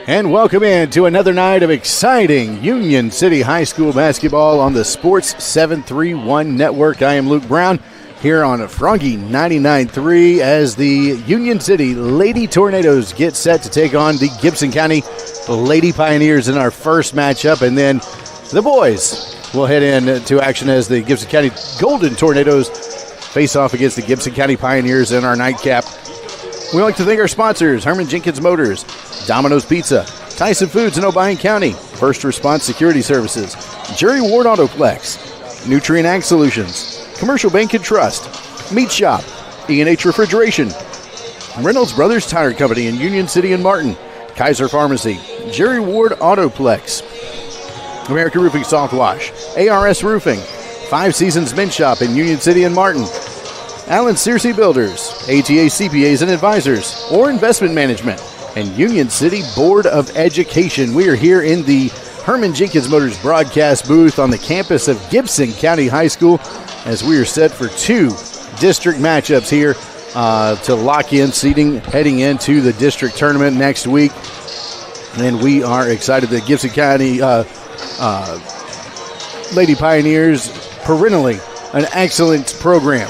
And welcome in to another night of exciting Union City High School basketball on the Sports 731 Network. I am Luke Brown here on Froggy 99.3 as the Union City Lady Tornadoes get set to take on the Gibson County Lady Pioneers in our first matchup. And then the boys will head into action as the Gibson County Golden Tornadoes face off against the Gibson County Pioneers in our nightcap. We'd like to thank our sponsors, Herman Jenkins Motors, Domino's Pizza, Tyson Foods in Obion County, First Response Security Services, Jerry Ward Autoplex, Nutrient Ag Solutions, Commercial Bank and Trust, Meat Shop, E&H Refrigeration, Reynolds Brothers Tire Company in Union City and Martin, Kaiser Pharmacy, Jerry Ward Autoplex, American Roofing Soft Wash, ARS Roofing, Five Seasons Men's Shop in Union City and Martin, Allen Searcy Builders, ATA CPAs and Advisors, or Investment Management, and Union City Board of Education. We are here in the Herman Jenkins Motors broadcast booth on the campus of Gibson County High School as we are set for two district matchups here to lock in seeding heading into the district tournament next week. And we are excited that Gibson County Lady Pioneers, perennially an excellent program.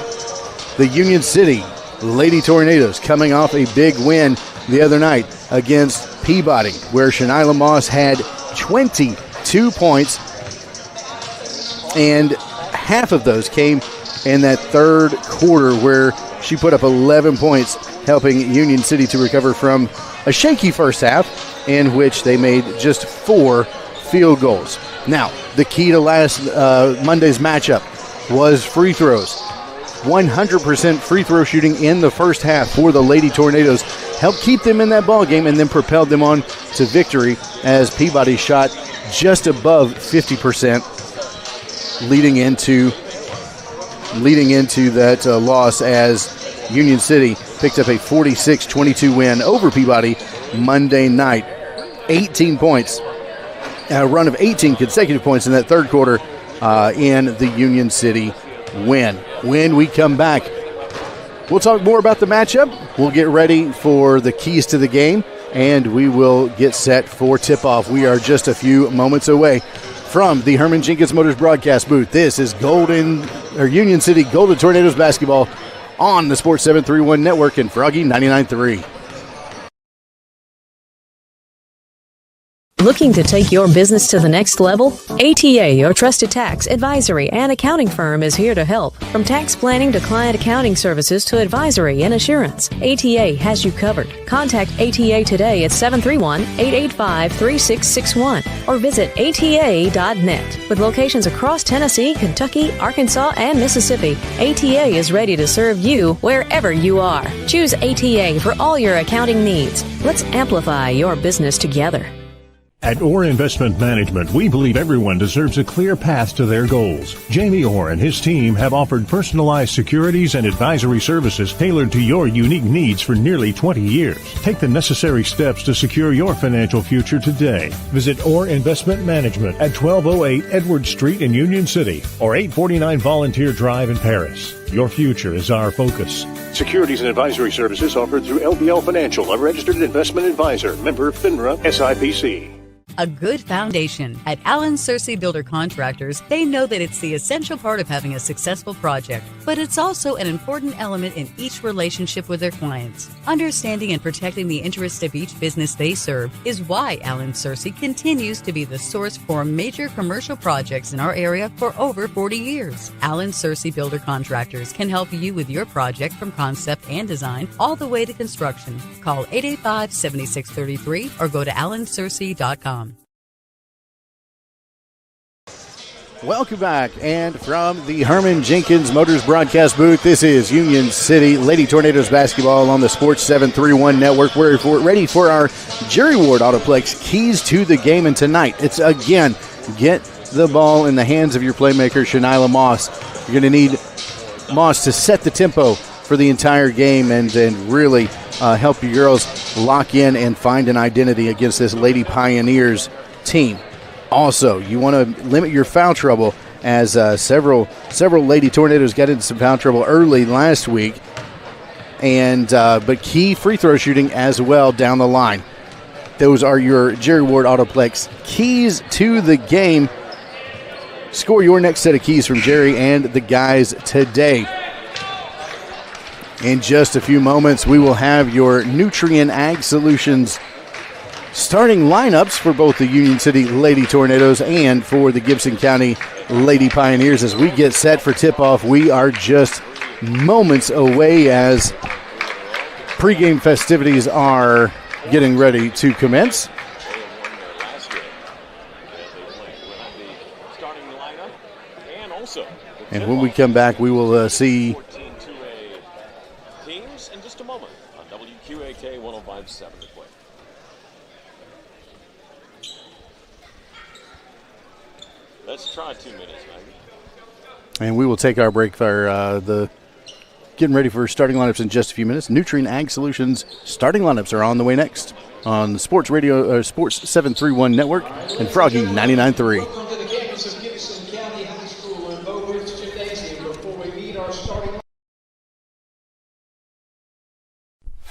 The Union City Lady Tornadoes coming off a big win the other night against Peabody, where Shanila Moss had 22 points, and half of those came in that third quarter where she put up 11 points, helping Union City to recover from a shaky first half in which they made just 4 field goals. Now, the key to last Monday's matchup was free throws. 100% free throw shooting in the first half for the Lady Tornadoes helped keep them in that ball game and then propelled them on to victory as Peabody shot just above 50%, leading into that loss as Union City picked up a 46-22 win over Peabody Monday night. 18 points, a run of 18 consecutive points in that third quarter in the Union City win. When we come back, we'll talk more about the matchup. We'll get ready for the keys to the game, and we will get set for tip-off. We are just a few moments away from the Herman Jenkins Motors broadcast booth. This is Union City Golden Tornadoes basketball on the Sports 731 Network and Froggy 99.3. Looking to take your business to the next level? ATA, your trusted tax, advisory, and accounting firm is here to help. From tax planning to client accounting services to advisory and assurance, ATA has you covered. Contact ATA today at 731-885-3661 or visit ATA.net. With locations across Tennessee, Kentucky, Arkansas, and Mississippi, ATA is ready to serve you wherever you are. Choose ATA for all your accounting needs. Let's amplify your business together. At Orr Investment Management, we believe everyone deserves a clear path to their goals. Jamie Orr and his team have offered personalized securities and advisory services tailored to your unique needs for nearly 20 years. Take the necessary steps to secure your financial future today. Visit Orr Investment Management at 1208 Edward Street in Union City or 849 Volunteer Drive in Paris. Your future is our focus. Securities and advisory services offered through LBL Financial, a registered investment advisor, member FINRA SIPC. A good foundation. At Allen Searcy Builder Contractors, they know that it's the essential part of having a successful project, but it's also an important element in each relationship with their clients. Understanding and protecting the interests of each business they serve is why Allen Searcy continues to be the source for major commercial projects in our area for over 40 years. Allen Searcy Builder Contractors can help you with your project from concept and design all the way to construction. Call 885-7633 or go to allensearcy.com. Welcome back, and from the Herman Jenkins Motors broadcast booth, this is Union City Lady Tornadoes basketball on the Sports 731 Network. We're ready for our Jerry Ward Autoplex keys to the game, and tonight it's again, get the ball in the hands of your playmaker, Shanila Moss. You're going to need Moss to set the tempo for the entire game and really help your girls lock in and find an identity against this Lady Pioneers team. Also, you want to limit your foul trouble as several Lady Tornadoes got into some foul trouble early last week, and but key free throw shooting as well down the line. Those are your Jerry Ward Autoplex keys to the game. Score your next set of keys from Jerry and the guys today. In just a few moments, we will have your Nutrien Ag Solutions starting lineups for both the Union City Lady Tornadoes and for the Gibson County Lady Pioneers. As we get set for tip-off, we are just moments away as pregame festivities are getting ready to commence. And when we come back, we will see teams in just a moment on WQAK 105.7 The Play. Let's try 2 minutes, Maggie. And we will take our break for getting ready for starting lineups in just a few minutes. Nutrien Ag Solutions starting lineups are on the way next on the Sports 731 Network and Froggy 99.3. Welcome to the campus of Gibson County High School in Bow Ridge Gymnasium. Before we meet our starting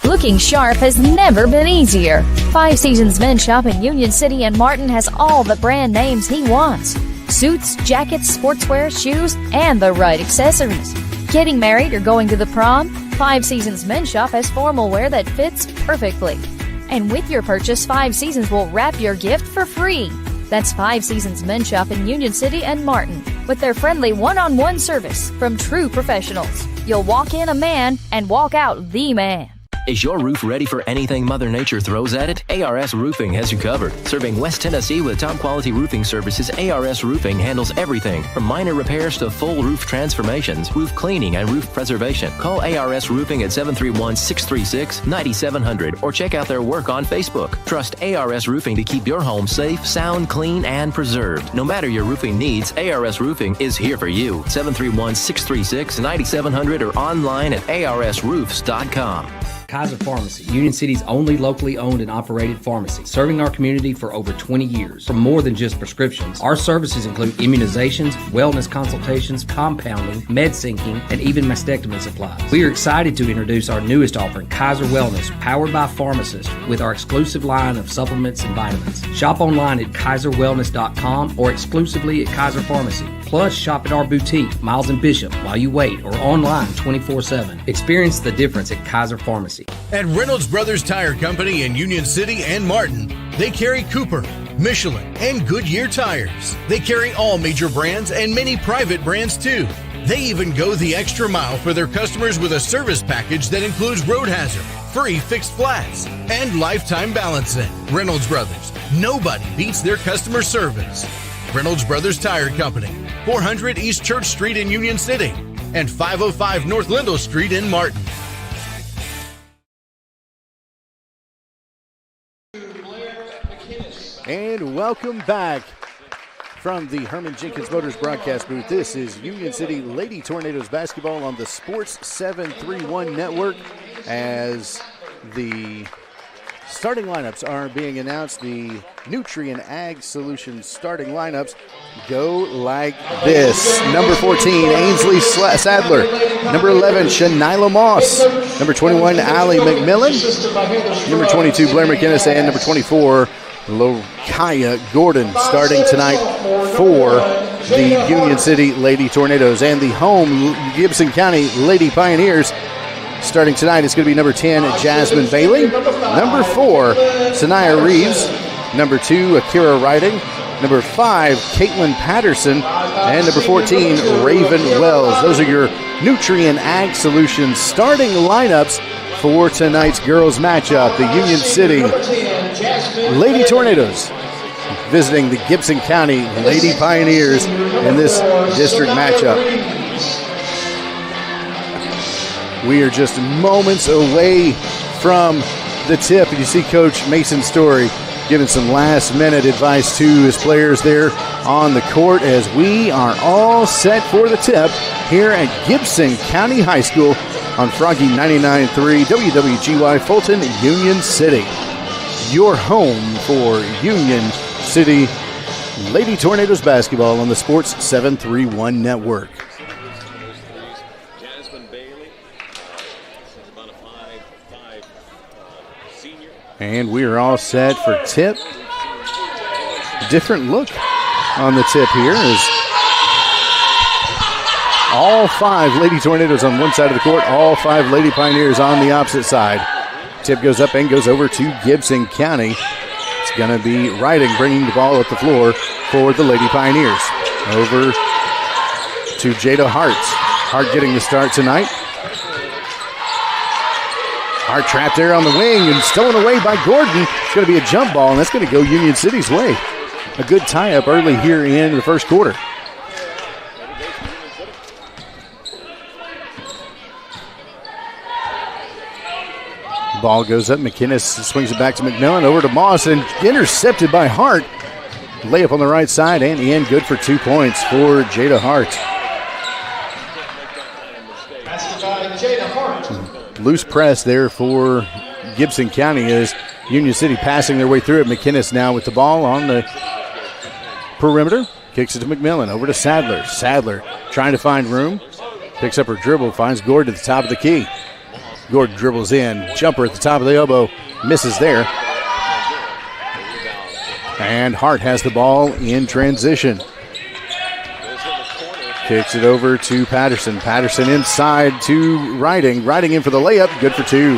Looking sharp has never been easier. 5 Seasons Men's Shop in Union City and Martin has all the brand names he wants. Suits, jackets, sportswear, shoes, and the right accessories. Getting married or going to the prom? 5 Seasons Men's Shop has formal wear that fits perfectly. And with your purchase, 5 Seasons will wrap your gift for free. That's 5 Seasons Men's Shop in Union City and Martin with their friendly one-on-one service from true professionals. You'll walk in a man and walk out the man. Is your roof ready for anything Mother Nature throws at it? ARS Roofing has you covered. Serving West Tennessee with top-quality roofing services, ARS Roofing handles everything from minor repairs to full roof transformations, roof cleaning, and roof preservation. Call ARS Roofing at 731-636-9700 or check out their work on Facebook. Trust ARS Roofing to keep your home safe, sound, clean, and preserved. No matter your roofing needs, ARS Roofing is here for you. 731-636-9700 or online at arsroofs.com. Kaiser Pharmacy, Union City's only locally owned and operated pharmacy, serving our community for over 20 years. For more than just prescriptions, our services include immunizations, wellness consultations, compounding, med syncing, and even mastectomy supplies. We are excited to introduce our newest offering, Kaiser Wellness, powered by pharmacists, with our exclusive line of supplements and vitamins. Shop online at kaiserwellness.com or exclusively at Kaiser Pharmacy. Plus, shop at our boutique, Miles and Bishop, while you wait, or online 24/7. Experience the difference at Kaiser Pharmacy. At Reynolds Brothers Tire Company in Union City and Martin, they carry Cooper, Michelin, and Goodyear tires. They carry all major brands and many private brands too. They even go the extra mile for their customers with a service package that includes road hazard, free fixed flats, and lifetime balancing. Reynolds Brothers, nobody beats their customer service. Reynolds Brothers Tire Company, 400 East Church Street in Union City and 505 North Lindell Street in Martin. And welcome back from the Herman Jenkins Motors broadcast booth. This is Union City Lady Tornadoes basketball on the Sports 731 Network as the starting lineups are being announced. The Nutrien Ag Solutions starting lineups go like this. Number 14, Ainsley Sadler. Number 11, Shanila Moss. Number 21, Allie McMillan. Number 22, Blair McInnes. And number 24, Lokaya Gordon starting tonight for the Union City Lady Tornadoes. And the home Gibson County Lady Pioneers starting tonight is going to be number 10, Jasmine Bailey. Number 4, Sanaya Reeves. Number 2, Akira Riding. Number 5, Caitlin Patterson. And number 14, Raven Wells. Those are your Nutrien Ag Solutions starting lineups for tonight's girls matchup. The Union City Lady Tornadoes visiting the Gibson County Lady Pioneers in this district matchup. We are just moments away from the tip. You see Coach Mason Story giving some last-minute advice to his players there on the court as we are all set for the tip here at Gibson County High School on Froggy 99.3 WWGY Fulton, Union City. Your home for Union City Lady Tornadoes basketball on the Sports 731 Network. Jasmine Bailey, she's about a 5'5" senior, And we are all set for tip. Different look on the tip here is all 5 Lady Tornadoes on one side of the court, all 5 Lady Pioneers on the opposite side. Tip goes up and goes over to Gibson County. It's going to be Riding, bringing the ball up the floor for the Lady Pioneers. Over to Jada Hart. Hart getting the start tonight. Hart trapped there on the wing and stolen away by Gordon. It's going to be a jump ball, and that's going to go Union City's way. A good tie-up early here in the first quarter. Ball goes up. McInnes swings it back to McMillan. Over to Moss and intercepted by Hart. Layup on the right side and in. Good for 2 points for Jada Hart. Loose press there for Gibson County as Union City passing their way through it. McInnes now with the ball on the perimeter. Kicks it to McMillan. Over to Sadler. Sadler trying to find room. Picks up her dribble. Finds Gordon at the top of the key. Gordon dribbles in. Jumper at the top of the elbow. Misses there. And Hart has the ball in transition. Kicks it over to Patterson. Patterson inside to Riding. Riding in for the layup. Good for 2.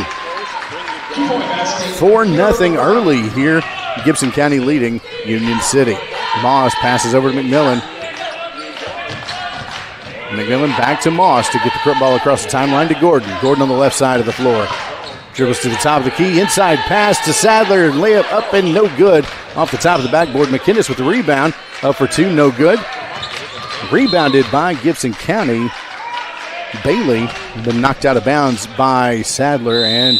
4-0 early here. Gibson County leading Union City. Moss passes over to McMillan. McMillan back to Moss to get the ball across the timeline to Gordon. Gordon on the left side of the floor. Dribbles to the top of the key. Inside pass to Sadler. Layup up and no good. Off the top of the backboard. McInnes with the rebound. Up for 2. No good. Rebounded by Gibson County. Bailey been knocked out of bounds by Sadler, and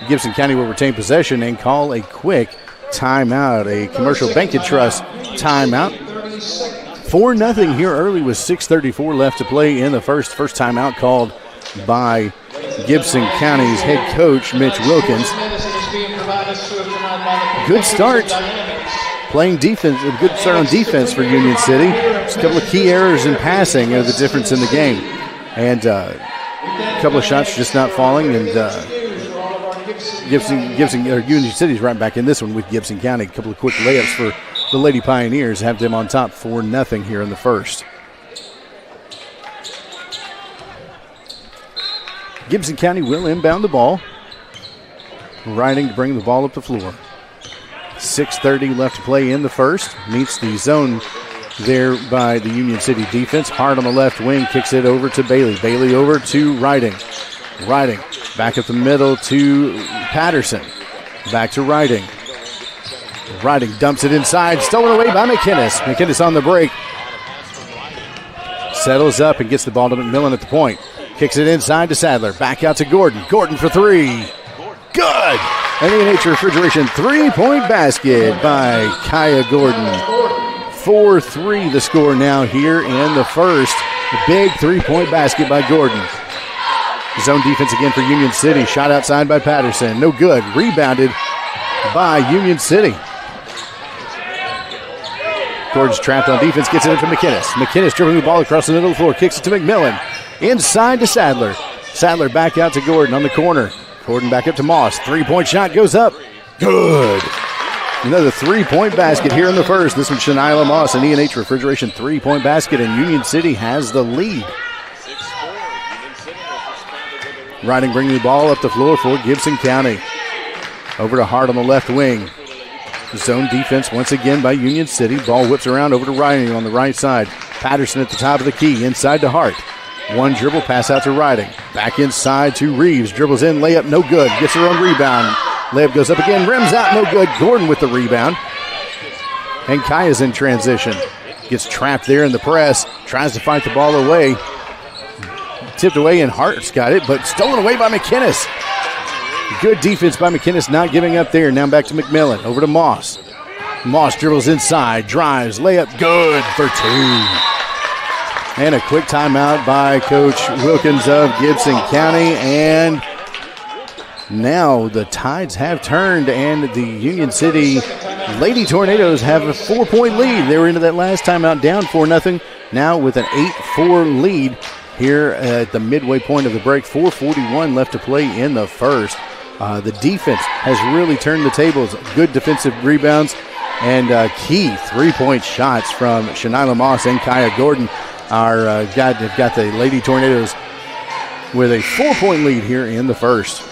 Gibson County will retain possession and call a quick timeout. A Commercial Bank and Trust timeout. 4-0 here early with 6:34 left to play in the first. First timeout called by Gibson County's head coach, Mitch Wilkins. Good start. Playing defense, a good start on defense for Union City. Just a couple of key errors in passing are the difference in the game. And a couple of shots just not falling. And Union City's right back in this one with Gibson County. A couple of quick layups for the Lady Pioneers, have them on top 4-0 here in the first. Gibson County will inbound the ball. Riding to bring the ball up the floor. 6:30 left to play in the first. Meets the zone there by the Union City defense. Hard on the left wing, kicks it over to Bailey. Bailey over to Riding. Riding back up the middle to Patterson. Back to Riding. Riding dumps it inside, stolen away by McInnes. McInnes on the break. Settles up and gets the ball to McMillan at the point. Kicks it inside to Sadler. Back out to Gordon. Gordon for 3. Good! An A&H Refrigeration 3-point basket by Kaya Gordon. 4-3 the score now here in the first. A big 3-point basket by Gordon. Zone defense again for Union City. Shot outside by Patterson. No good. Rebounded by Union City. Gordon's trapped on defense. Gets it in to McInnes. McInnes dribbling the ball across the middle of the floor. Kicks it to McMillan. Inside to Sadler. Sadler back out to Gordon on the corner. Gordon back up to Moss. 3-point shot goes up. Good. Another 3-point basket here in the first. This one's Shanila Moss, an E&H Refrigeration 3-point basket, and Union City has the lead. Riding bringing the ball up the floor for Gibson County. Over to Hart on the left wing. Zone defense once again by Union City. Ball whips around over to Riding on the right side. Patterson at the top of the key. Inside to Hart. One dribble, pass out to Riding. Back inside to Reeves. Dribbles in, layup, no good. Gets her own rebound. Layup goes up again, rims out, no good. Gordon with the rebound. And Kaya's in transition. Gets trapped there in the press. Tries to fight the ball away. Tipped away and Hart's got it, but stolen away by McInnes. Good defense by McInnes, not giving up there. Now back to McMillan. Over to Moss. Moss dribbles inside, drives, layup, good for 2. And a quick timeout by Coach Wilkins of Gibson County. And now the tides have turned, and the Union City Lady Tornadoes have a 4-point lead. They were into that last timeout down 4-0. Now with an 8-4 lead here at the midway point of the break. 4:41 left to play in the first. The defense has really turned the tables. Good defensive rebounds and key three-point shots from Shanila Moss and Kaya Gordon. They've got the Lady Tornadoes with a 4-point lead here in the first.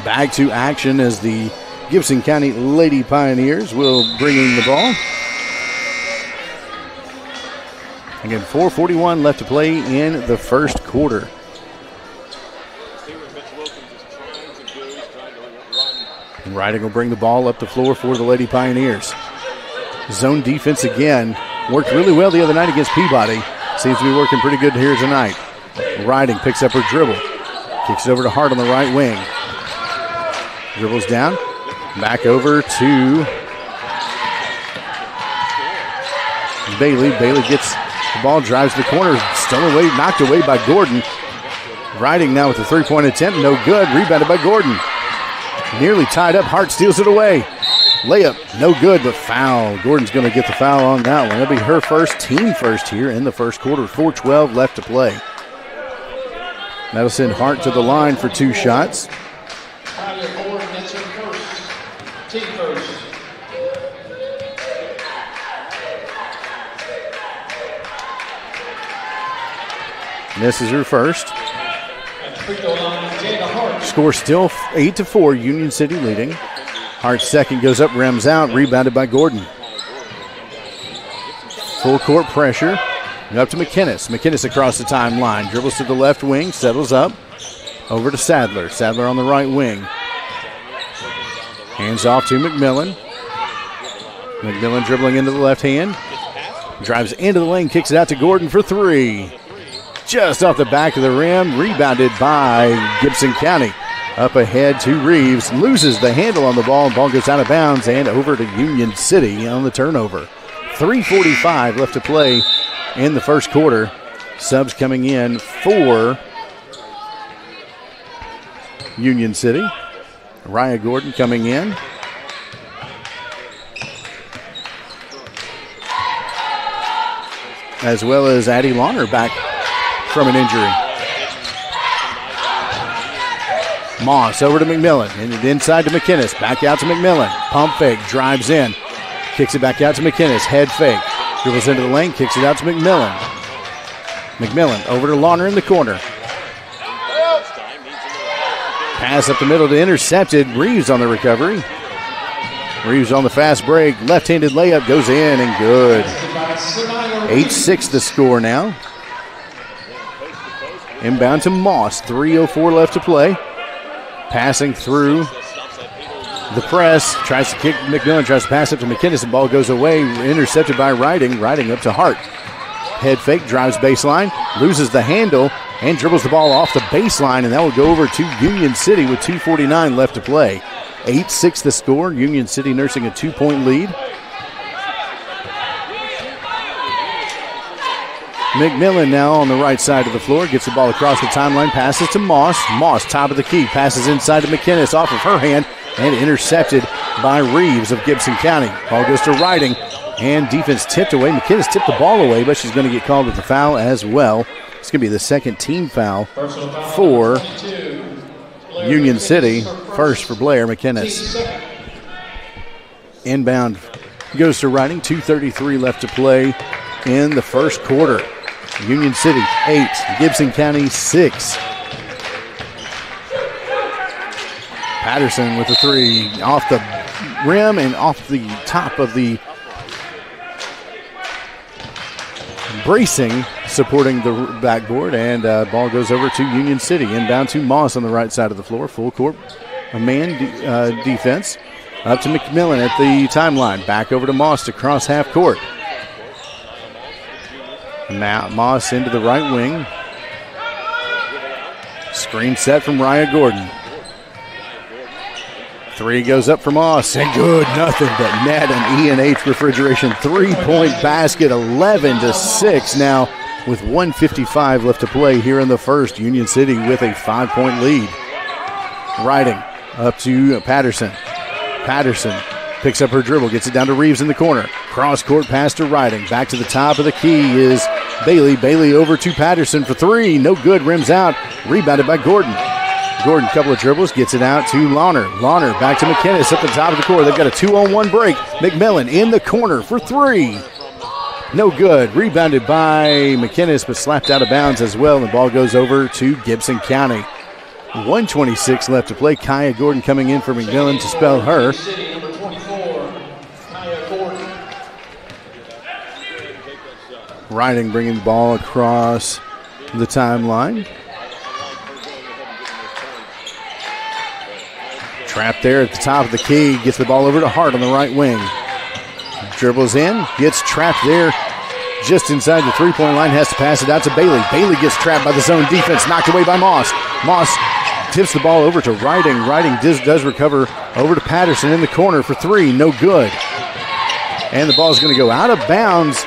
Back to action as the Gibson County Lady Pioneers will bring in the ball. Again, 4:41 left to play in the first quarter. Riding will bring the ball up the floor for the Lady Pioneers. Zone defense again. Worked really well the other night against Peabody. Seems to be working pretty good here tonight. Riding picks up her dribble. Kicks it over to Hart on the right wing. Dribbles down. Back over to Bailey. Bailey gets the ball, drives the corner, stolen away, knocked away by Gordon. Riding now with a three-point attempt, no good. Rebounded by Gordon. Nearly tied up. Hart steals it away. Layup, no good, but foul. Gordon's going to get the foul on that one. That'll be her first, team first here in the first quarter. 4:12 left to play. That'll send Hart to the line for 2 shots. This is her first. Score still 8-4, Union City leading. Hart's second goes up, rims out, rebounded by Gordon. Full court pressure. Up to McInnes. McInnes across the timeline. Dribbles to the left wing, settles up. Over to Sadler. Sadler on the right wing. Hands off to McMillan. McMillan dribbling into the left hand. Drives into the lane, kicks it out to Gordon for 3. Just off the back of the rim, rebounded by Gibson County. Up ahead to Reeves, loses the handle on the ball, and ball goes out of bounds and over to Union City on the turnover. 3:45 left to play in the first quarter. Subs coming in for Union City. Raya Gordon coming in. As well as Addie Launer back from an injury. Moss over to McMillan, and inside to McInnes, back out to McMillan. Pump fake, drives in, kicks it back out to McInnes, head fake, dribbles into the lane, kicks it out to McMillan. McMillan over to Launer in the corner. Pass up the middle to intercepted. Reeves on the recovery. Reeves on the fast break, left-handed layup goes in and good. 8-6 the score now. Inbound to Moss. 3:04 left to play. Passing through the press. Tries to kick McMillan. Tries to pass it to McInnes. The ball goes away. Intercepted by Riding. Riding up to Hart. Head fake. Drives baseline. Loses the handle. And dribbles the ball off the baseline. And that will go over to Union City with 2:49 left to play. 8-6 the score. Union City nursing a 2-point lead. McMillan now on the right side of the floor. Gets the ball across the timeline. Passes to Moss. Moss, top of the key. Passes inside to McInnes off of her hand. And intercepted by Reeves of Gibson County. Ball goes to Riding. And defense tipped away. McInnes tipped the ball away, but she's going to get called with the foul as well. It's going to be the second team foul for Union City. First for Blair McInnes. Inbound goes to Riding. 2:33 left to play in the first quarter. Union City 8, Gibson County 6. Patterson with the 3 off the rim and off the top of the bracing, supporting the backboard, and ball goes over to Union City. Inbound to Moss on the right side of the floor. Full court, a man defense. Up to McMillan at the timeline. Back over to Moss to cross half court. Now Moss into the right wing. Screen set from Raya Gordon. 3 goes up for Moss, and good, nothing but net and E&H Refrigeration 3-point basket, 11-6 now with 1:55 left to play here in the first. Union City with a 5-point lead. Riding up to Patterson. Patterson picks up her dribble, gets it down to Reeves in the corner. Cross-court pass to Riding. Back to the top of the key is Bailey. Bailey over to Patterson for 3. No good, rims out. Rebounded by Gordon. Gordon, couple of dribbles, gets it out to Launer. Launer back to McInnes at the top of the court. They've got a 2-on-1 break. McMillan in the corner for three. No good. Rebounded by McInnes, but slapped out of bounds as well. And the ball goes over to Gibson County. 1:26 left to play. Kaya Gordon coming in for McMillan to spell her. Riding, bringing the ball across the timeline. Trapped there at the top of the key. Gets the ball over to Hart on the right wing. Dribbles in. Gets trapped there just inside the three-point line. Has to pass it out to Bailey. Bailey gets trapped by the zone defense. Knocked away by Moss. Moss tips the ball over to Riding. Riding does recover over to Patterson in the corner for three. No good. And the ball is going to go out of bounds.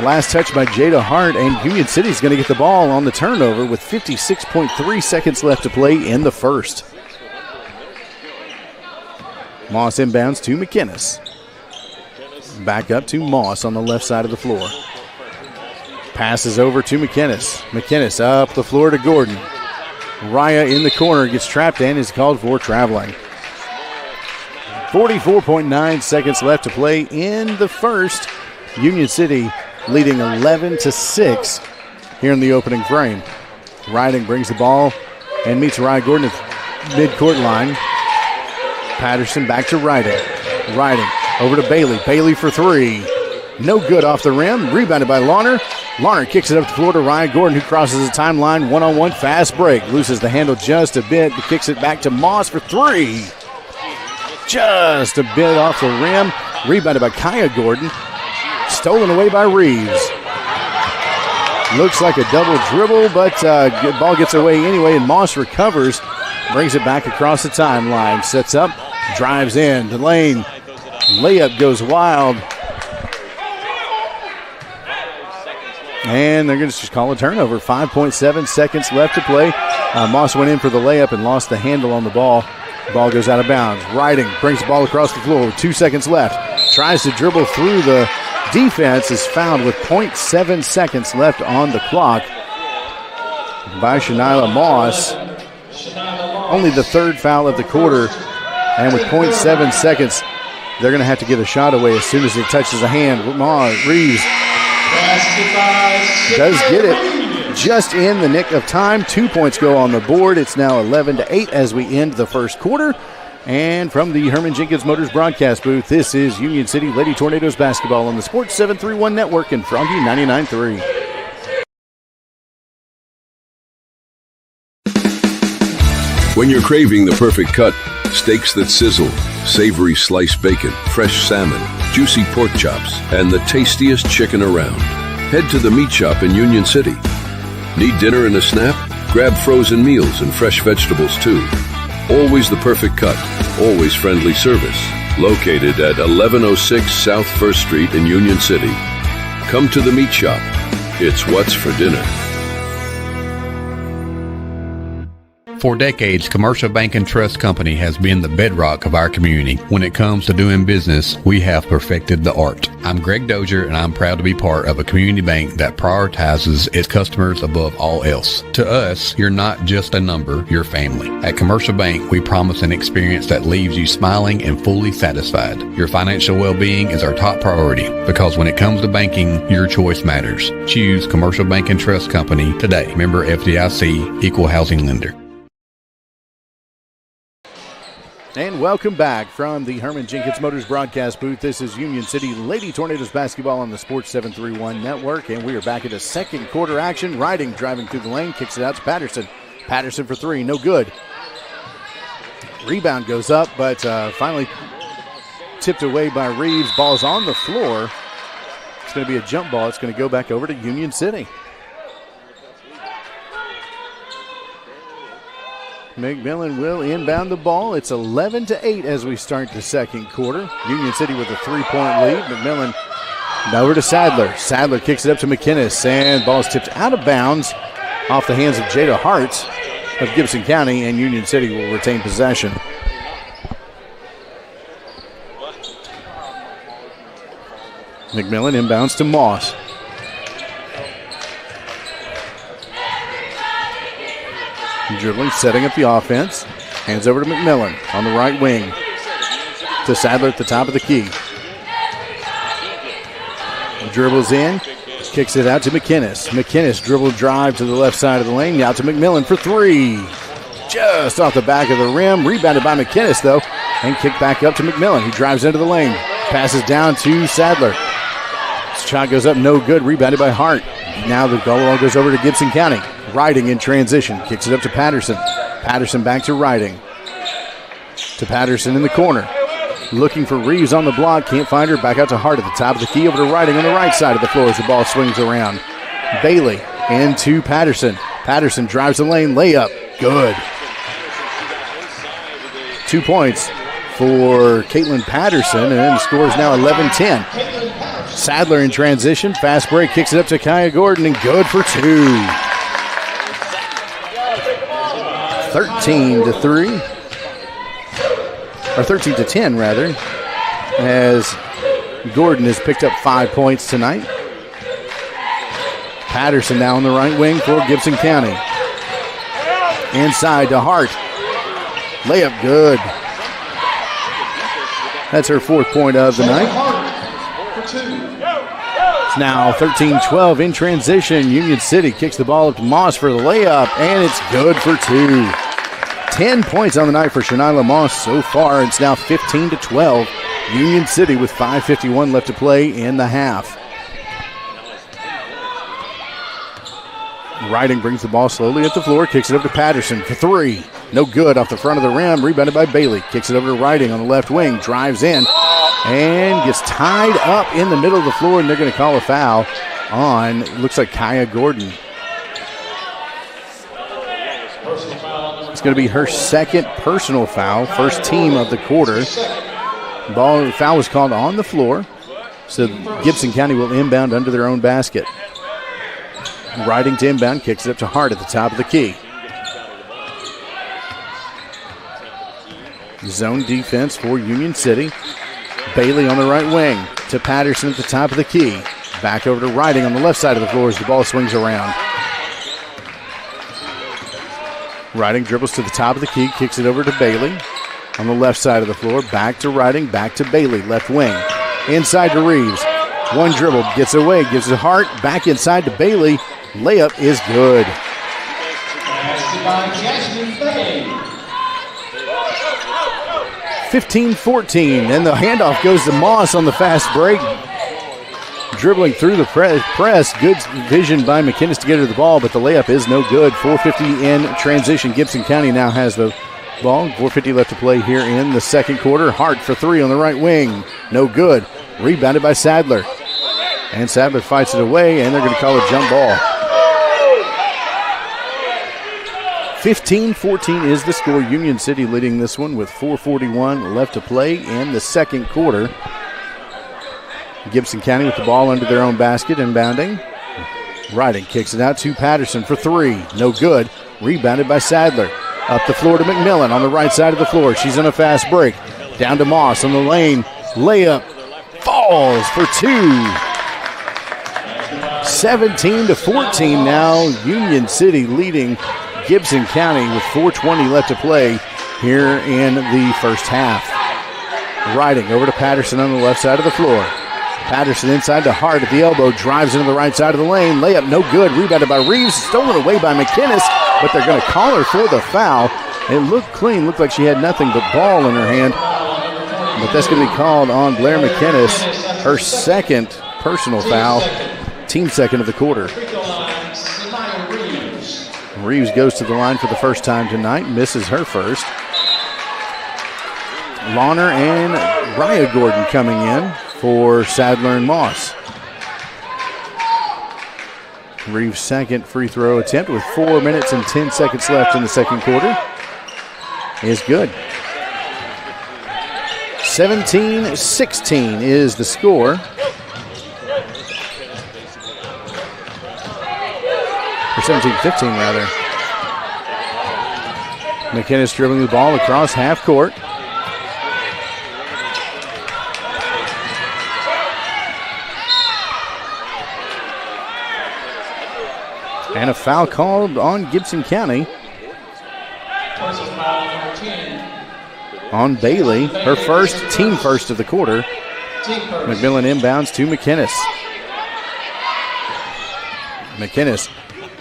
Last touch by Jada Hart, and Union City is going to get the ball on the turnover with 56.3 seconds left to play in the first. Moss inbounds to McInnes. Back up to Moss on the left side of the floor. Passes over to McInnes. McInnes up the floor to Gordon. Raya in the corner, gets trapped and is called for traveling. 44.9 seconds left to play in the first. Union City leading 11-6 here in the opening frame. Riding brings the ball and meets Ryan Gordon at midcourt line. Patterson back to Riding. Riding over to Bailey. Bailey for three. No good off the rim. Rebounded by Launer. Launer kicks it up the floor to Ryan Gordon, who crosses the timeline. One-on-one fast break. Loses the handle just a bit, but kicks it back to Moss for three. Just a bit off the rim. Rebounded by Kaya Gordon. Stolen away by Reeves. Looks like a double dribble, but ball gets away anyway, and Moss recovers. Brings it back across the timeline. Sets up, drives in. The lane. Layup goes wild. And they're going to just call a turnover. 5.7 seconds left to play. Moss went in for the layup and lost the handle on the ball. The ball goes out of bounds. Riding brings the ball across the floor with 2 seconds left. Tries to dribble through the defense. Is fouled with 0.7 seconds left on the clock by Shanila Moss. Only the third foul of the quarter. And with 0.7 seconds, they're going to have to get a shot away as soon as it touches the hand. Reeves does get it just in the nick of time. 2 points go on the board. It's now 11-8 as we end the first quarter. And from the Herman Jenkins Motors broadcast booth, this is Union City Lady Tornadoes basketball on the Sports 731 Network and Froggy 99.3. When you're craving the perfect cut, steaks that sizzle, savory sliced bacon, fresh salmon, juicy pork chops, and the tastiest chicken around, head to the Meat Shop in Union City. Need dinner and a snap? Grab frozen meals and fresh vegetables too. Always the perfect cut, always friendly service. Located at 1106 South 1st Street in Union City. Come to the Meat Shop. It's what's for dinner. For decades, Commercial Bank and Trust Company has been the bedrock of our community. When it comes to doing business, we have perfected the art. I'm Greg Dozier, and I'm proud to be part of a community bank that prioritizes its customers above all else. To us, you're not just a number, you're family. At Commercial Bank, we promise an experience that leaves you smiling and fully satisfied. Your financial well-being is our top priority, because when it comes to banking, your choice matters. Choose Commercial Bank and Trust Company today. Member FDIC, Equal Housing Lender. And welcome back from the Herman Jenkins Motors broadcast booth. This is Union City Lady Tornadoes basketball on the Sports 731 Network, and we are back into second quarter action. Riding, driving through the lane, kicks it out to Patterson. Patterson for three, no good. Rebound goes up, but finally tipped away by Reeves. Ball's on the floor. It's going to be a jump ball. It's going to go back over to Union City. McMillan will inbound the ball. It's 11-8 as we start the second quarter. Union City with a 3-point lead. McMillan over to Sadler. Sadler kicks it up to McInnes, and ball is tipped out of bounds off the hands of Jada Hart of Gibson County, and Union City will retain possession. McMillan inbounds to Moss. Dribbling, setting up the offense. Hands over to McMillan on the right wing. To Sadler at the top of the key. Dribbles in. Kicks it out to McInnes. McInnes dribble drive to the left side of the lane. Out to McMillan for three. Just off the back of the rim. Rebounded by McInnes, though. And kicked back up to McMillan. He drives into the lane. Passes down to Sadler. Shot goes up, no good. Rebounded by Hart. Now the ball goes over to Gibson County. Riding in transition. Kicks it up to Patterson. Patterson back to Riding. To Patterson in the corner. Looking for Reeves on the block. Can't find her. Back out to Hart at the top of the key. Over to Riding on the right side of the floor as the ball swings around. Bailey into Patterson. Patterson drives the lane. Layup. Good. 2 points for Caitlin Patterson. And the score is now 11-10. Sadler in transition. Fast break. Kicks it up to Kaya Gordon. And good for two. 13-3. Or 13-10, rather, as Gordon has picked up 5 points tonight. Patterson now on the right wing for Gibson County. Inside to Hart. Layup good. That's her 4th point of the night. It's now 13-12 in transition. Union City kicks the ball up to Moss for the layup, and it's good for two. 10 points on the night for Shanila Moss so far. It's now 15-12. Union City with 5:51 left to play in the half. Riding brings the ball slowly at the floor, kicks it up to Patterson for three. No good off the front of the rim, rebounded by Bailey. Kicks it over to Riding on the left wing, drives in, and gets tied up in the middle of the floor, and they're going to call a foul on, looks like Kaya Gordon. It's going to be her second personal foul, first team of the quarter. Foul was called on the floor, so Gibson County will inbound under their own basket. Riding to inbound, kicks it up to Hart at the top of the key. Zone defense for Union City. Bailey on the right wing to Patterson at the top of the key. Back over to Riding on the left side of the floor as the ball swings around. Riding dribbles to the top of the key, kicks it over to Bailey. On the left side of the floor, back to Riding, back to Bailey, left wing. Inside to Reeves. One dribble, gets away, gives it to Hart, back inside to Bailey. Layup is good. 15-14, and the handoff goes to Moss on the fast break. Dribbling through the press. Good vision by McInnes to get her the ball, but the layup is no good. 4:50 in transition. Gibson County now has the ball. 4:50 left to play here in the second quarter. Hart for three on the right wing. No good. Rebounded by Sadler. And Sadler fights it away, and they're going to call a jump ball. 15-14 is the score. Union City leading this one with 4:41 left to play in the second quarter. Gibson County with the ball under their own basket, inbounding. Riding kicks it out to Patterson for three. No good. Rebounded by Sadler. Up the floor to McMillan on the right side of the floor. She's on a fast break. Down to Moss on the lane. Layup falls for two. 17-14 now. Union City leading Gibson County with 4:20 left to play here in the first half. Riding over to Patterson on the left side of the floor. Patterson inside to Hart at the elbow, drives into the right side of the lane. Layup no good, rebounded by Reeves, stolen away by McInnes, but they're going to call her for the foul. It looked clean, looked like she had nothing but ball in her hand, but that's going to be called on Blair McInnes, her second personal foul, team second of the quarter. Reeves goes to the line for the first time tonight, misses her first. Lawner and Raya Gordon coming in for Sadler and Moss. Reeves' second free throw attempt with 4 minutes and 10 seconds left in the second quarter is good. 17-16 is the score. Or 17-15 rather. McInnes dribbling the ball across half court. And a foul called on Gibson County. on Bailey. Her first, team first of the quarter. McMillan inbounds to McInnes. McInnes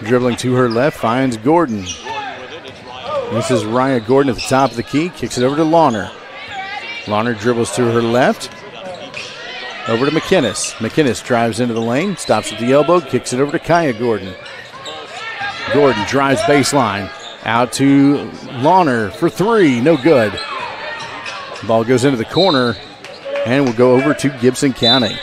dribbling to her left, finds Gordon. This is Raya Gordon at the top of the key, kicks it over to Lawner. Lawner dribbles to her left, over to McInnes. McInnes drives into the lane, stops at the elbow, kicks it over to Kaya Gordon. Gordon drives baseline, out to Lawner for three, no good. Ball goes into the corner, and will go over to Gibson County.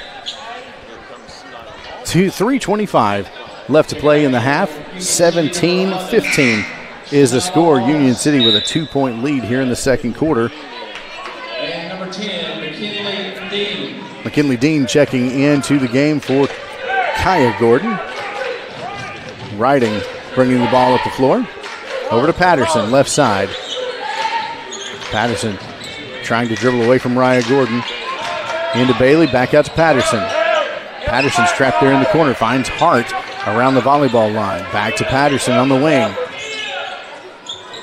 3:25 left to play in the half. 17-15 is the score. Union City with a 2-point lead here in the second quarter. And number 10, McKinley Dean. McKinley Dean checking into the game for Kaya Gordon. Riding, bringing the ball up the floor. Over to Patterson, left side. Patterson trying to dribble away from Raya Gordon. Into Bailey, back out to Patterson. Patterson's trapped there in the corner, finds Hart around the volleyball line. Back to Patterson on the wing.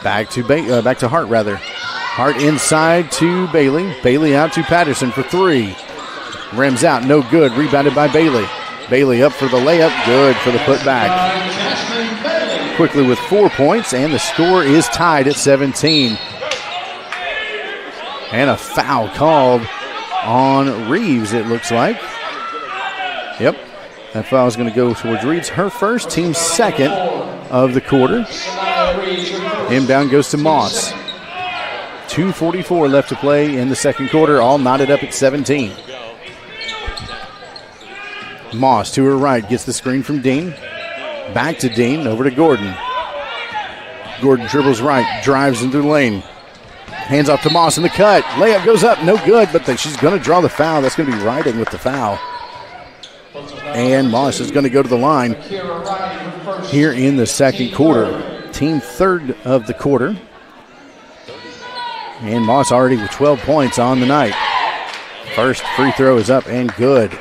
Back to Hart, rather. Hart inside to Bailey. Bailey out to Patterson for three. Rims out, no good. Rebounded by Bailey. Bailey up for the layup, good for the putback. Quickly with 4 points, and the score is tied at 17. And a foul called on Reeves, it looks like. Yep, that foul is going to go towards Reeves. Her first, team second of the quarter. Inbound goes to Moss. 2:44 left to play in the second quarter, all knotted up at 17. Moss to her right, gets the screen from Dean. Back to Dean, over to Gordon. Gordon dribbles right, drives into the lane. Hands off to Moss in the cut. Layup goes up, no good, but she's going to draw the foul. That's going to be Riding with the foul. And Moss is going to go to the line here in the second quarter. Team third of the quarter. And Moss already with 12 points on the night. First free throw is up and good.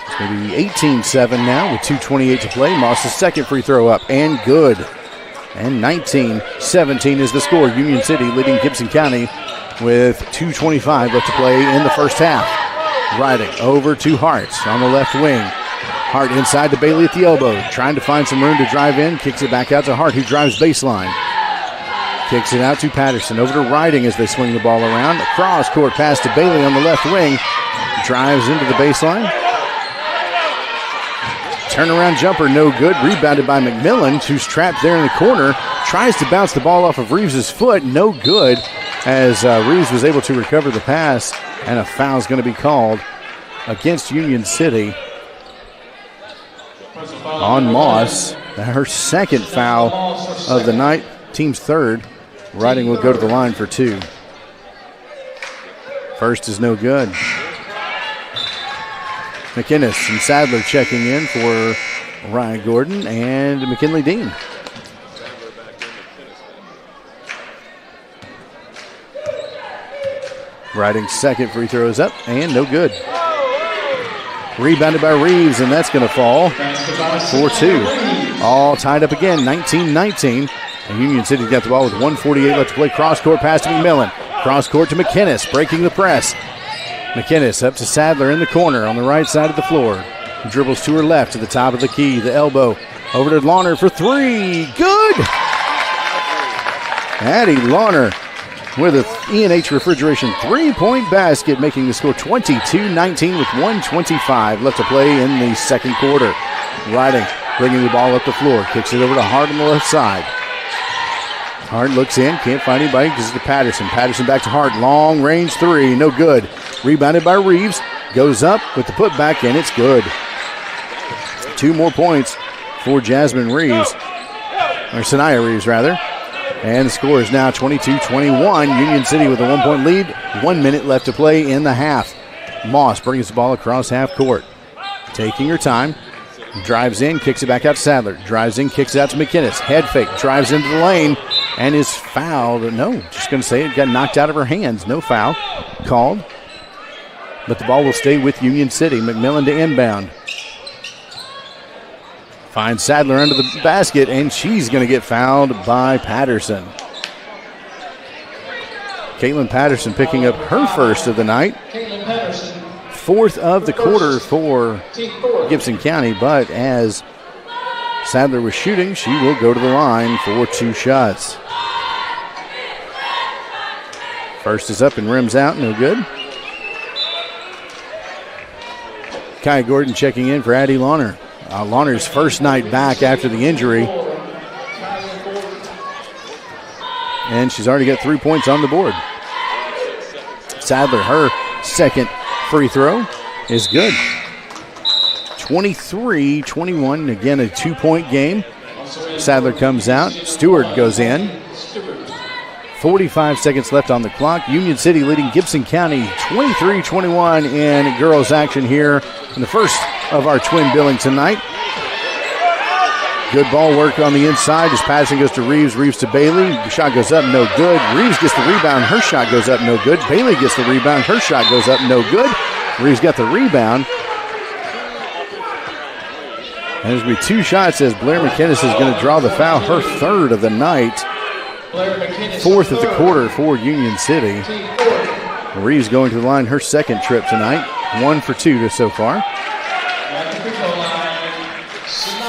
It's going to be 18-7 now with 2:28 to play. Moss's second free throw up and good. And 19-17 is the score. Union City leading Gibson County with 2:25 left to play in the first half. Riding over to Hart on the left wing. Hart inside to Bailey at the elbow, trying to find some room to drive in. Kicks it back out to Hart, who drives baseline. Kicks it out to Patterson, over to Riding as they swing the ball around. A cross-court pass to Bailey on the left wing. Drives into the baseline. Turnaround jumper, no good. Rebounded by McMillan, who's trapped there in the corner. Tries to bounce the ball off of Reeves' foot, no good, as Reeves was able to recover the pass, and a foul is going to be called against Union City on Moss. Her second foul of the night, team's third. Riding will go to the line for two. First is no good. McInnes and Sadler checking in for Ryan Gordon and McKinley Dean. Riding's second free throw is up and no good. Rebounded by Reeves, and that's going to fall. 4-2. All tied up again, 19-19. And Union City's got the ball with 1:48 left to play. Cross-court pass to McMillan. Cross-court to McInnes, breaking the press. McInnes up to Sadler in the corner on the right side of the floor. Dribbles to her left to the top of the key, the elbow. Over to Lawner for three. Good! Addie Lawner with a E&H Refrigeration three-point basket, making the score 22-19 with 1:25 left to play in the second quarter. Riding, bringing the ball up the floor. Kicks it over to Hart on the left side. Hart looks in, can't find anybody, gives it to Patterson. Patterson back to Hart, long range three, no good. Rebounded by Reeves, goes up with the putback, and it's good. 2 more points for Jasmine Reeves, or Sanaya Reeves rather. And the score is now 22-21. Union City with a 1-point lead. 1 minute left to play in the half. Moss brings the ball across half court. Taking her time. Drives in, kicks it back out to Sadler. Drives in, kicks it out to McInnes. Head fake, drives into the lane, and is fouled. No, just going to say it got knocked out of her hands. No foul called. But the ball will stay with Union City. McMillan to inbound. Finds Sadler under the basket, and she's going to get fouled by Patterson. Caitlin Patterson picking up her first of the night. Fourth of the quarter for Gibson County, but as Sadler was shooting, she will go to the line for 2 shots. First is up and rims out, no good. Kaya Gordon checking in for Addie Launer. Launer's first night back after the injury. And she's already got 3 points on the board. Sadler, her second free throw is good. 23-21, again a 2-point game. Sadler comes out, Stewart goes in. 45 seconds left on the clock. Union City leading Gibson County 23-21 in girls action here in the first of our twin billings tonight. Good ball work on the inside as passing goes to Reeves. Reeves to Bailey. The shot goes up, no good. Reeves gets the rebound. Her shot goes up, no good. Bailey gets the rebound. Her shot goes up, no good. Reeves got the rebound. And there's going to be 2 shots as Blair McInnes is going to draw the foul, her third of the night. Fourth of the quarter for Union City. Reeves going to the line, her second trip tonight. 1 for 2 so far.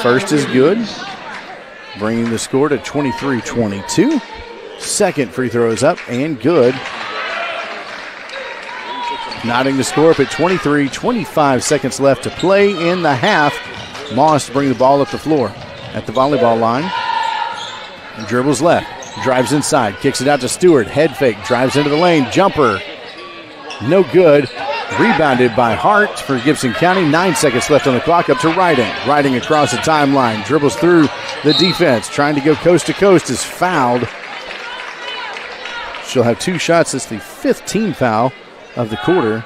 First is good, bringing the score to 23-22. Second free throw is up and good. Knotting the score up at 23, 25 seconds left to play in the half. Moss to bring the ball up the floor at the volleyball line. And dribbles left, drives inside, kicks it out to Stewart. Head fake, drives into the lane, jumper. No good. Rebounded by Hart for Gibson County. 9 seconds left on the clock, up to Riding. Riding across the timeline, dribbles through the defense, trying to go coast to coast, is fouled. She'll have 2 shots. It's the 15th foul of the quarter.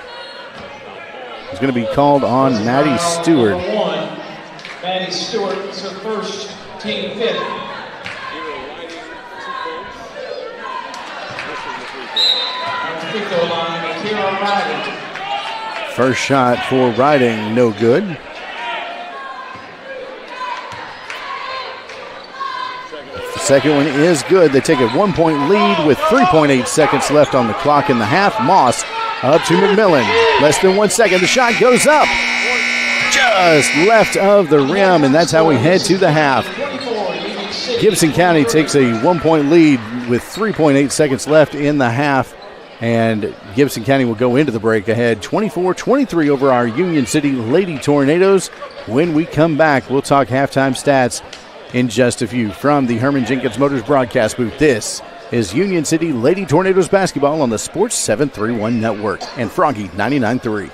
It's going to be called on Maddie Stewart. Maddie Stewart is her first, team 5th. First shot for Riding, no good. The second one is good. They take a 1-point lead with 3.8 seconds left on the clock in the half. Moss up to McMillan. Less than 1 second. The shot goes up. Just left of the rim, and that's how we head to the half. Gibson County takes a 1-point lead with 3.8 seconds left in the half. And Gibson County will go into the break ahead 24-23 over our Union City Lady Tornadoes. When we come back, we'll talk halftime stats in just a few. From the Herman Jenkins Motors broadcast booth, this is Union City Lady Tornadoes basketball on the Sports 731 Network and Froggy 99.3.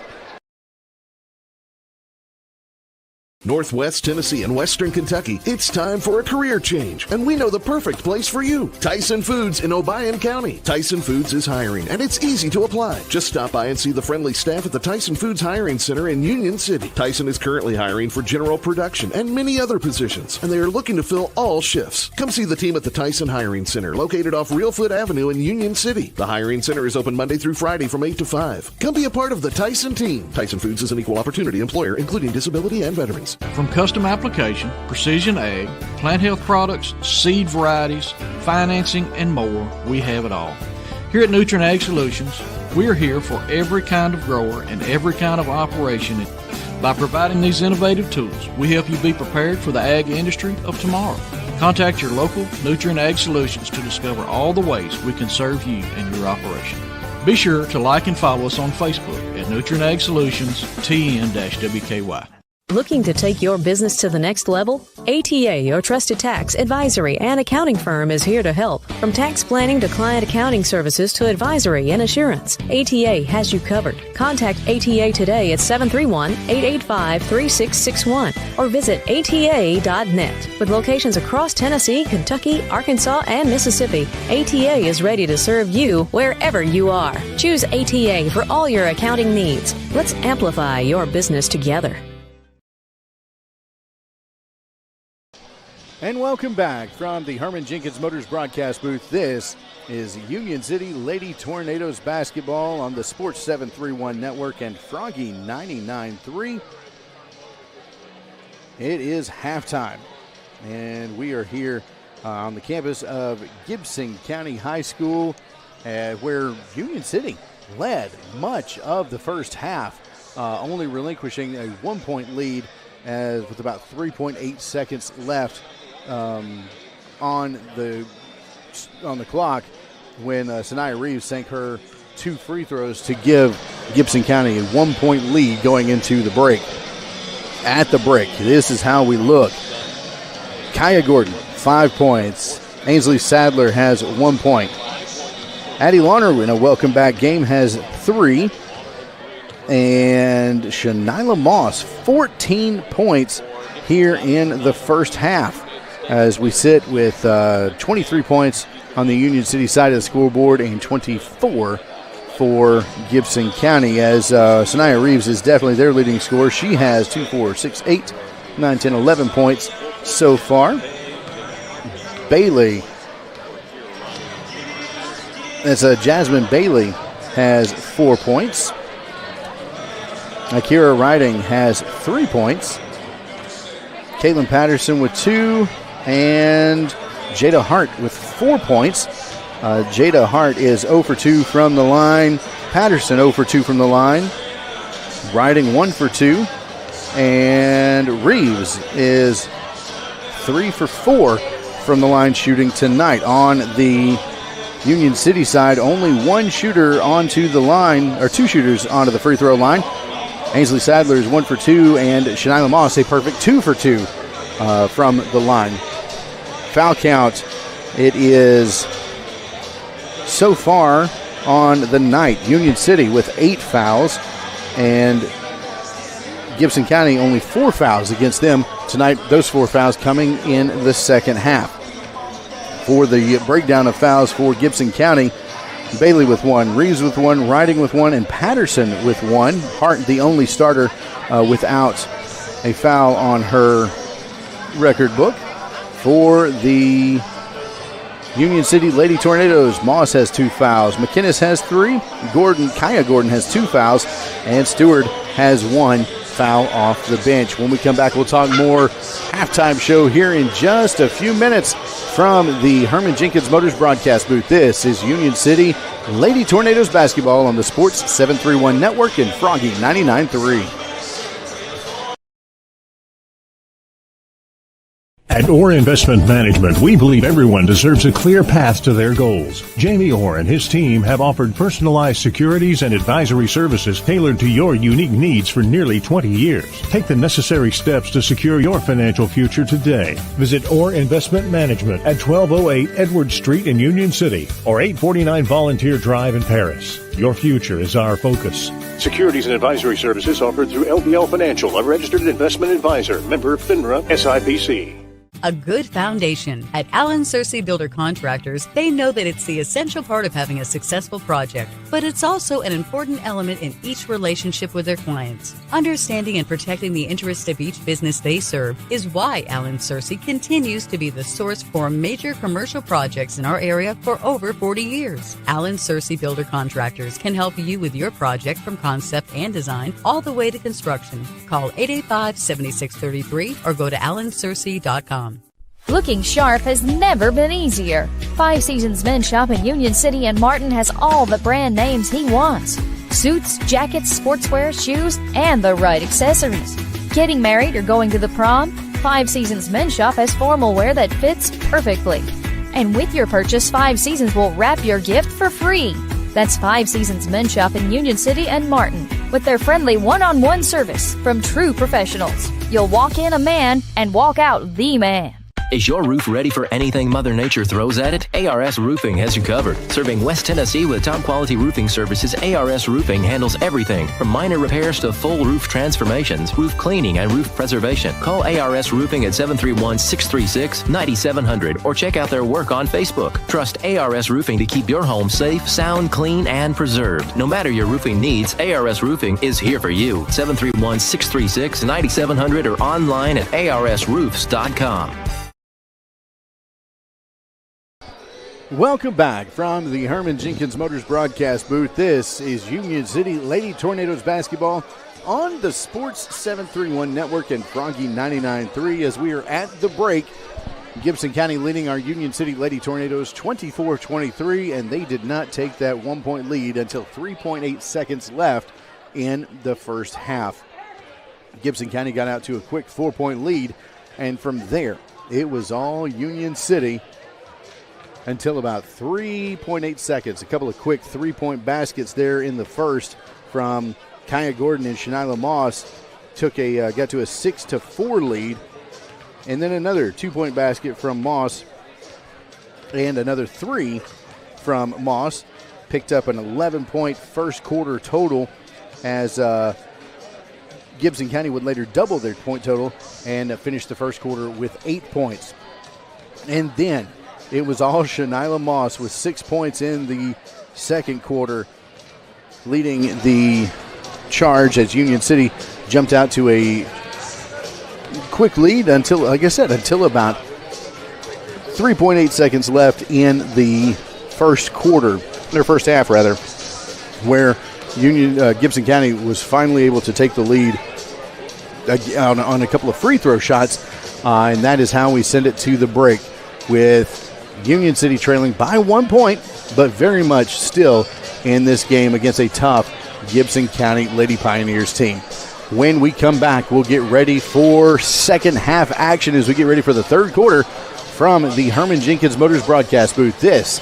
Northwest Tennessee and Western Kentucky, it's time for a career change, and we know the perfect place for you. Tyson Foods in Obion County. Tyson Foods is hiring, and it's easy to apply. Just stop by and see the friendly staff at the Tyson Foods Hiring Center in Union City. Tyson is currently hiring for general production and many other positions, and they are looking to fill all shifts. Come see the team at the Tyson Hiring Center, located off Reelfoot Avenue in Union City. The Hiring Center is open Monday through Friday from 8 to 5. Come be a part of the Tyson team. Tyson Foods is an equal opportunity employer, including disability and veterans. From custom application, precision ag, plant health products, seed varieties, financing, and more, we have it all. Here at Nutrient Ag Solutions, we're here for every kind of grower and every kind of operation. By providing these innovative tools, we help you be prepared for the ag industry of tomorrow. Contact your local Nutrient Ag Solutions to discover all the ways we can serve you and your operation. Be sure to like and follow us on Facebook at Nutrient Ag Solutions TN-WKY. Looking to take your business to the next level? ATA, your trusted tax, advisory, and accounting firm, is here to help. From tax planning to client accounting services to advisory and assurance, ATA has you covered. Contact ATA today at 731-885-3661 or visit ATA.net. With locations across Tennessee, Kentucky, Arkansas, and Mississippi, ATA is ready to serve you wherever you are. Choose ATA for all your accounting needs. Let's amplify your business together. And welcome back from the Herman Jenkins Motors broadcast booth. This is Union City Lady Tornadoes basketball on the Sports 731 Network and Froggy 99.3. It is halftime, and we are here on the campus of Gibson County High School, where Union City led much of the first half, only relinquishing a 1-point lead with about 3.8 seconds left on the clock when Sanaya Reeves sank her 2 free throws to give Gibson County a 1-point lead going into the break. At the break, this is how we look. Kaya Gordon, 5 points. Ainsley Sadler has 1 point. Addie Larner in a welcome back game has 3. And Shanila Moss, 14 points here in the first half, as we sit with 23 points on the Union City side of the scoreboard and 24 for Gibson County, as Sanaya Reeves is definitely their leading scorer. She has 2, 4, 6, 8, 9, 10, 11 points so far. Bailey, Jasmine Bailey has 4 points. Akira Riding has 3 points. Caitlin Patterson with 2, and Jada Hart with 4 points. Jada Hart is 0 for 2 from the line. Patterson 0 for 2 from the line. Riding 1 for 2. And Reeves is 3 for 4 from the line shooting tonight. On the Union City side, only 1 shooter onto the line, or 2 shooters onto the free throw line. Ainsley Sadler is 1 for 2, and Shanila Moss a perfect 2 for 2 from the line. Foul count, it is so far on the night, Union City with 8 fouls, and Gibson County only 4 fouls against them tonight. Those 4 fouls coming in the second half. For the breakdown of fouls for Gibson County, Bailey with 1, Reeves with 1, Riding with 1, and Patterson with 1. Hart, the only starter without a foul on her record book. For the Union City Lady Tornadoes, Moss has 2 fouls. McInnes has 3. Kaya Gordon has 2 fouls. And Stewart has 1 foul off the bench. When we come back, we'll talk more halftime show here in just a few minutes from the Herman Jenkins Motors broadcast booth. This is Union City Lady Tornadoes basketball on the Sports 731 Network in Froggy 99.3. At Orr Investment Management, we believe everyone deserves a clear path to their goals. Jamie Orr and his team have offered personalized securities and advisory services tailored to your unique needs for nearly 20 years. Take the necessary steps to secure your financial future today. Visit Orr Investment Management at 1208 Edward Street in Union City or 849 Volunteer Drive in Paris. Your future is our focus. Securities and advisory services offered through LBL Financial, a registered investment advisor, member FINRA SIPC. A good foundation. At Allen Searcy Builder Contractors, they know that it's the essential part of having a successful project, but it's also an important element in each relationship with their clients. Understanding and protecting the interests of each business they serve is why Allen Searcy continues to be the source for major commercial projects in our area for over 40 years. Allen Searcy Builder Contractors can help you with your project from concept and design all the way to construction. Call 885-7633 or go to allensearcy.com. Looking sharp has never been easier. 5 Seasons Men's Shop in Union City and Martin has all the brand names he wants. Suits, jackets, sportswear, shoes, and the right accessories. Getting married or going to the prom? 5 Seasons Men's Shop has formal wear that fits perfectly. And with your purchase, 5 Seasons will wrap your gift for free. That's 5 Seasons Men's Shop in Union City and Martin, with their friendly one-on-one service from true professionals. You'll walk in a man and walk out the man. Is your roof ready for anything Mother Nature throws at it? ARS Roofing has you covered. Serving West Tennessee with top-quality roofing services, ARS Roofing handles everything from minor repairs to full roof transformations, roof cleaning, and roof preservation. Call ARS Roofing at 731-636-9700 or check out their work on Facebook. Trust ARS Roofing to keep your home safe, sound, clean, and preserved. No matter your roofing needs, ARS Roofing is here for you. 731-636-9700 or online at arsroofs.com. Welcome back from the Herman Jenkins Motors broadcast booth. This is Union City Lady Tornadoes basketball on the Sports 731 Network and Froggy 99.3 as we are at the break. Gibson County leading our Union City Lady Tornadoes 24-23, and they did not take that 1-point lead until 3.8 seconds left in the first half. Gibson County got out to a quick 4-point lead, and from there, it was all Union City until about 3.8 seconds. A couple of quick 3-point baskets there in the first from Kaya Gordon and Shanila Moss got to a 6-4 lead. And then another 2-point basket from Moss and another 3 from Moss. Picked up an 11-point first quarter total as Gibson County would later double their point total and finish the first quarter with 8 points. And then it was all Shanila Moss with 6 points in the second quarter, leading the charge as Union City jumped out to a quick lead until, like I said, until about 3.8 seconds left in the first quarter, their first half rather, where Gibson County was finally able to take the lead on a couple of free throw shots, and that is how we send it to the break with Union City trailing by 1 point, but very much still in this game against a tough Gibson County Lady Pioneers team. When we come back, we'll get ready for second half action as we get ready for the third quarter from the Herman Jenkins Motors broadcast booth. This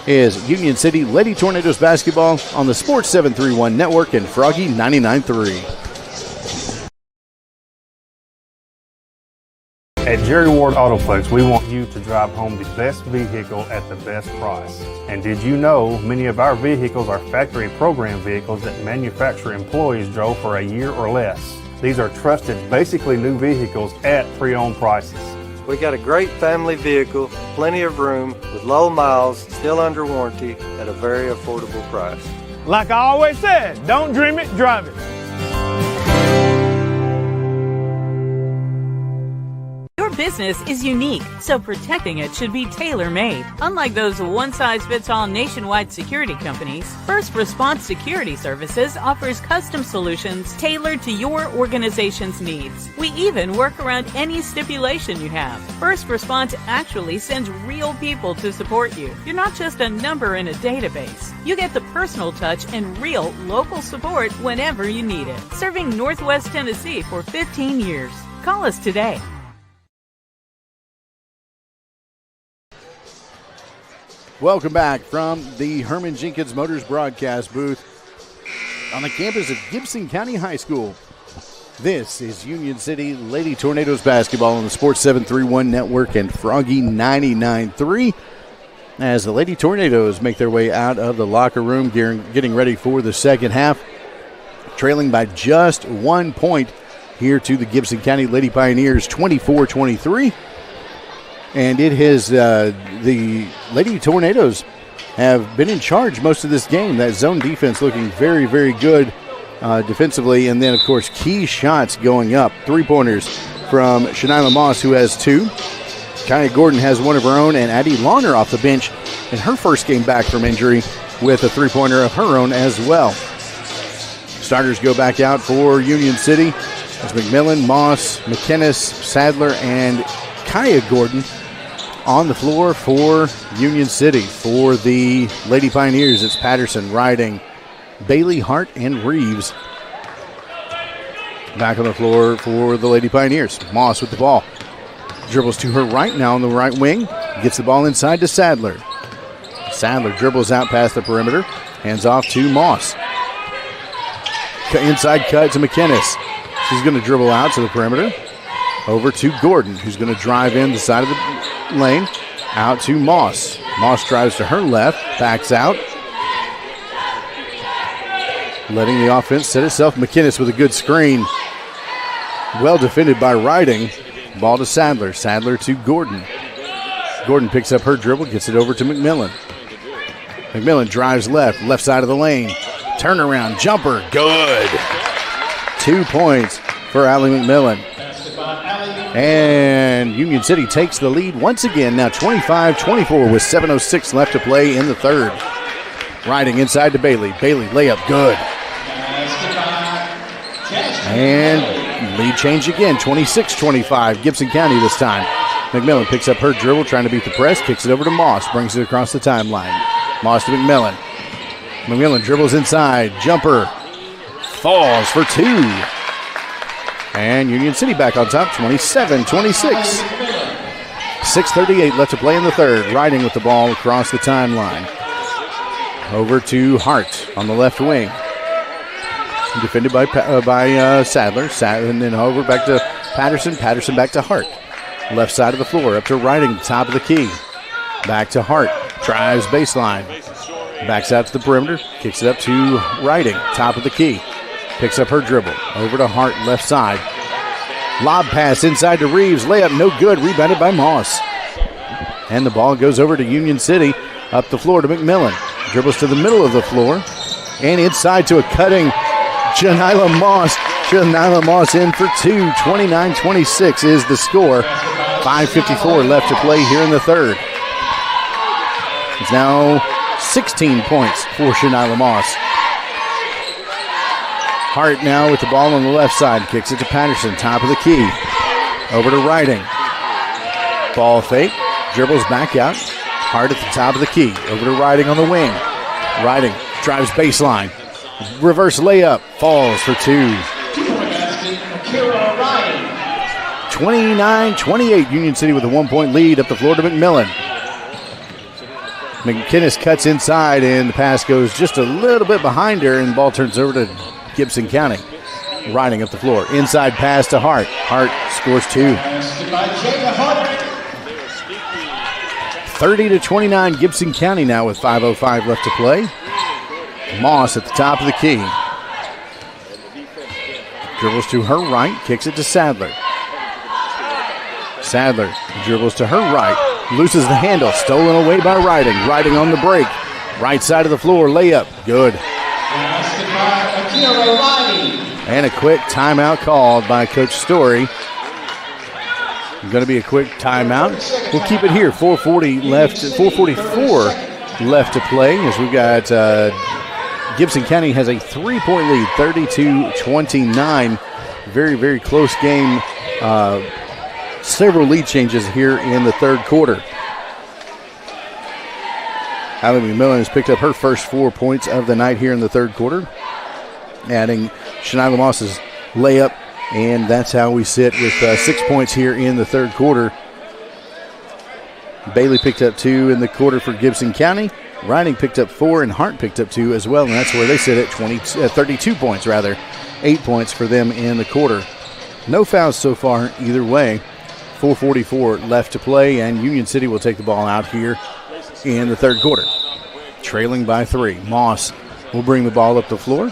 is Union City Lady Tornadoes basketball on the Sports 731 Network and Froggy 99.3. At Jerry Ward Autoplex, we want you to drive home the best vehicle at the best price. And did you know many of our vehicles are factory program vehicles that manufacturer employees drove for a year or less? These are trusted, basically new vehicles at pre-owned prices. We got a great family vehicle, plenty of room, with low miles, still under warranty, at a very affordable price. Like I always said, don't dream it, drive it. Your business is unique, so protecting it should be tailor-made. Unlike those one-size-fits-all nationwide security companies, First Response Security Services offers custom solutions tailored to your organization's needs. We even work around any stipulation you have. First Response actually sends real people to support you. You're not just a number in a database. You get the personal touch and real local support whenever you need it. Serving Northwest Tennessee for 15 years. Call us today. Welcome back from the Herman Jenkins Motors broadcast booth on the campus of Gibson County High School. This is Union City Lady Tornadoes basketball on the Sports 731 Network and Froggy 99.3 as the Lady Tornadoes make their way out of the locker room getting ready for the second half, trailing by just 1 point here to the Gibson County Lady Pioneers 24-23. And it has the Lady Tornadoes have been in charge most of this game. That zone defense looking very, very good defensively. And then, of course, key shots going up. Three-pointers from Shanila Moss, who has 2. Kaya Gordon has one of her own. And Addie Launer off the bench in her first game back from injury with a three-pointer of her own as well. Starters go back out for Union City. That's McMillan, Moss, McInnes, Sadler, and Kaya Gordon on the floor for Union City. For the Lady Pioneers, it's Patterson, Riding, Bailey, Hart, and Reeves. Back on the floor for the Lady Pioneers. Moss with the ball. Dribbles to her right now on the right wing. Gets the ball inside to Sadler. Sadler dribbles out past the perimeter. Hands off to Moss. Inside cut to McInnes. She's going to dribble out to the perimeter. Over to Gordon, who's going to drive in the side of the lane. Out to Moss. Moss drives to her left, backs out. Letting the offense set itself. McInnes with a good screen. Well defended by Riding. Ball to Sadler. Sadler to Gordon. Gordon picks up her dribble, gets it over to McMillan. McMillan drives left side of the lane. Turnaround jumper, good. 2 points for Allie McMillan. And Union City takes the lead once again, now 25-24 with 7:06 left to play in the third. Riding inside to Bailey. Bailey layup good. And lead change again, 26-25. Gibson County this time. McMillan picks up her dribble, trying to beat the press, kicks it over to Moss, brings it across the timeline. Moss to McMillan. McMillan dribbles inside, jumper, falls for two. And Union City back on top, 27-26. 6:38 left to play in the third. Riding with the ball across the timeline. Over to Hart on the left wing. Defended by Sadler. And then over back to Patterson. Patterson back to Hart. Left side of the floor, up to Riding, top of the key. Back to Hart, drives baseline. Backs out to the perimeter, kicks it up to Riding, top of the key. Picks up her dribble, over to Hart, left side. Lob pass inside to Reeves, layup no good, rebounded by Moss. And the ball goes over to Union City, up the floor to McMillan. Dribbles to the middle of the floor, and inside to a cutting Janila Moss. Janila Moss in for two, 29-26 is the score. 5:54 left to play here in the third. It's now 16 points for Janila Moss. Hart now with the ball on the left side. Kicks it to Patterson, top of the key. Over to Riding. Ball fake. Dribbles back out. Hart at the top of the key. Over to Riding on the wing. Riding drives baseline. Reverse layup. Falls for two. 29-28. Union City with a 1-point lead up the floor to McMillan. McKinnis cuts inside, and the pass goes just a little bit behind her, and the ball turns over to Gibson County. Riding up the floor. Inside pass to Hart. Hart scores two. 30-29. Gibson County now with 5:05 left to play. Moss at the top of the key. Dribbles to her right, kicks it to Sadler. Sadler dribbles to her right, loses the handle, stolen away by Riding. Riding on the break. Right side of the floor, layup, good. And a quick timeout called by Coach Story. Going to be a quick timeout. We'll keep it here, 4:44 left to play as we've got Gibson County has a 3-point lead, 32-29. Very, very close game. Several lead changes here in the third quarter. Allie McMillan has picked up her first 4 points of the night here in the third quarter, adding Shania Moss's layup, and that's how we sit with 6 points here in the third quarter. Bailey picked up 2 in the quarter for Gibson County. Riding picked up 4, and Hart picked up 2 as well, and that's where they sit at 32 points, 8 points for them in the quarter. No fouls so far either way. 4:44 left to play, and Union City will take the ball out here in the third quarter. Trailing by 3. Moss will bring the ball up the floor.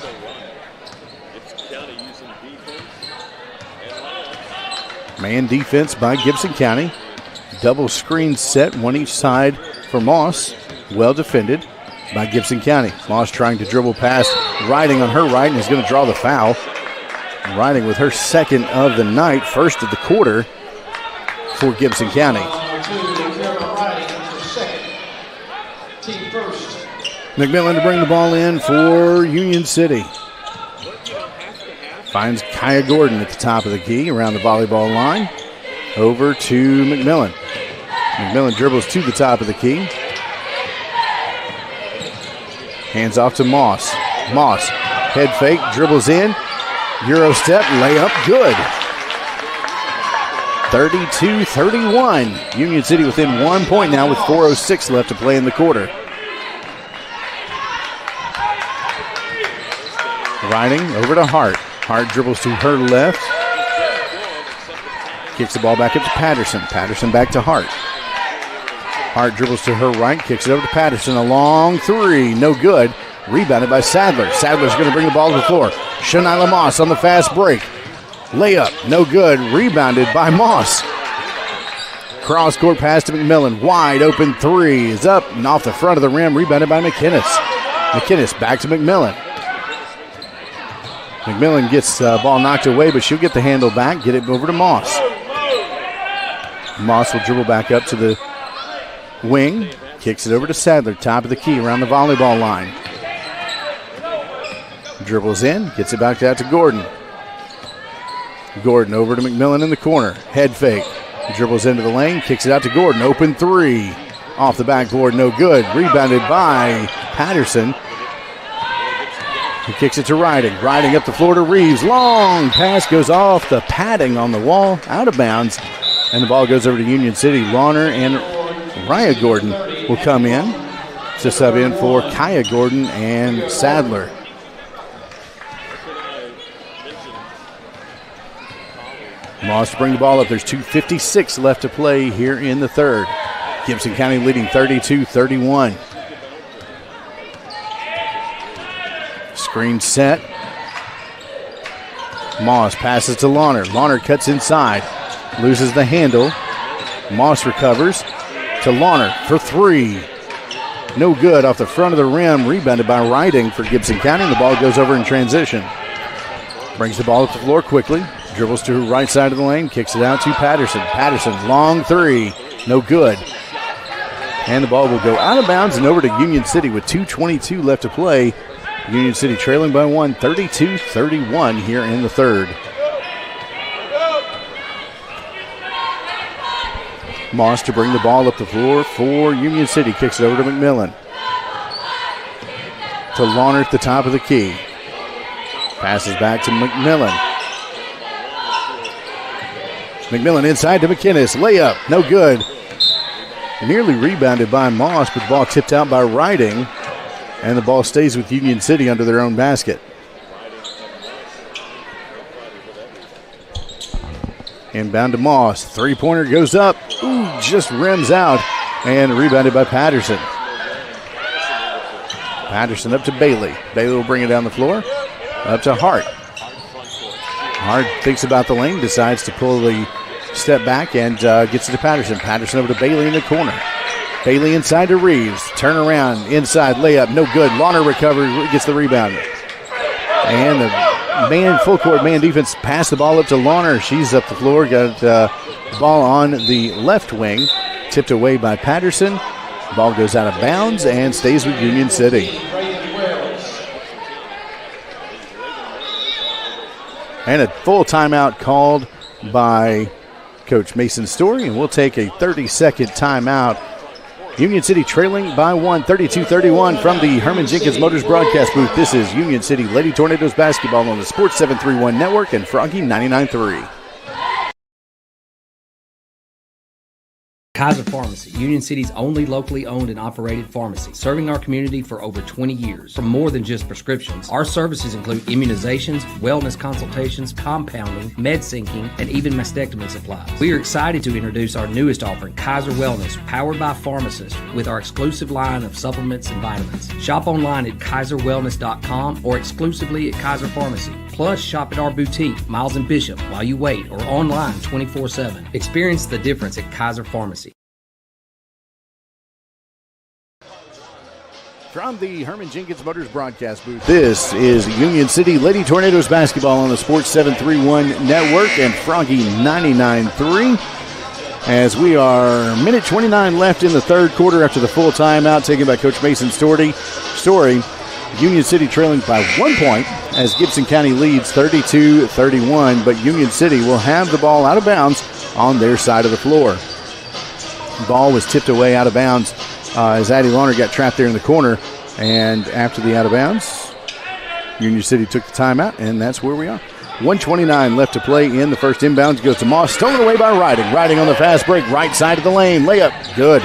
Man defense by Gibson County. Double screen set, one each side for Moss. Well defended by Gibson County. Moss trying to dribble past Riding on her right, and is going to draw the foul. Riding with her second of the night, first of the quarter for Gibson County. McMillan to bring the ball in for Union City. Finds Kaya Gordon at the top of the key around the volleyball line. Over to McMillan. McMillan dribbles to the top of the key. Hands off to Moss. Moss, head fake, dribbles in. Euro step, layup, good. 32-31. Union City within 1 point now with 4:06 left to play in the quarter. Riding over to Hart. Hart dribbles to her left. Kicks the ball back up to Patterson. Patterson back to Hart. Hart dribbles to her right. Kicks it over to Patterson. A long three. No good. Rebounded by Sadler. Sadler's going to bring the ball to the floor. Shania Moss on the fast break. Layup. No good. Rebounded by Moss. Cross-court pass to McMillan. Wide open three is up and off the front of the rim. Rebounded by McKinnis. McKinnis back to McMillan. McMillan gets the ball knocked away, but she'll get the handle back, get it over to Moss. Moss will dribble back up to the wing, kicks it over to Sadler, top of the key around the volleyball line. Dribbles in, gets it back out to Gordon. Gordon over to McMillan in the corner. Head fake. Dribbles into the lane, kicks it out to Gordon. Open three. Off the backboard, no good. Rebounded by Patterson. He kicks it to Riding. Riding up the floor to Reeves. Long pass goes off the padding on the wall, out of bounds. And the ball goes over to Union City. Launer and Raya Gordon will come in to sub in for Kaya Gordon and Sadler. Moss to bring the ball up. There's 2:56 left to play here in the third. Gibson County leading 32-31. Screen set. Moss passes to Launer. Launer cuts inside. Loses the handle. Moss recovers to Launer for three. No good off the front of the rim. Rebounded by Riding for Gibson County. And the ball goes over in transition. Brings the ball up the floor quickly. Dribbles to her right side of the lane. Kicks it out to Patterson. Patterson, long three. No good. And the ball will go out of bounds and over to Union City with 2:22 left to play. Union City trailing by one, 32-31 here in the third. Moss to bring the ball up the floor for Union City. Kicks it over to McMillan. To Launer at the top of the key. Passes back to McMillan. McMillan inside to McInnes. Layup, no good. Nearly rebounded by Moss, but the ball tipped out by Riding. And the ball stays with Union City under their own basket. Inbound to Moss. Three-pointer goes up. Ooh, just rims out. And rebounded by Patterson. Patterson up to Bailey. Bailey will bring it down the floor. Up to Hart. Hart thinks about the lane, decides to pull the step back and gets it to Patterson. Patterson over to Bailey in the corner. Bailey inside to Reeves. Turn around, inside, layup, no good. Launer recovers, gets the rebound. And the full court man defense passed the ball up to Launer. She's up the floor, got the ball on the left wing. Tipped away by Patterson. Ball goes out of bounds and stays with Union City. And a full timeout called by Coach Mason Story, and we'll take a 30-second timeout. Union City trailing by one, 32-31 from the Herman Jenkins Motors broadcast booth. This is Union City Lady Tornadoes basketball on the Sports 731 Network and Froggy 99.3. Kaiser Pharmacy, Union City's only locally owned and operated pharmacy, serving our community for over 20 years. For more than just prescriptions, our services include immunizations, wellness consultations, compounding, med syncing, and even mastectomy supplies. We are excited to introduce our newest offering, Kaiser Wellness, powered by pharmacists, with our exclusive line of supplements and vitamins. Shop online at kaiserwellness.com or exclusively at Kaiser Pharmacy. Plus, shop at our boutique, Miles and Bishop, while you wait, or online 24/7. Experience the difference at Kaiser Pharmacy. From the Herman Jenkins Motors broadcast booth, this is Union City Lady Tornadoes basketball on the Sports 731 Network and Froggy 99.3. As we are minute 29 left in the third quarter after the full timeout taken by Coach Mason Story. Union City trailing by 1 point as Gibson County leads 32-31, but Union City will have the ball out of bounds on their side of the floor. The ball was tipped away out of bounds as Addie Launer got trapped there in the corner, and after the out of bounds, Union City took the timeout, and that's where we are. 1:29 left to play in the first. Inbounds goes to Moss, stolen away by Riding. Riding on the fast break, right side of the lane, layup, good.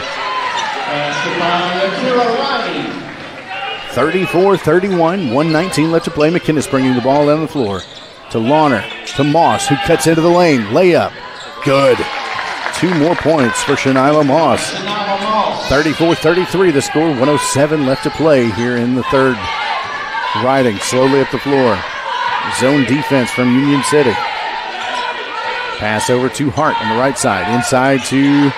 34-31, 1:19 left to play. McInnes bringing the ball down the floor to Launer, to Moss, who cuts into the lane. Layup, good. 2 more points for Shanila Moss. 34-33 the score, 1:07 left to play here in the third. Riding slowly up the floor. Zone defense from Union City. Pass over to Hart on the right side. Inside to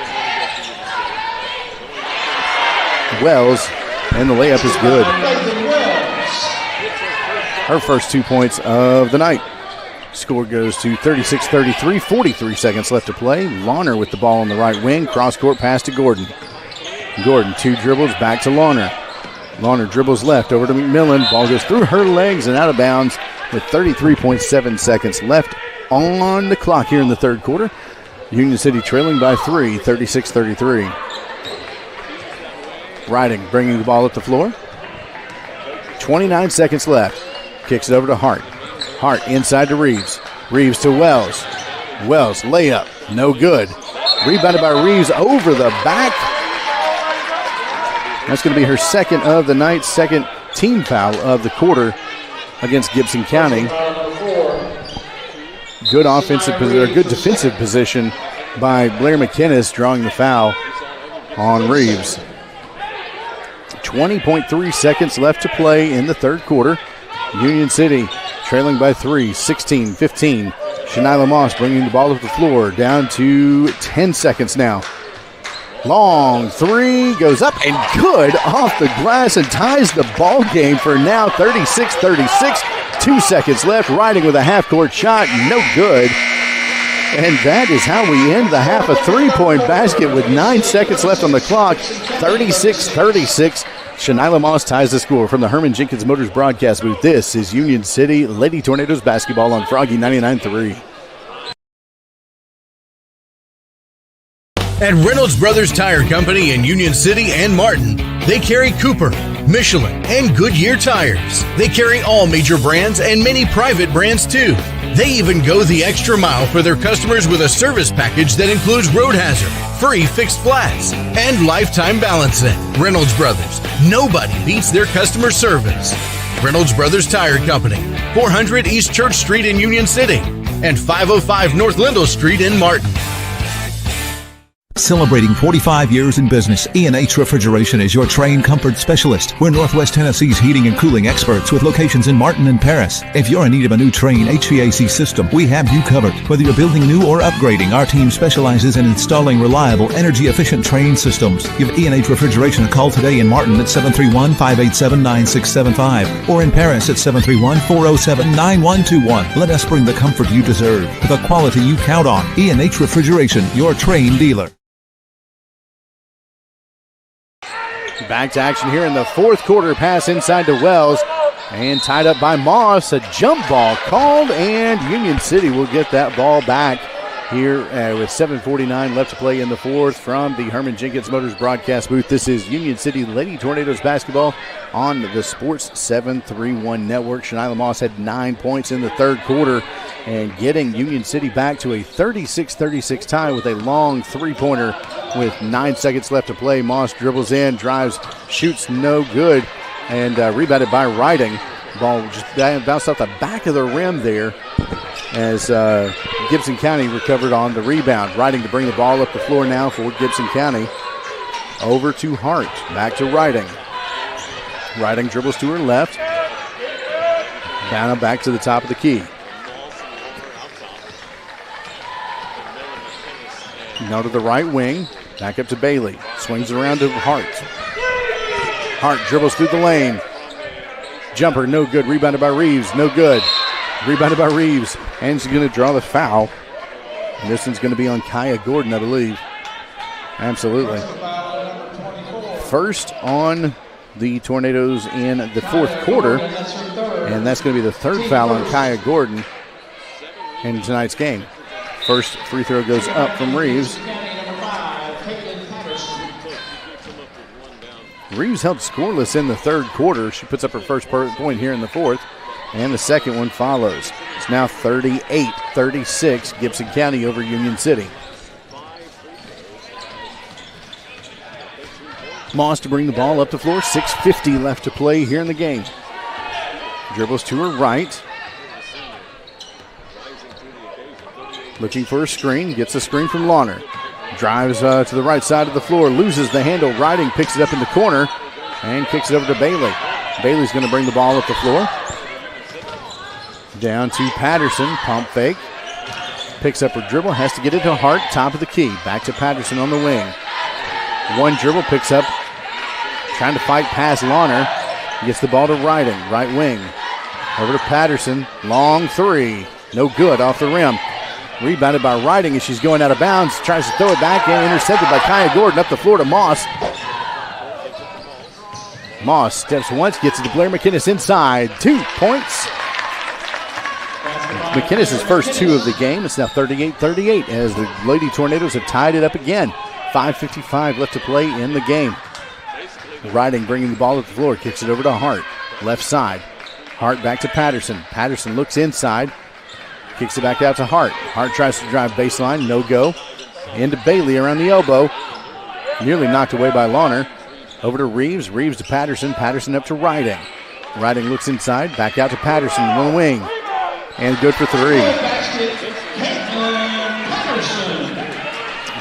Wells. And the layup is good. Her first 2 points of the night. Score goes to 36-33, 43 seconds left to play. Launer with the ball on the right wing. Cross-court pass to Gordon. Gordon, 2 dribbles, back to Launer. Launer dribbles left over to McMillan. Ball goes through her legs and out of bounds with 33.7 seconds left on the clock here in the third quarter. Union City trailing by 3, 36-33. Riding, bringing the ball up the floor. 29 seconds left. Kicks it over to Hart. Hart inside to Reeves. Reeves to Wells. Wells, layup, no good. Rebounded by Reeves over the back. That's going to be her second of the night, second team foul of the quarter against Gibson County. Good offensive position, good defensive position by Blair McInnes, drawing the foul on Reeves. 20.3 seconds left to play in the third quarter. Union City trailing by 3, 16-15. Shanila Moss bringing the ball up the floor, down to 10 seconds now. Long three goes up and good off the glass and ties the ball game for now 36-36. 2 seconds left. Riding with a half-court shot, no good. And that is how we end the half. A three-point basket with 9 seconds left on the clock. 36-36. Shanila Moss ties the score from the Herman Jenkins Motors broadcast booth. This is Union City Lady Tornadoes basketball on Froggy 99.3. At Reynolds Brothers Tire Company in Union City and Martin, they carry Cooper, Michelin, and Goodyear tires. They carry all major brands and many private brands too. They even go the extra mile for their customers with a service package that includes road hazard, free fixed flats, and lifetime balancing. Reynolds Brothers, nobody beats their customer service. Reynolds Brothers Tire Company, 400 East Church Street in Union City, and 505 North Lindell Street in Martin. Celebrating 45 years in business, E&H Refrigeration is your Trane comfort specialist. We're Northwest Tennessee's heating and cooling experts with locations in Martin and Paris. If you're in need of a new Trane HVAC system, we have you covered. Whether you're building new or upgrading, our team specializes in installing reliable, energy-efficient Trane systems. Give E&H Refrigeration a call today in Martin at 731-587-9675 or in Paris at 731-407-9121. Let us bring the comfort you deserve with the quality you count on. E&H Refrigeration, your Trane dealer. Back to action here in the fourth quarter. Pass inside to Wells and tied up by Moss. A jump ball called, and Union City will get that ball back here with 7:49 left to play in the fourth from the Herman Jenkins Motors broadcast booth. This is Union City Lady Tornadoes basketball on the Sports 731 network. Shanila Moss had 9 points in the third quarter and getting Union City back to a 36-36 tie with a long three-pointer with 9 seconds left to play. Moss dribbles in, drives, shoots, no good, and rebounded by Riding. Ball just bounced off the back of the rim there as Gibson County recovered on the rebound. Riding to bring the ball up the floor now for Gibson County. Over to Hart, back to Riding. Riding dribbles to her left. Down back to the top of the key. Now to the right wing. Back up to Bailey. Swings around to Hart. Hart dribbles through the lane. Jumper, no good. Rebounded by Reeves, no good. Rebounded by Reeves. And she's going to draw the foul. And this one's going to be on Kaya Gordon, I believe. Absolutely. First on the Tornadoes in the fourth quarter. And that's going to be the third foul on Kaya Gordon in tonight's game. First free throw goes up from Reeves. Reeves held scoreless in the third quarter. She puts up her first point here in the fourth, and the second one follows. It's now 38-36, Gibson County over Union City. Moss to bring the ball up the floor. 6:50 left to play here in the game. Dribbles to her right. Looking for a screen. Gets a screen from Lawner. Drives to the right side of the floor. Loses the handle. Riding picks it up in the corner and kicks it over to Bailey. Bailey's going to bring the ball up the floor. Down to Patterson. Pump fake. Picks up her dribble. Has to get it to Hart. Top of the key. Back to Patterson on the wing. One dribble. Picks up. Trying to fight past Lawner. Gets the ball to Riding. Right wing. Over to Patterson. Long three. No good off the rim. Rebounded by Riding as she's going out of bounds. Tries to throw it back and intercepted by Kaya Gordon. Up the floor to Moss. Moss steps once, gets it to Blair McInnes inside. 2 points. McKinnis' first two of the game. It's now 38-38 as the Lady Tornadoes have tied it up again. 5:55 left to play in the game. Riding, bringing the ball to the floor, kicks it over to Hart. Left side. Hart back to Patterson. Patterson looks inside. Kicks it back out to Hart. Hart tries to drive baseline. No go. Into Bailey around the elbow. Nearly knocked away by Lawner. Over to Reeves. Reeves to Patterson. Patterson up to Riding. Riding looks inside. Back out to Patterson. One wing. And good for three.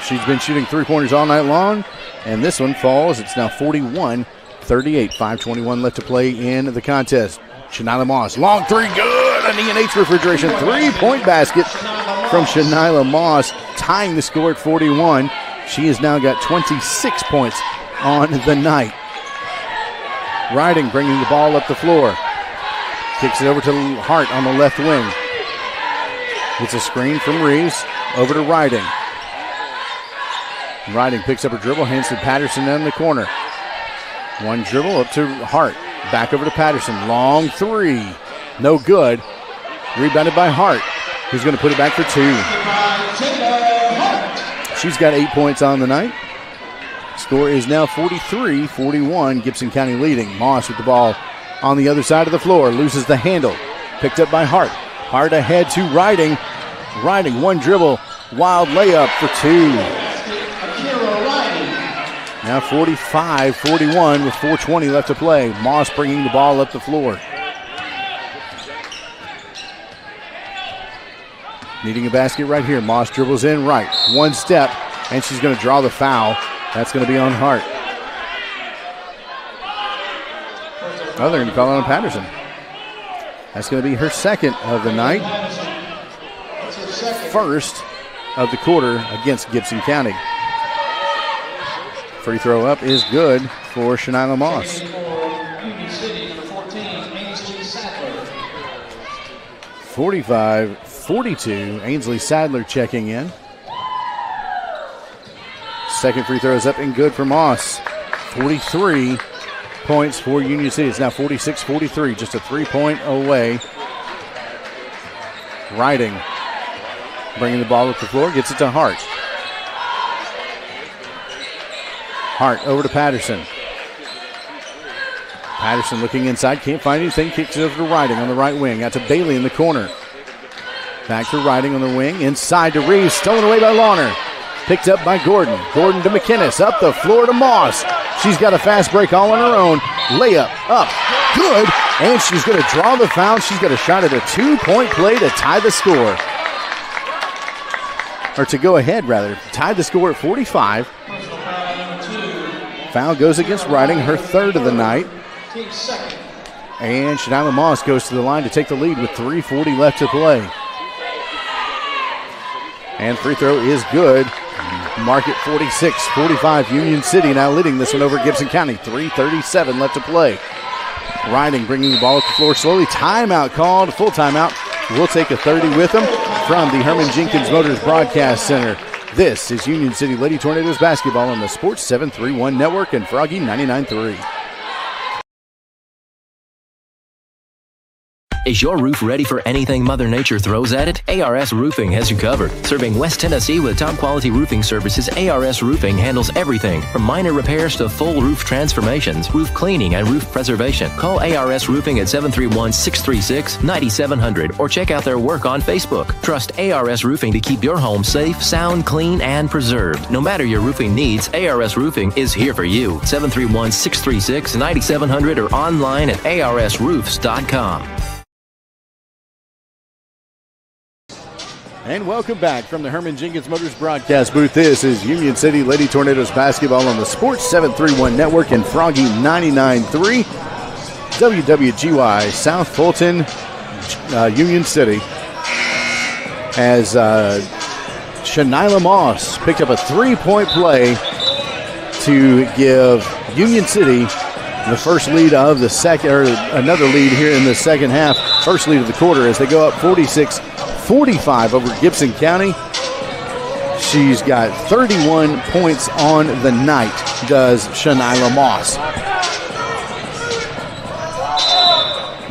She's been shooting three-pointers all night long. And this one falls. It's now 41-38. 5:21 left to play in the contest. Shanila Moss. Long three. Good. An E&H Refrigeration three-point basket from Shanila Moss, tying the score at 41. She has now got 26 points on the night. Riding, bringing the ball up the floor. Kicks it over to Hart on the left wing. It's a screen from Reeves. Over to Riding. Riding picks up a dribble, hands to Patterson in the corner. One dribble up to Hart. Back over to Patterson. Long three. No good. Rebounded by Hart, who's going to put it back for two. She's got 8 points on the night. Score is now 43-41. Gibson County leading. Moss with the ball on the other side of the floor. Loses the handle. Picked up by Hart. Hart ahead to Riding. Riding, one dribble. Wild layup for two. Now 45-41 with 4:20 left to play. Moss bringing the ball up the floor. Needing a basket right here. Moss dribbles in right. One step, and she's going to draw the foul. That's going to be on Hart. Oh, they're going to call it on Patterson. That's going to be her second of the night. First of the quarter against Gibson County. Free throw up is good for Shanila Moss. 45-42. Ainsley Sadler checking in. Second free throw is up and good for Moss. 43 points for Union City. It's now 46-43, just a 3-point away. Riding, bringing the ball up the floor, gets it to Hart. Hart over to Patterson. Patterson looking inside, can't find anything, kicks it over to Riding on the right wing. Out to Bailey in the corner. Back to Riding on the wing, inside to Reeves, stolen away by Lawner. Picked up by Gordon. Gordon to McKinnis, up the floor to Moss. She's got a fast break all on her own. Layup up, good, and she's going to draw the foul. She's got a shot at a 2-point play to tie the score. Or to go ahead, rather. Tie the score at 45. Foul goes against Riding, her third of the night. And Shanila Moss goes to the line to take the lead with 3:40 left to play. And free throw is good. Mark it 46-45. Union City now leading this one over Gibson County. 3:37 left to play. Riding, bringing the ball up the floor slowly. Timeout called, full timeout. We'll take a 30 with them from the Herman Jenkins Motors Broadcast Center. This is Union City Lady Tornadoes basketball on the Sports 731 Network and Froggy 99.3. Is your roof ready for anything Mother Nature throws at it? ARS Roofing has you covered. Serving West Tennessee with top-quality roofing services, ARS Roofing handles everything from minor repairs to full roof transformations, roof cleaning, and roof preservation. Call ARS Roofing at 731-636-9700 or check out their work on Facebook. Trust ARS Roofing to keep your home safe, sound, clean, and preserved. No matter your roofing needs, ARS Roofing is here for you. 731-636-9700 or online at arsroofs.com. And welcome back from the Herman Jenkins Motors broadcast booth. This is Union City Lady Tornadoes basketball on the Sports 731 Network and Froggy 99.3. WWGY South Fulton, Union City. As Shanila Moss picked up a 3-point play to give Union City the first lead of the second, or another lead here in the second half. First lead of the quarter as they go up 46-45 over Gibson County. She's got 31 points on the night, does Shanila Moss.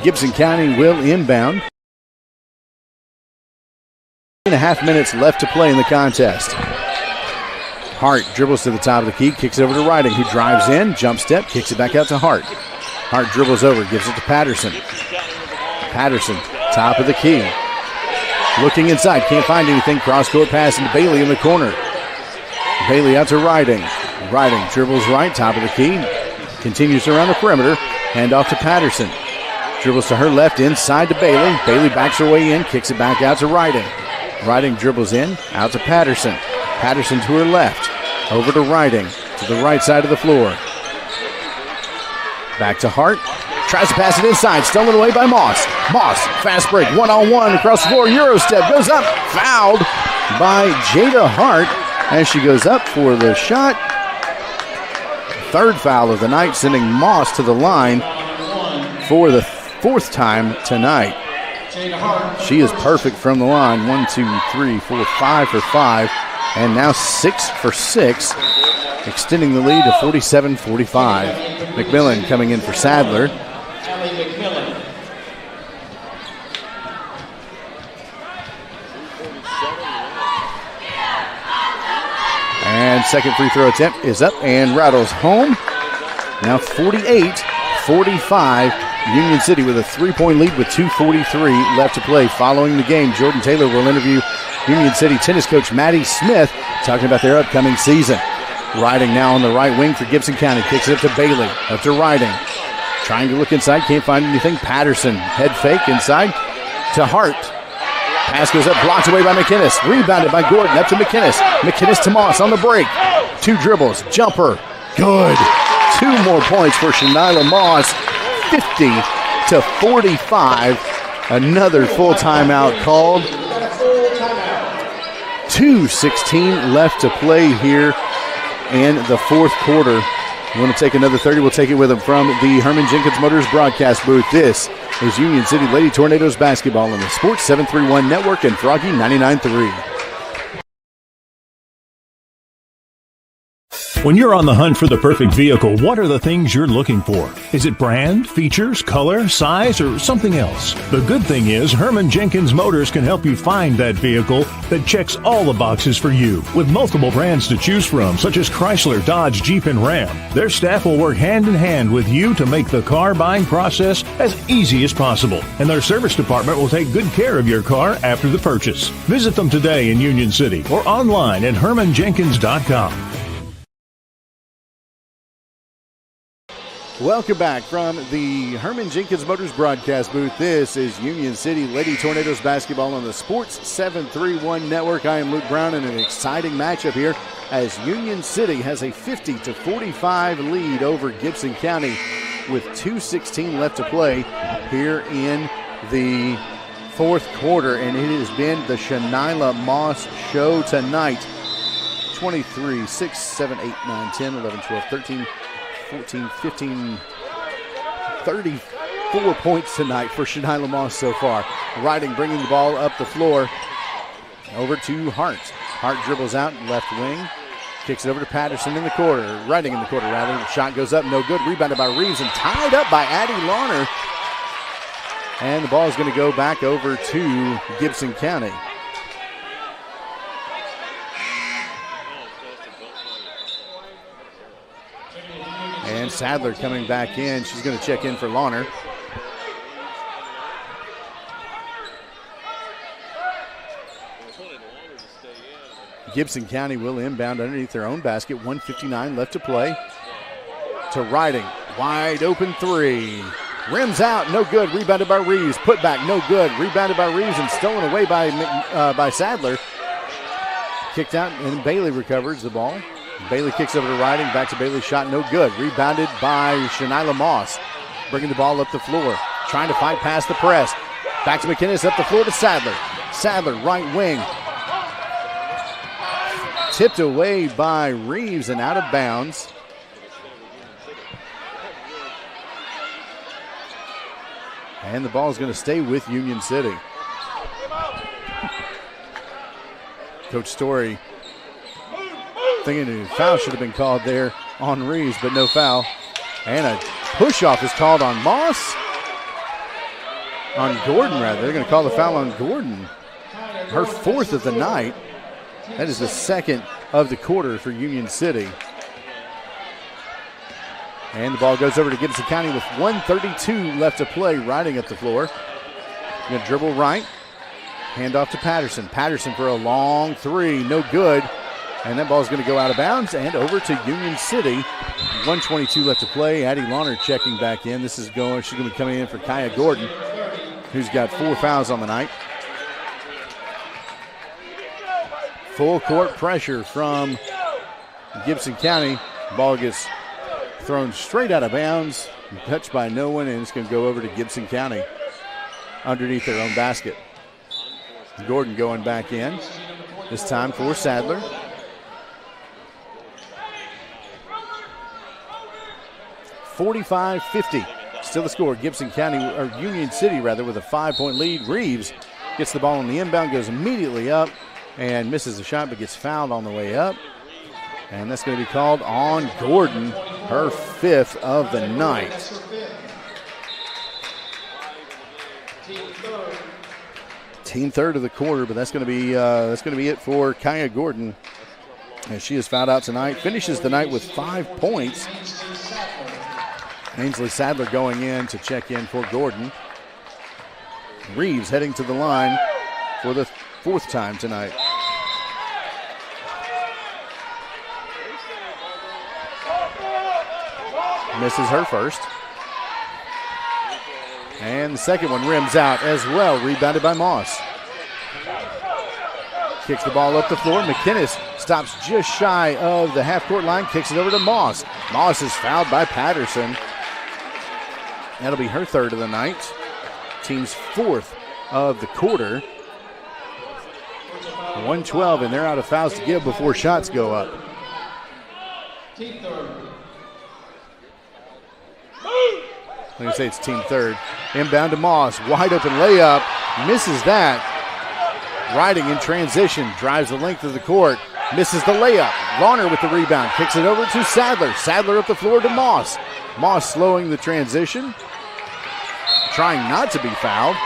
Gibson County will inbound. 3.5 minutes left to play in the contest. Hart dribbles to the top of the key, kicks it over to Riding, who drives in, jump step, kicks it back out to Hart. Hart dribbles over, gives it to Patterson. Patterson, top of the key. Looking inside, can't find anything. Cross-court pass into Bailey in the corner. Bailey out to Riding. Riding dribbles right, top of the key. Continues around the perimeter. Hand off to Patterson. Dribbles to her left, inside to Bailey. Bailey backs her way in, kicks it back out to Riding. Riding dribbles in, out to Patterson. Patterson to her left. Over to Riding, to the right side of the floor. Back to Hart. Tries to pass it inside, stolen away by Moss. Moss, fast break, one-on-one across the floor. Euro step, goes up, fouled by Jada Hart as she goes up for the shot. Third foul of the night, sending Moss to the line for the fourth time tonight. She is perfect from the line. 1, 2, 3, 4, 5 for 5, and now 6 for 6, extending the lead to 47-45. McMillan coming in for Sadler. And second free throw attempt is up and rattles home. Now 48-45. Union City with a 3-point lead with 2:43 left to play. Following the game, Jordan Taylor will interview Union City tennis coach Maddie Smith, talking about their upcoming season. Riding now on the right wing for Gibson County. Kicks it up to Bailey. Up to Riding. Trying to look inside. Can't find anything. Patterson. Head fake inside to Hart. Pass goes up. Blocked away by McInnes. Rebounded by Gordon. Up to McInnes. McInnes to Moss on the break. 2 dribbles. Jumper. Good. 2 more points for Shanila Moss. 50-45. Another full timeout called. 2:16 left to play here in the fourth quarter. We want to take another 30. We'll take it with them from the Herman Jenkins Motors broadcast booth. This is Union City Lady Tornadoes basketball on the Sports 731 Network and Froggy 99.3. When you're on the hunt for the perfect vehicle, what are the things you're looking for? Is it brand, features, color, size, or something else? The good thing is Herman Jenkins Motors can help you find that vehicle that checks all the boxes for you. With multiple brands to choose from, such as Chrysler, Dodge, Jeep, and Ram, their staff will work hand in hand with you to make the car buying process as easy as possible. And their service department will take good care of your car after the purchase. Visit them today in Union City or online at HermanJenkins.com. Welcome back from the Herman Jenkins Motors broadcast booth. This is Union City Lady Tornadoes basketball on the Sports 731 Network. I am Luke Brown in an exciting matchup here as Union City has a 50-45 lead over Gibson County with 2:16 left to play here in the fourth quarter. And it has been the Shanila Moss show tonight. 23, 6, 7, 8, 9, 10, 11, 12, 13, 14, 15, 34 points tonight for Shanila Moss so far. Riding, bringing the ball up the floor over to Hart. Hart dribbles out, left wing, kicks it over to Patterson in the quarter. Riding in the quarter, rather. The shot goes up, no good. Rebounded by Reeves and tied up by Addie Larner. And the ball is going to go back over to Gibson County. And Sadler coming back in. She's going to check in for Launer. Gibson County will inbound underneath their own basket. 1:59 left to play. To Riding. Wide open three. Rims out. No good. Rebounded by Reeves. Put back. No good. Rebounded by Reeves and stolen away by Sadler. Kicked out and Bailey recovers the ball. Bailey kicks over to Riding. Back to Bailey's shot. No good. Rebounded by Shanila Moss. Bringing the ball up the floor. Trying to fight past the press. Back to McInnes. Up the floor to Sadler. Sadler, right wing. Tipped away by Reeves and out of bounds. And the ball is going to stay with Union City. Coach Story thinking a foul should have been called there on Reeves, but no foul. And a push-off is called on Moss. On Gordon, rather. They're going to call the foul on Gordon. her fourth of the night. That is the second of the quarter for Union City. And the ball goes over to Gibson County with 1:32 left to play, riding up the floor. Going to dribble right. Hand off to Patterson. Patterson for a long three. No good. And that ball is going to go out of bounds and over to Union City. 1:22 left to play. Addie Launer checking back in. She's going to be coming in for Kaya Gordon, who's got 4 fouls on the night. Full court pressure from Gibson County. Ball gets thrown straight out of bounds, touched by no one, and it's going to go over to Gibson County underneath their own basket. Gordon going back in, this time for Sadler. (45-50). Still the score. Gibson County, or Union City rather, with a 5-point lead. Reeves gets the ball on the inbound, goes immediately up and misses the shot, but gets fouled on the way up. And that's going to be called on Gordon, her 5th of the night. Team third of the quarter, but that's going to be it for Kaya Gordon, as she is fouled out tonight. Finishes the night with 5 points. Ainsley Sadler going in to check in for Gordon. Reeves heading to the line for the 4th time tonight. Misses her first. And the second one rims out as well, rebounded by Moss. Kicks the ball up the floor. McInnes stops just shy of the half-court line, kicks it over to Moss. Moss is fouled by Patterson. That'll be her 3rd of the night. Team's 4th of the quarter. 1:12, and they're out of fouls to give before shots go up. Like I say, it's team third. Inbound to Moss. Wide open layup. Misses that. Riding in transition. Drives the length of the court. Misses the layup. Launer with the rebound. Kicks it over to Sadler. Sadler up the floor to Moss. Moss slowing the transition. Trying not to be fouled.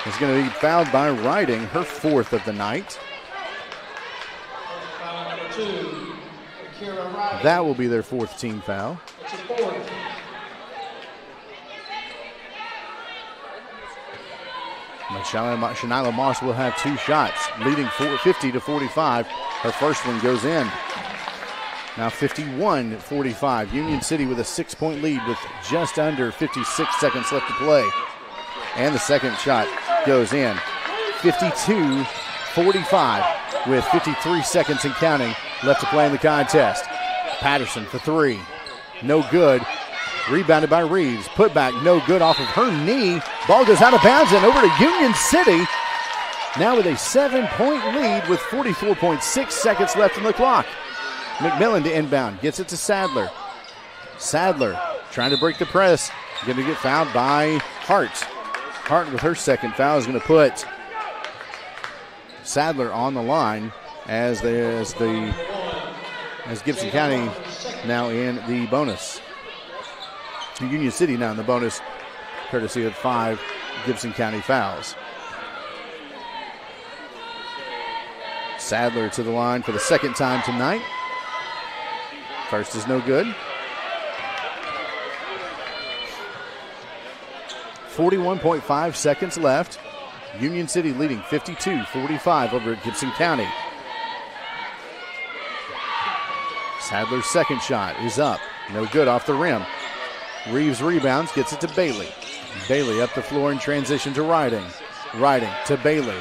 Is going to be fouled by Riding, her 4th of the night. That will be their 4th team foul. Shanila Moss will have 2 shots, leading 50-45. Her first one goes in. Now 51-45. Union City with a 6-point lead with just under 56 seconds left to play. And the second shot goes in. 52-45 with 53 seconds and counting left to play in the contest. Patterson for 3. No good. Rebounded by Reeves. Put back, no good off of her knee. Ball goes out of bounds and over to Union City. Now with a 7-point lead with 44.6 seconds left on the clock. McMillan to inbound. Gets it to Sadler. Sadler trying to break the press. Going to get fouled by Hart. Hart with her second foul is going to put Sadler on the line as Gibson County now in the bonus. Union City now in the bonus, courtesy of 5 Gibson County fouls. Sadler to the line for the second time tonight. First is no good. 41.5 seconds left. Union City leading 52-45 over at Gibson County. Sadler's second shot is up. No good off the rim. Reeves rebounds, gets it to Bailey. Bailey up the floor in transition to Riding. Riding to Bailey.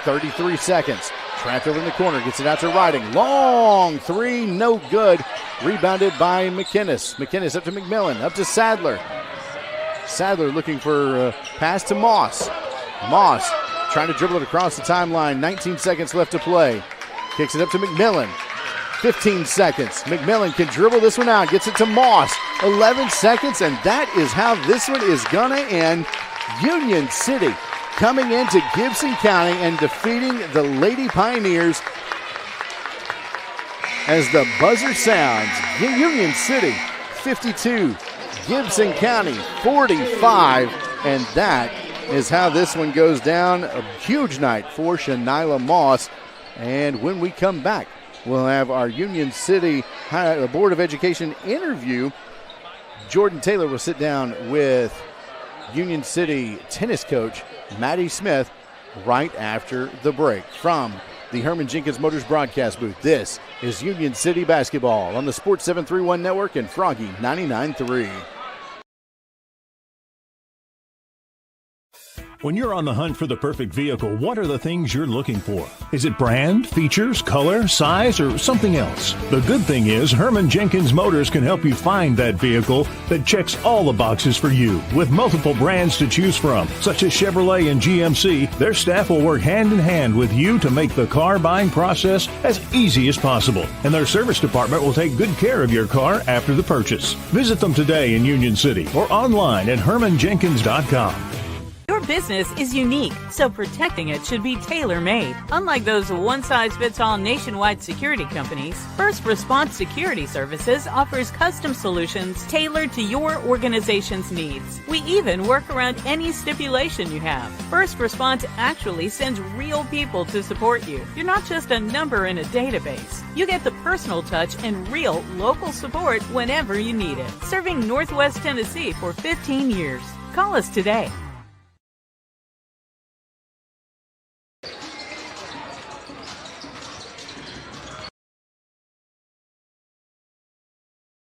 33 seconds. Trapped over in the corner, gets it out to Riding. Long three, no good. Rebounded by McInnes. McInnes up to McMillan, up to Sadler. Sadler looking for a pass to Moss. Moss trying to dribble it across the timeline. 19 seconds left to play. Kicks it up to McMillan. 15 seconds. McMillan can dribble this one out. Gets it to Moss. 11 seconds, and that is how this one is going to end. Union City coming into Gibson County and defeating the Lady Pioneers as the buzzer sounds. Union City 52, Gibson County 45, and that is how this one goes down. A huge night for Shanila Moss. And when we come back, we'll have our Union City Board of Education interview. Jordan Taylor will sit down with Union City tennis coach Maddie Smith right after the break. From the Herman Jenkins Motors broadcast booth, this is Union City basketball on the Sports 731 Network and Froggy 99.3. When you're on the hunt for the perfect vehicle, what are the things you're looking for? Is it brand, features, color, size, or something else? The good thing is Herman Jenkins Motors can help you find that vehicle that checks all the boxes for you. With multiple brands to choose from, such as Chevrolet and GMC, their staff will work hand in hand with you to make the car buying process as easy as possible. And their service department will take good care of your car after the purchase. Visit them today in Union City or online at hermanjenkins.com. Your business is unique, so protecting it should be tailor-made. Unlike those one-size-fits-all nationwide security companies, First Response Security Services offers custom solutions tailored to your organization's needs. We even work around any stipulation you have. First Response actually sends real people to support you. You're not just a number in a database. You get the personal touch and real local support whenever you need it. Serving Northwest Tennessee for 15 years. Call us today.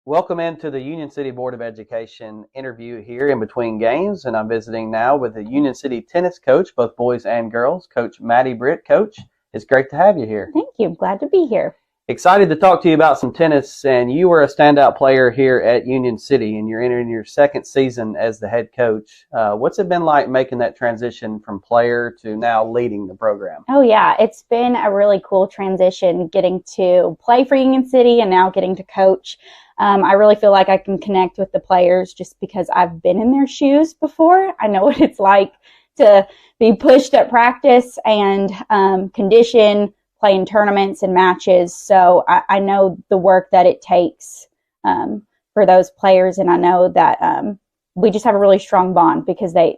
Welcome into the Union City Board of Education interview here in between games, and I'm visiting now with the Union City tennis coach, both boys and girls, Coach Maddie Britt. Coach, it's great to have you here. Thank you. I'm glad to be here. Excited to talk to you about some tennis, and you were a standout player here at Union City, and you're entering your second season as the head coach. What's it been like making that transition from player to now leading the program? Oh, yeah. It's been a really cool transition getting to play for Union City and now getting to coach. I really feel like I can connect with the players just because I've been in their shoes before. I know what it's like to be pushed at practice and condition, play in tournaments and matches. So I know the work that it takes for those players, and I know that we just have a really strong bond because they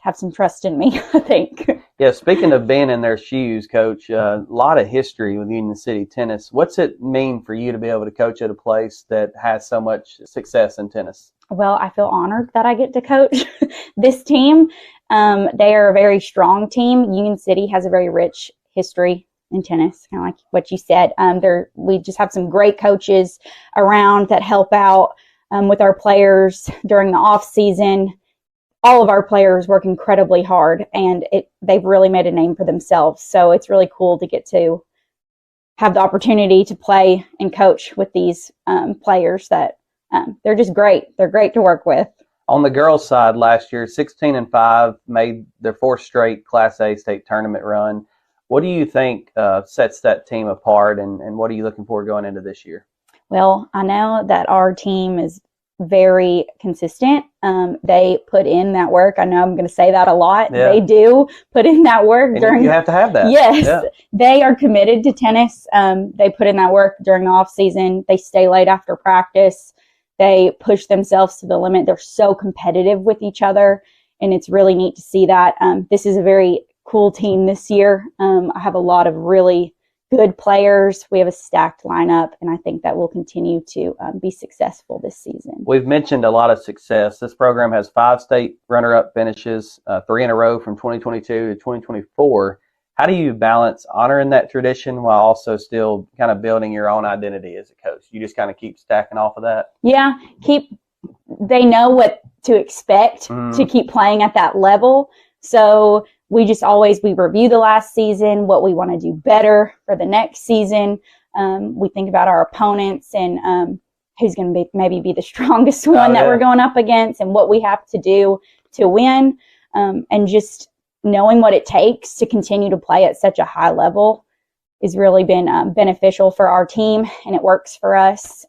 have some trust in me, I think. Yeah, speaking of being in their shoes, Coach, a lot of history with Union City tennis. What's it mean for you to be able to coach at a place that has so much success in tennis? Well, I feel honored that I get to coach this team. They are a very strong team. Union City has a very rich history in tennis, kind of like what you said. We just have some great coaches around that help out with our players during the off season. All of our players work incredibly hard, and they've really made a name for themselves. So it's really cool to get to have the opportunity to play and coach with these players that they're just great. They're great to work with. On the girls' side, last year, 16-5, made their fourth straight Class A state tournament run. What do you think sets that team apart, and what are you looking for going into this year? Well, I know that our team is very consistent. They put in that work. I know I'm going to say that a lot. Yeah. They do put in that work. And you have to have that. Yes. Yeah. They are committed to tennis. They put in that work during the off season. They stay late after practice. They push themselves to the limit. They're so competitive with each other, and it's really neat to see that. This is a very cool team this year. I have a lot of really good players. We have a stacked lineup, and I think that will continue to be successful this season. We've mentioned a lot of success. This program has 5 state runner-up finishes, 3 in a row from 2022 to 2024. How do you balance honoring that tradition while also still kind of building your own identity as a coach? You just kind of keep stacking off of that? Yeah, they know what to expect to keep playing at that level. So we review the last season, what we want to do better for the next season. We think about our opponents and who's going to maybe be the strongest one that we're going up against and what we have to do to win. And just knowing what it takes to continue to play at such a high level has really been beneficial for our team, and it works for us.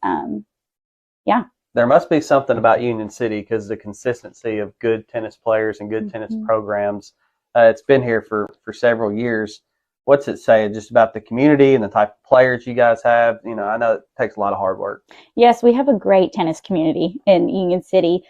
Yeah. There must be something about Union City because the consistency of good tennis players and good tennis programs. It's been here for several years. What's it say just about the community and the type of players you guys have? I know it takes a lot of hard work. Yes, we have a great tennis community in Union City.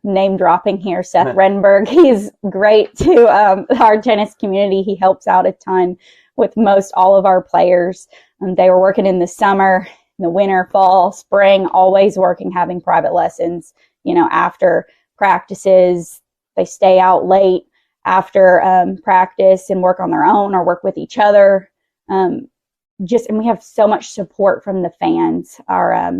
name dropping here, Seth Renberg. He's great to our tennis community. He helps out a ton with most all of our players. They were working in the summer, in the winter, fall, spring, always working, having private lessons, after practices. They stay out late after practice and work on their own or work with each other. And we have so much support from the fans, our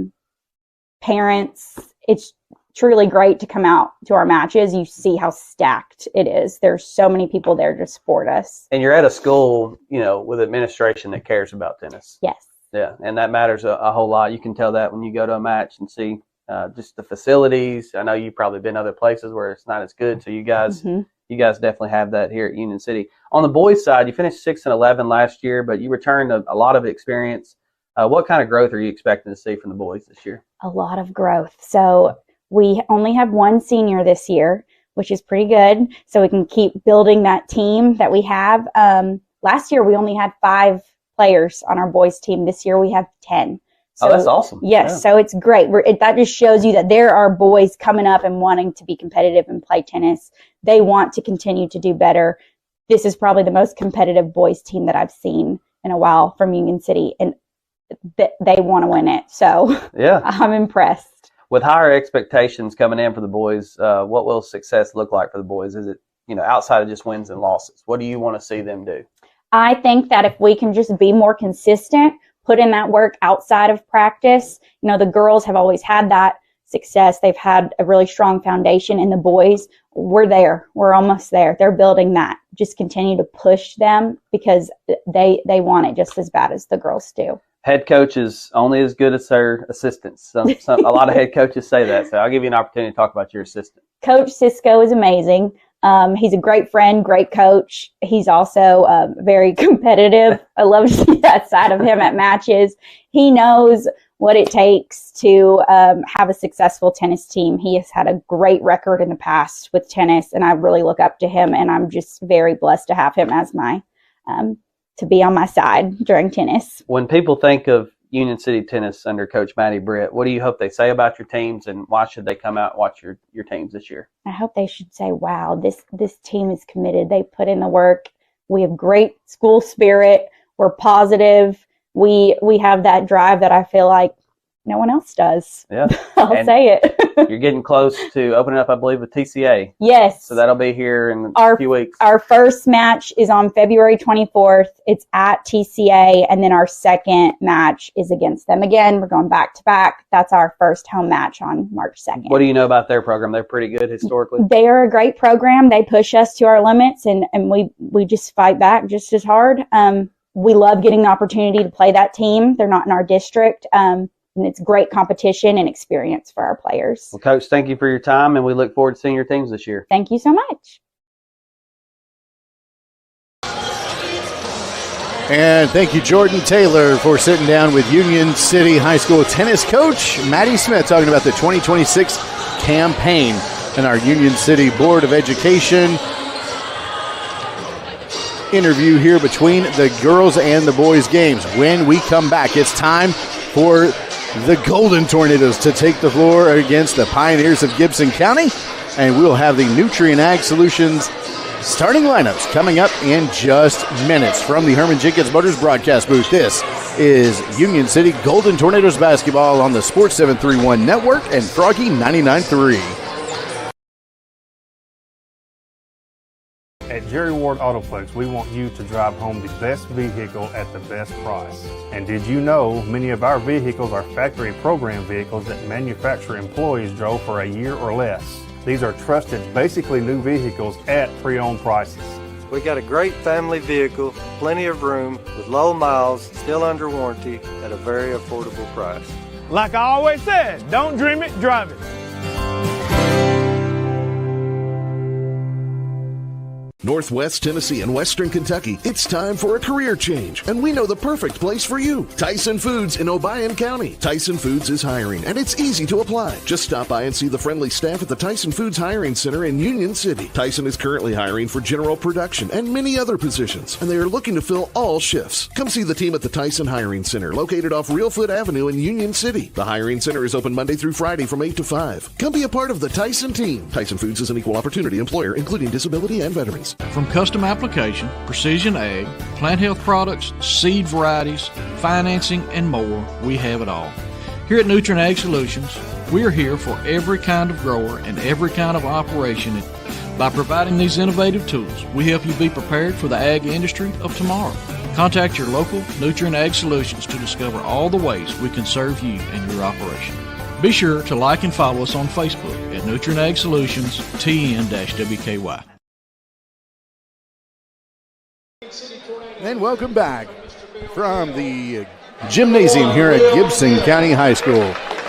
parents. It's truly great to come out to our matches. You see how stacked it is. There's so many people there to support us. And you're at a school, with administration that cares about tennis. Yes. Yeah, and that matters a whole lot. You can tell that when you go to a match and see just the facilities. I know you've probably been other places where it's not as good. So you guys definitely have that here at Union City. On the boys' side, you finished 6-11 last year, but you returned a lot of experience. What kind of growth are you expecting to see from the boys this year? A lot of growth. So we only have one senior this year, which is pretty good. So we can keep building that team that we have. Last year, we only had 5 players on our boys' team. This year, we have 10. So, that's awesome. Yes, yeah. So it's great. That just shows you that there are boys coming up and wanting to be competitive and play tennis. They want to continue to do better. This is probably the most competitive boys' team that I've seen in a while from Union City, and they want to win it. So yeah, I'm impressed. With higher expectations coming in for the boys, what will success look like for the boys? Is it, outside of just wins and losses? What do you want to see them do? I think that if we can just be more consistent, put in that work outside of practice. The girls have always had that success. They've had a really strong foundation, and the boys, we're there. We're almost there. They're building that. Just continue to push them because they want it just as bad as the girls do. Head coach is only as good as their assistants. A lot of head coaches say that. So I'll give you an opportunity to talk about your assistant. Coach Cisco is amazing. He's a great friend, great coach. He's also very competitive. I love to see that side of him at matches. He knows what it takes to have a successful tennis team. He has had a great record in the past with tennis, and I really look up to him, and I'm just very blessed to have him as my to be on my side during tennis. When people think of Union City tennis under Coach Maddie Britt, what do you hope they say about your teams, and why should they come out and watch your teams this year? I hope they should say, wow, this team is committed. They put in the work. We have great school spirit. We're positive. We have that drive that I feel like no one else does. Yeah. I'll say it. You're getting close to opening up, I believe, with TCA. Yes. So that'll be here in a few weeks. Our first match is on February 24th. It's at TCA. And then our second match is against them again. We're going back to back. That's our first home match on March 2nd. What do you know about their program? They're pretty good historically. They are a great program. They push us to our limits, and we just fight back just as hard. We love getting the opportunity to play that team. They're not in our district. And it's great competition and experience for our players. Well, Coach, thank you for your time, and we look forward to seeing your teams this year. Thank you so much. And thank you, Jordan Taylor, for sitting down with Union City High School tennis coach Maddie Smith, talking about the 2026 campaign and our Union City Board of Education interview here between the girls and the boys games. When we come back, it's time for the Golden Tornadoes to take the floor against the Pioneers of Gibson County, and we'll have the Nutrient Ag Solutions starting lineups coming up in just minutes from the Herman Jenkins Motors broadcast booth. This is Union City Golden Tornadoes basketball on the Sports 731 Network and Froggy 99.3. At Jerry Ward Autoplex, we want you to drive home the best vehicle at the best price. And did you know many of our vehicles are factory program vehicles that manufacturer employees drove for a year or less? These are trusted, basically new vehicles at pre-owned prices. We got a great family vehicle, plenty of room, with low miles, still under warranty, at a very affordable price. Like I always said, don't dream it, drive it. Northwest Tennessee and Western Kentucky, it's time for a career change, and we know the perfect place for you. Tyson Foods in Obion County. Tyson Foods is hiring, and it's easy to apply. Just stop by and see the friendly staff at the Tyson Foods Hiring Center in Union City. Tyson is currently hiring for general production and many other positions, and they are looking to fill all shifts. Come see the team at the Tyson Hiring Center, located off Reelfoot Avenue in Union City. The Hiring Center is open Monday through Friday from 8 to 5. Come be a part of the Tyson team. Tyson Foods is an equal opportunity employer, including disability and veterans. From custom application, precision ag, plant health products, seed varieties, financing, and more, we have it all. Here at Nutrient Ag Solutions, we are here for every kind of grower and every kind of operation. By providing these innovative tools, we help you be prepared for the ag industry of tomorrow. Contact your local Nutrient Ag Solutions to discover all the ways we can serve you and your operation. Be sure to like and follow us on Facebook at Nutrient Ag Solutions TN-WKY. And welcome back from the gymnasium here at Gibson County High School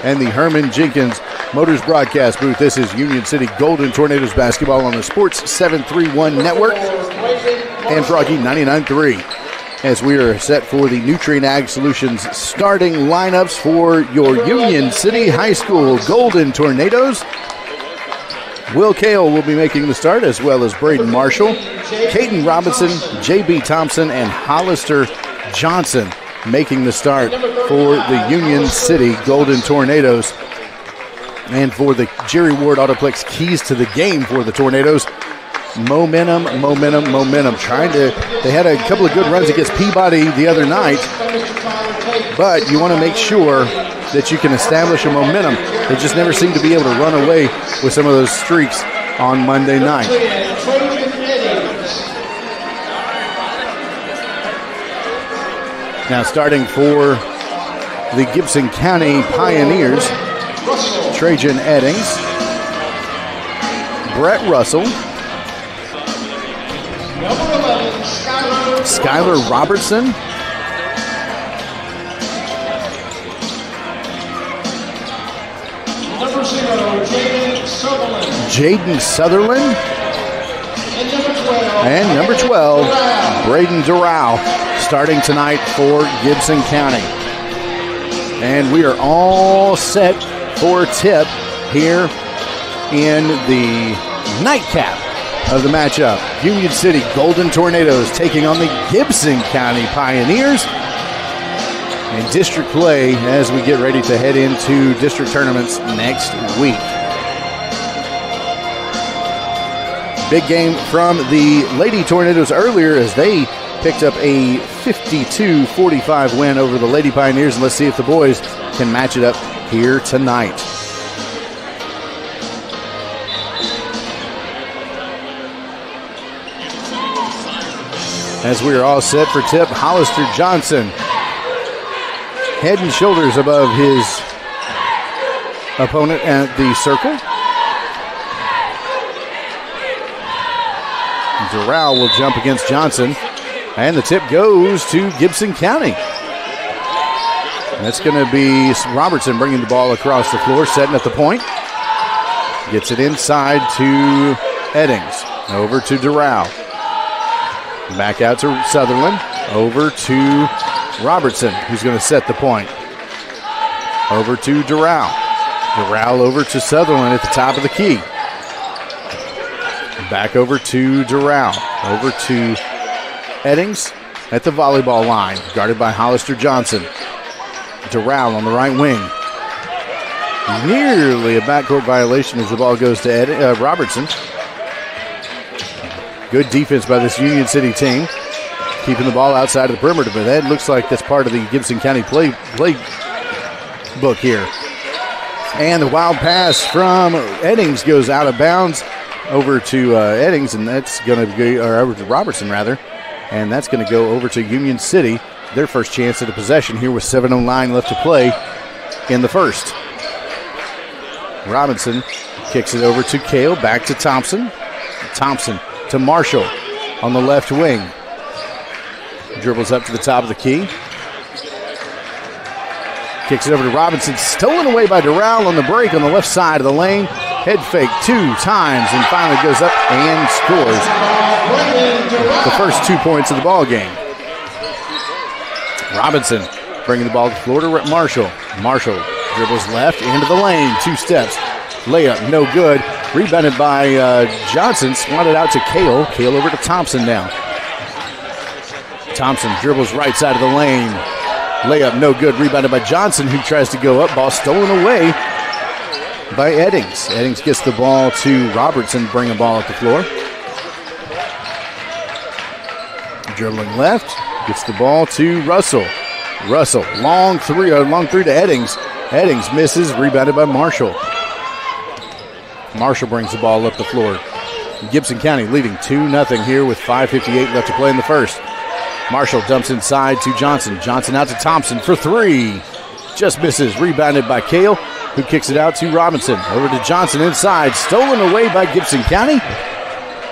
and the Herman Jenkins Motors broadcast booth. This is Union City Golden Tornadoes basketball on the Sports 731 Network and Froggy 99.3. As we are set for the Nutrient Ag Solutions starting lineups for your Union City High School Golden Tornadoes. Will Kale will be making the start, as well as Braden Marshall, Caden Robinson, J.B. Thompson, and Hollister Johnson making the start for the Union City Golden Tornadoes. And for the Jerry Ward Autoplex keys to the game for the Tornadoes, momentum. They had a couple of good runs against Peabody the other night, but you want to make sure that you can establish a momentum. They just never seem to be able to run away with some of those streaks on Monday night. Now starting for the Gibson County Pioneers, Trajan Eddings, Brett Russell, Skylar Robertson, Jaden Sutherland, and number 12, Braden Doral, starting tonight for Gibson County. And we are all set for tip here in the nightcap of the matchup. Union City Golden Tornadoes taking on the Gibson County Pioneers in district play as we get ready to head into district tournaments next week. Big game from the Lady Tornadoes earlier as they picked up a 52-45 win over the Lady Pioneers. And let's see if the boys can match it up here tonight. As we are all set for tip, Hollister Johnson, head and shoulders above his opponent at the circle. Doral will jump against Johnson, and the tip goes to Gibson County. That's going to be Robertson bringing the ball across the floor, setting at the point. Gets it inside to Eddings, over to Doral. Back out to Sutherland, over to Robertson, who's going to set the point. Over to Doral. Doral over to Sutherland at the top of the key. Back over to Doral. Over to Eddings at the volleyball line, guarded by Hollister Johnson. Doral on the right wing. Nearly a backcourt violation as the ball goes to Robertson. Good defense by this Union City team, keeping the ball outside of the perimeter, but that looks like that's part of the Gibson County play book here. And the wild pass from Eddings goes out of bounds over to Eddings, and that's going to go, or over to Robertson rather, and that's going to go over to Union City, their first chance at a possession here with 7:09 left to play in the first. Robinson kicks it over to Kale, back to Thompson. Thompson to Marshall on the left wing. Dribbles up to the top of the key. Kicks it over to Robinson, stolen away by Doral on the break on the left side of the lane. Head fake 2 times and finally goes up and scores the first 2 points of the ball game. Robinson bringing the ball to the floor to Marshall. Marshall dribbles left into the lane, 2 steps. Layup, no good. Rebounded by Johnson, swatted out to Kale. Kale over to Thompson now. Thompson dribbles right side of the lane. Layup, no good. Rebounded by Johnson, who tries to go up. Ball stolen away by Eddings. Eddings gets the ball to Robertson, bring a ball up the floor. Dribbling left, gets the ball to Russell. Russell, long three to Eddings. Eddings misses, rebounded by Marshall. Marshall brings the ball up the floor. Gibson County leading 2-0 here with 5:58 left to play in the first. Marshall dumps inside to Johnson. Johnson out to Thompson for 3. Just misses, rebounded by Kale, who kicks it out to Robinson. Over to Johnson inside, stolen away by Gibson County.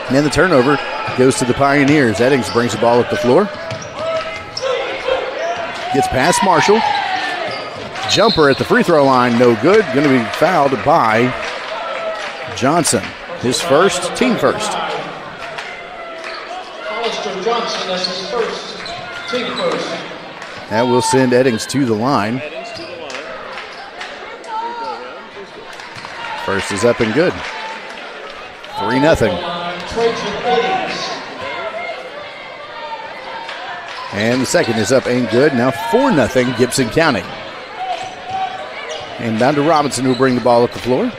And then the turnover goes to the Pioneers. Eddings brings the ball up the floor. Gets past Marshall. Jumper at the free throw line, no good. Going to be fouled by Johnson. His first, team first. Hollister Johnson, that's his first, team first. That will send Eddings to the line. First is up and good. 3-0. And the second is up and good. Now 4-0 Gibson County. And down to Robinson, who will bring the ball up the floor.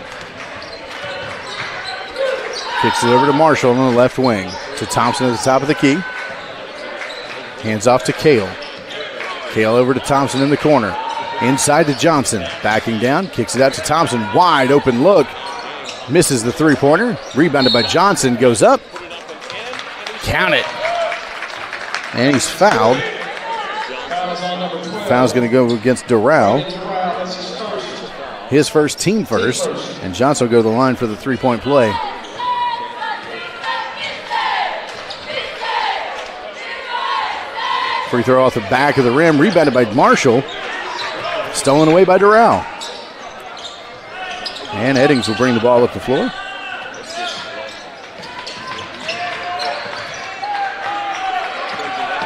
Kicks it over to Marshall on the left wing. To Thompson at the top of the key. Hands off to Kale. Kale over to Thompson in the corner. Inside to Johnson. Backing down. Kicks it out to Thompson. Wide open look. Misses the three-pointer. Rebounded by Johnson. Goes up. Count it. And he's fouled. Foul's going to go against Doral. His first, team first. And Johnson will go to the line for the three-point play. Free throw off the back of the rim. Rebounded by Marshall. Stolen away by Doral. And Eddings will bring the ball up the floor.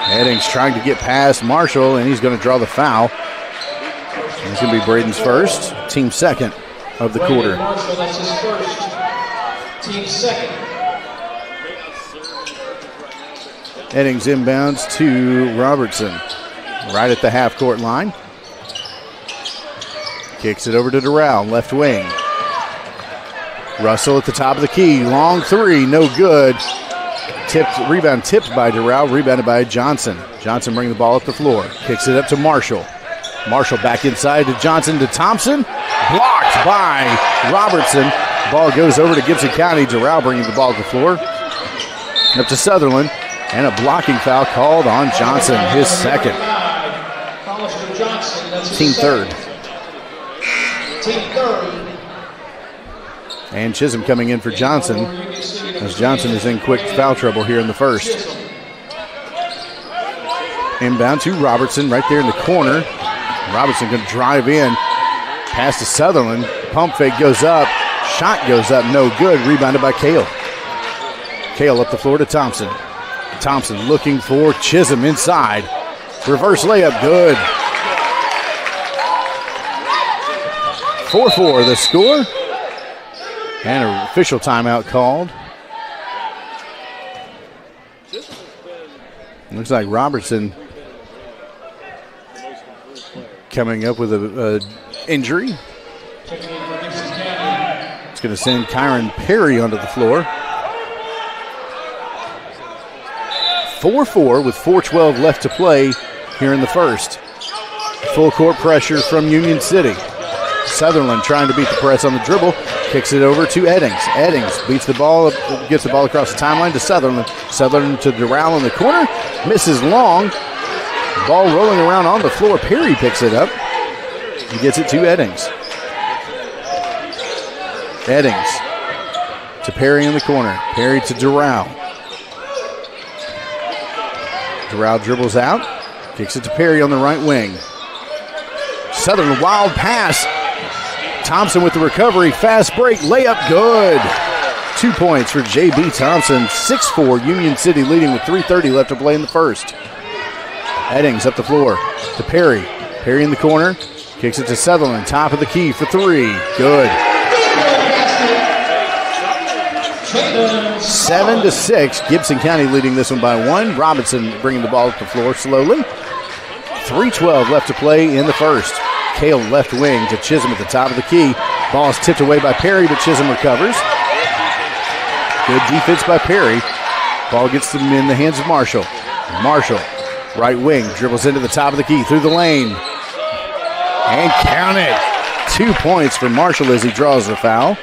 Eddings trying to get past Marshall, and he's going to draw the foul. And it's going to be Braden's first, team second of the quarter. Marshall, that's his first, team second. Eddings inbounds to Robertson, right at the half-court line. Kicks it over to Doral, left wing. Russell at the top of the key, long 3, no good. Rebound tipped by Doral, rebounded by Johnson. Johnson bringing the ball up the floor. Kicks it up to Marshall. Marshall back inside to Johnson to Thompson. Blocked by Robertson. Ball goes over to Gibson County. Doral bringing the ball to the floor. Up to Sutherland. And a blocking foul called on Johnson, his second. Team third. Team third. And Chisholm coming in for Johnson, as Johnson is in quick foul trouble here in the first. Inbound to Robertson right there in the corner. Robertson going to drive in. Pass to Sutherland. Pump fake goes up. Shot goes up. No good. Rebounded by Kale. Kale up the floor to Thompson. Thompson looking for Chisholm inside. Reverse layup. Good. 4-4 the score. And an official timeout called. Looks like Robertson coming up with an injury. It's going to send Kyron Perry onto the floor. 4-4 with 4:12 left to play here in the first. Full court pressure from Union City. Sutherland trying to beat the press on the dribble. Kicks it over to Eddings. Eddings beats the ball, gets the ball across the timeline to Sutherland. Sutherland to Doral in the corner. Misses long. Ball rolling around on the floor. Perry picks it up. He gets it to Eddings. Eddings to Perry in the corner. Perry to Doral. Doral dribbles out. Kicks it to Perry on the right wing. Sutherland wild pass. Thompson with the recovery. Fast break. Layup good. 2 points for J.B. Thompson. 6-4 Union City leading with 3:30 left to play in the first. Eddings up the floor to Perry. Perry in the corner. Kicks it to Sutherland. Top of the key for three. Good. 7-6. Gibson County leading this one by 1. Robinson bringing the ball up the floor slowly. 3:12 left to play in the first. Kale left wing to Chisholm at the top of the key. Ball is tipped away by Perry, but Chisholm recovers. Good defense by Perry. Ball gets them in the hands of Marshall. Marshall, right wing, dribbles into the top of the key through the lane. And count it. 2 points for Marshall as he draws the foul.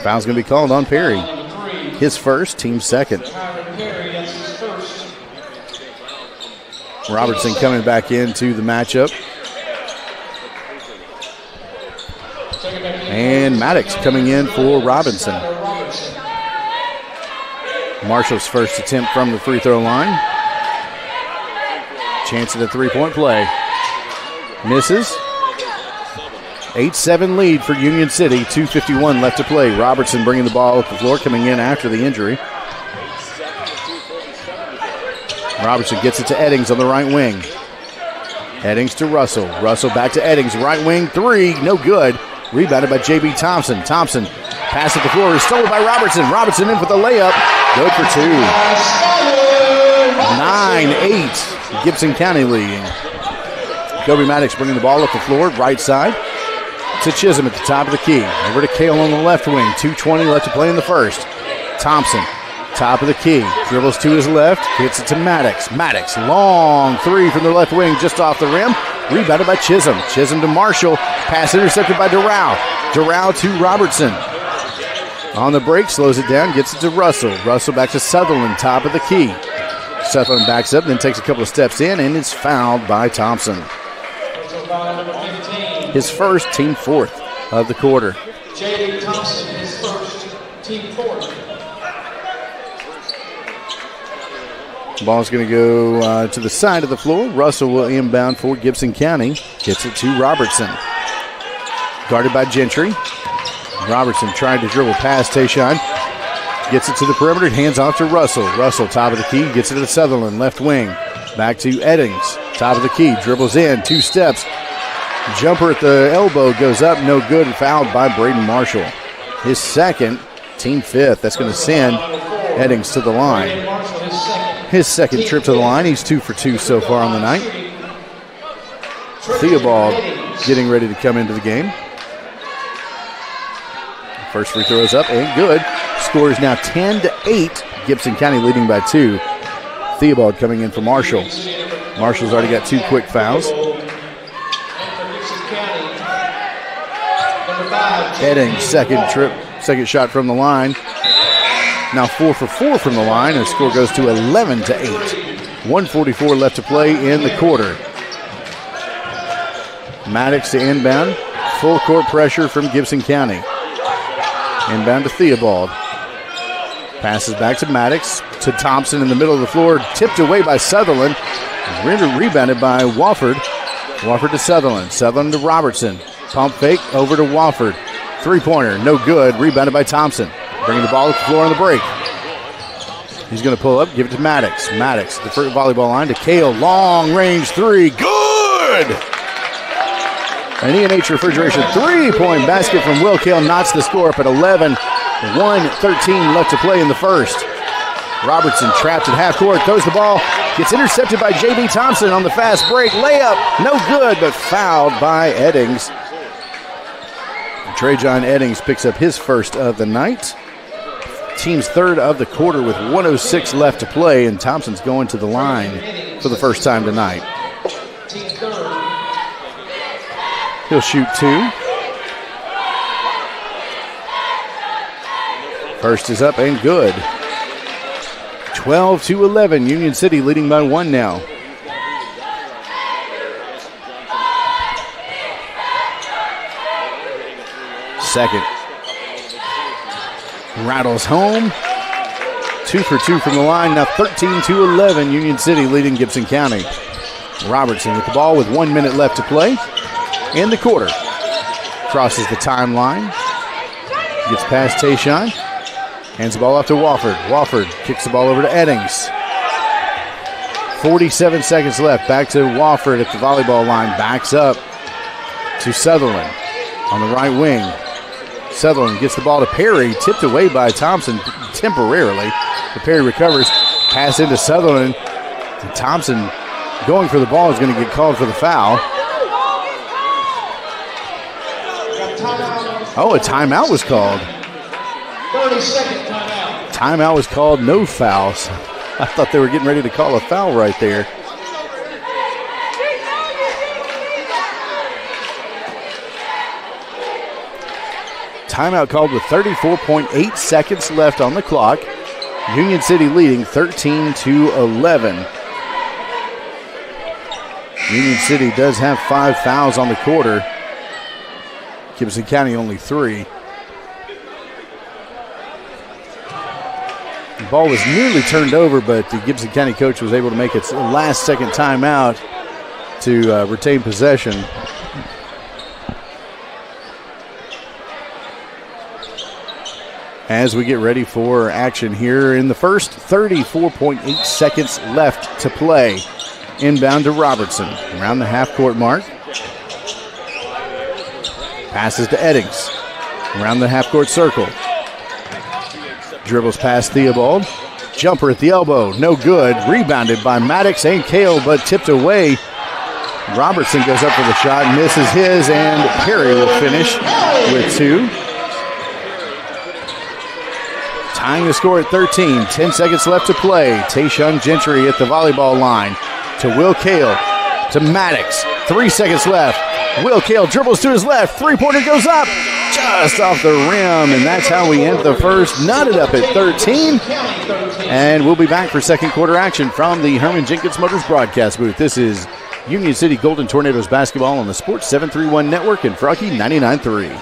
Foul's going to be called on Perry. His first, team second. Robertson coming back into the matchup. And Maddox coming in for Robinson. Marshall's first attempt from the free throw line. Chance at a three-point play. Misses. 8-7 lead for Union City. 2:51 left to play. Robertson bringing the ball up the floor, coming in after the injury. Robertson gets it to Eddings on the right wing. Eddings to Russell. Russell back to Eddings. Right wing three. No good. Rebounded by J.B. Thompson. Thompson pass at the floor is stolen by Robertson. Robertson in for the layup. Good for two. 9-8. Gibson County leading. Kobe Maddox bringing the ball up the floor. Right side to Chisholm at the top of the key. Over to Kale on the left wing. 2:20 left to play in the first. Thompson. Top of the key, dribbles to his left, hits it to Maddox. Maddox, long three from the left wing, just off the rim. Rebounded by Chisholm. Chisholm to Marshall. Pass intercepted by Doral. Doral to Robertson. On the break, slows it down, gets it to Russell. Russell back to Sutherland, top of the key. Sutherland backs up, then takes a couple of steps in, and is fouled by Thompson. His first, team fourth of the quarter. J.D. Thompson, his first, team fourth. Ball's going to go to the side of the floor. Russell will inbound for Gibson County. Gets it to Robertson. Guarded by Gentry. Robertson trying to dribble past Tayshawn. Gets it to the perimeter. Hands off to Russell. Russell, top of the key. Gets it to Sutherland. Left wing. Back to Eddings. Top of the key. Dribbles in. 2 steps. Jumper at the elbow goes up. No good. Fouled by Braden Marshall. His second. Team fifth. That's going to send Eddings to the line. His second trip to the line. He's 2 for 2 so far on the night. Theobald getting ready to come into the game. First free throw is up and good. Score is now 10-8. Gibson County leading by 2. Theobald coming in for Marshall. Marshall's already got 2 quick fouls. Eddings, second shot from the line. Now 4 for 4 from the line, and the score goes to 11-8. 1:44 left to play in the quarter. Maddox to inbound. Full court pressure from Gibson County. Inbound to Theobald. Passes back to Maddox, to Thompson in the middle of the floor. Tipped away by Sutherland. Rebounded by Wofford. Wofford to Sutherland. Sutherland to Robertson. Pump fake over to Wofford. Three-pointer, no good. Rebounded by Thompson. Bringing the ball to the floor on the break. He's going to pull up, give it to Maddox. Maddox, the first volleyball line to Kale. Long range three. Good! An E&H Refrigeration three-point basket from Will Kale knocks the score up at 11. 1:13 left to play in the first. Robertson trapped at half court, throws the ball, gets intercepted by J.B. Thompson on the fast break. Layup, no good, but fouled by Eddings. Trajan Eddings picks up his first of the night. Team's third of the quarter with 1:06 left to play, and Thompson's going to the line for the first time tonight. He'll shoot 2. First is up and good. 12-11, Union City leading by 1 now. Second. Rattles home. 2 for 2 from the line. Now 13-11, Union City leading Gibson County. Robertson with the ball with 1 minute left to play in the quarter. Crosses the timeline. Gets past Tayshawn. Hands the ball off to Wofford. Wofford kicks the ball over to Eddings. 47 seconds left. Back to Wofford at the volleyball line. Backs up to Sutherland on the right wing. Sutherland gets the ball to Perry. Tipped away by Thompson temporarily. But Perry recovers. Pass into Sutherland. And Thompson going for the ball is going to get called for the foul. Oh, a timeout was called. 30-second timeout. Timeout was called, no fouls. I thought they were getting ready to call a foul right there. Timeout called with 34.8 seconds left on the clock. Union City leading 13-11. Union City does have 5 fouls on the quarter. Gibson County only 3. The ball was nearly turned over, but the Gibson County coach was able to make its last-second timeout to retain possession. As we get ready for action here in the first, 34.8 seconds left to play. Inbound to Robertson around the half-court mark. Passes to Eddings around the half-court circle. Dribbles past Theobald. Jumper at the elbow, no good. Rebounded by Maddox and Kale, but tipped away. Robertson goes up for the shot, misses his, and Perry will finish with 2. Tying the score at 13. 10 seconds left to play. Tayshawn Gentry at the volleyball line to Will Kale to Maddox. 3 seconds left. Will Kale dribbles to his left. Three-pointer goes up just off the rim, and that's how we end the first. Knotted up at 13. And we'll be back for second quarter action from the Herman Jenkins Motors broadcast booth. This is Union City Golden Tornadoes basketball on the Sports 731 Network and Froggy 99.3.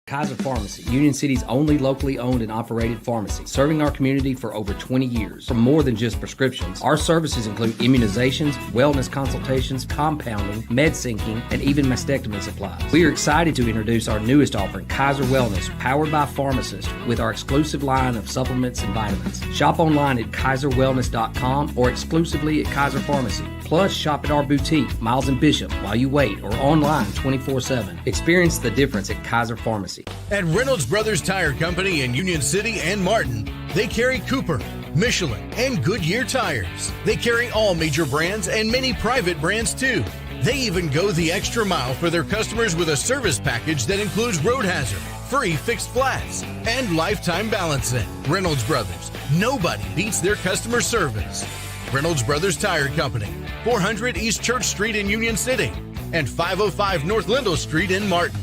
Kaiser Pharmacy, Union City's only locally owned and operated pharmacy, serving our community for over 20 years. For more than just prescriptions, our services include immunizations, wellness consultations, compounding, med syncing, and even mastectomy supplies. We are excited to introduce our newest offering, Kaiser Wellness, powered by pharmacists, with our exclusive line of supplements and vitamins. Shop online at kaiserwellness.com or exclusively at Kaiser Pharmacy. Plus, shop at our boutique, Miles and Bishop, while you wait, or online 24/7. Experience the difference at Kaiser Pharmacy. At Reynolds Brothers Tire Company in Union City and Martin, they carry Cooper, Michelin, and Goodyear tires. They carry all major brands and many private brands too. They even go the extra mile for their customers with a service package that includes road hazard, free fixed flats, and lifetime balancing. Reynolds Brothers, nobody beats their customer service. Reynolds Brothers Tire Company, 400 East Church Street in Union City and 505 North Lindell Street in Martin.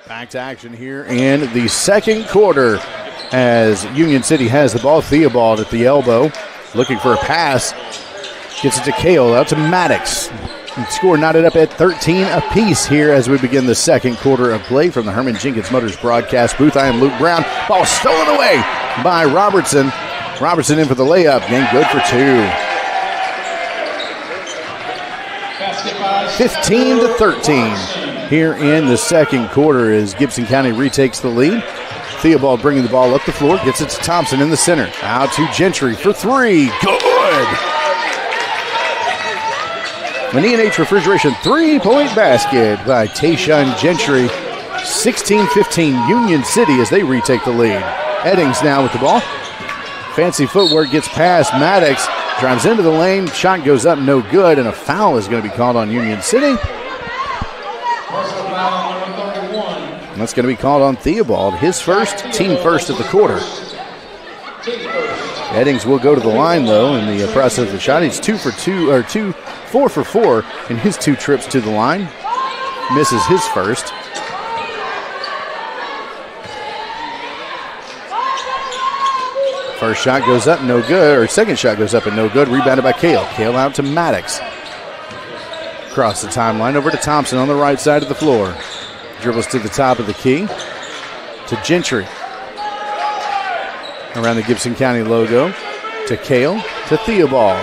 Back to action here in the second quarter as Union City has the ball. Theobald at the elbow, looking for a pass. Gets it to Kale, out to Maddox. And score knotted up at 13 apiece here as we begin the second quarter of play from the Herman Jenkins Motors broadcast booth. I am Luke Brown. Ball stolen away by Robertson. Robertson in for the layup, and good for 2. 15-13 here in the second quarter as Gibson County retakes the lead. Theobald bringing the ball up the floor, gets it to Thompson in the center. Out to Gentry for 3. Good! An E&H Refrigeration 3-point basket by Tayshawn Gentry. 16-15 Union City as they retake the lead. Eddings now with the ball. Fancy footwork gets past Maddox. Drives into the lane. Shot goes up, no good. And a foul is going to be called on Union City. And that's going to be called on Theobald. His first, team first of the quarter. Eddings will go to the line, though, in the process of the shot. He's 4 for 4 in his 2 trips to the line. Misses his first. First shot goes up, no good. Or second shot goes up and no good. Rebounded by Kale. Kale out to Maddox. Across the timeline over to Thompson on the right side of the floor. Dribbles to the top of the key. To Gentry. Around the Gibson County logo. To Kale. To Theobald.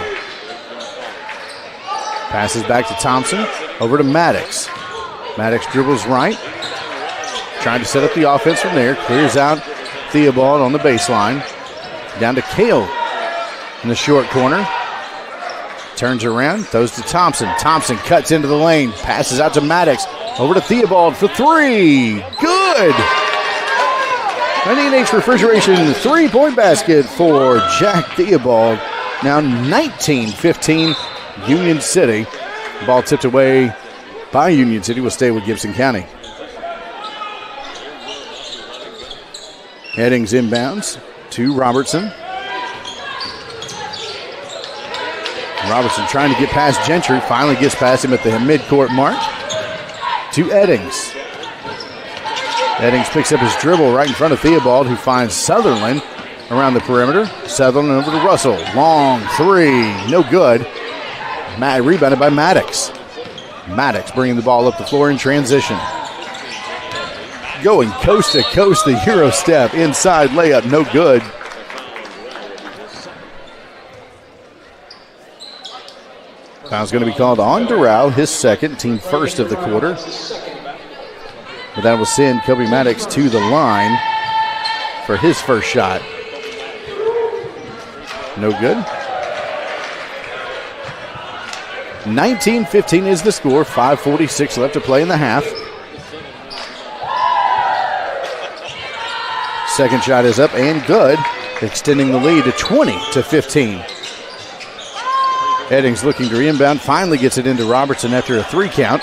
Passes back to Thompson. Over to Maddox. Maddox dribbles right. Trying to set up the offense from there. Clears out Theobald on the baseline. Down to Kale in the short corner. Turns around. Throws to Thompson. Thompson cuts into the lane. Passes out to Maddox. Over to Theobald for three. Good! An E&H Refrigeration three-point basket for Jack Theobald. Now 19-15 Union City. Ball tipped away by Union City. Will stay with Gibson County. Eddings inbounds to Robertson. Robertson trying to get past Gentry. Finally gets past him at the midcourt mark. To Eddings. Eddings picks up his dribble right in front of Theobald, who finds Sutherland around the perimeter. Sutherland over to Russell. Long three. No good. Rebounded by Maddox. Maddox bringing the ball up the floor in transition. Going coast to coast, the Euro step. Inside layup, no good. Foul's going to be called on Doral, his second, team first of the quarter. But that will send Kobe Maddox to the line for his first shot. No good. 19-15 is the score. 5:46 left to play in the half. Second shot is up and good, extending the lead to 20-15. Eddings looking to rebound, finally gets it into Robertson after a three count.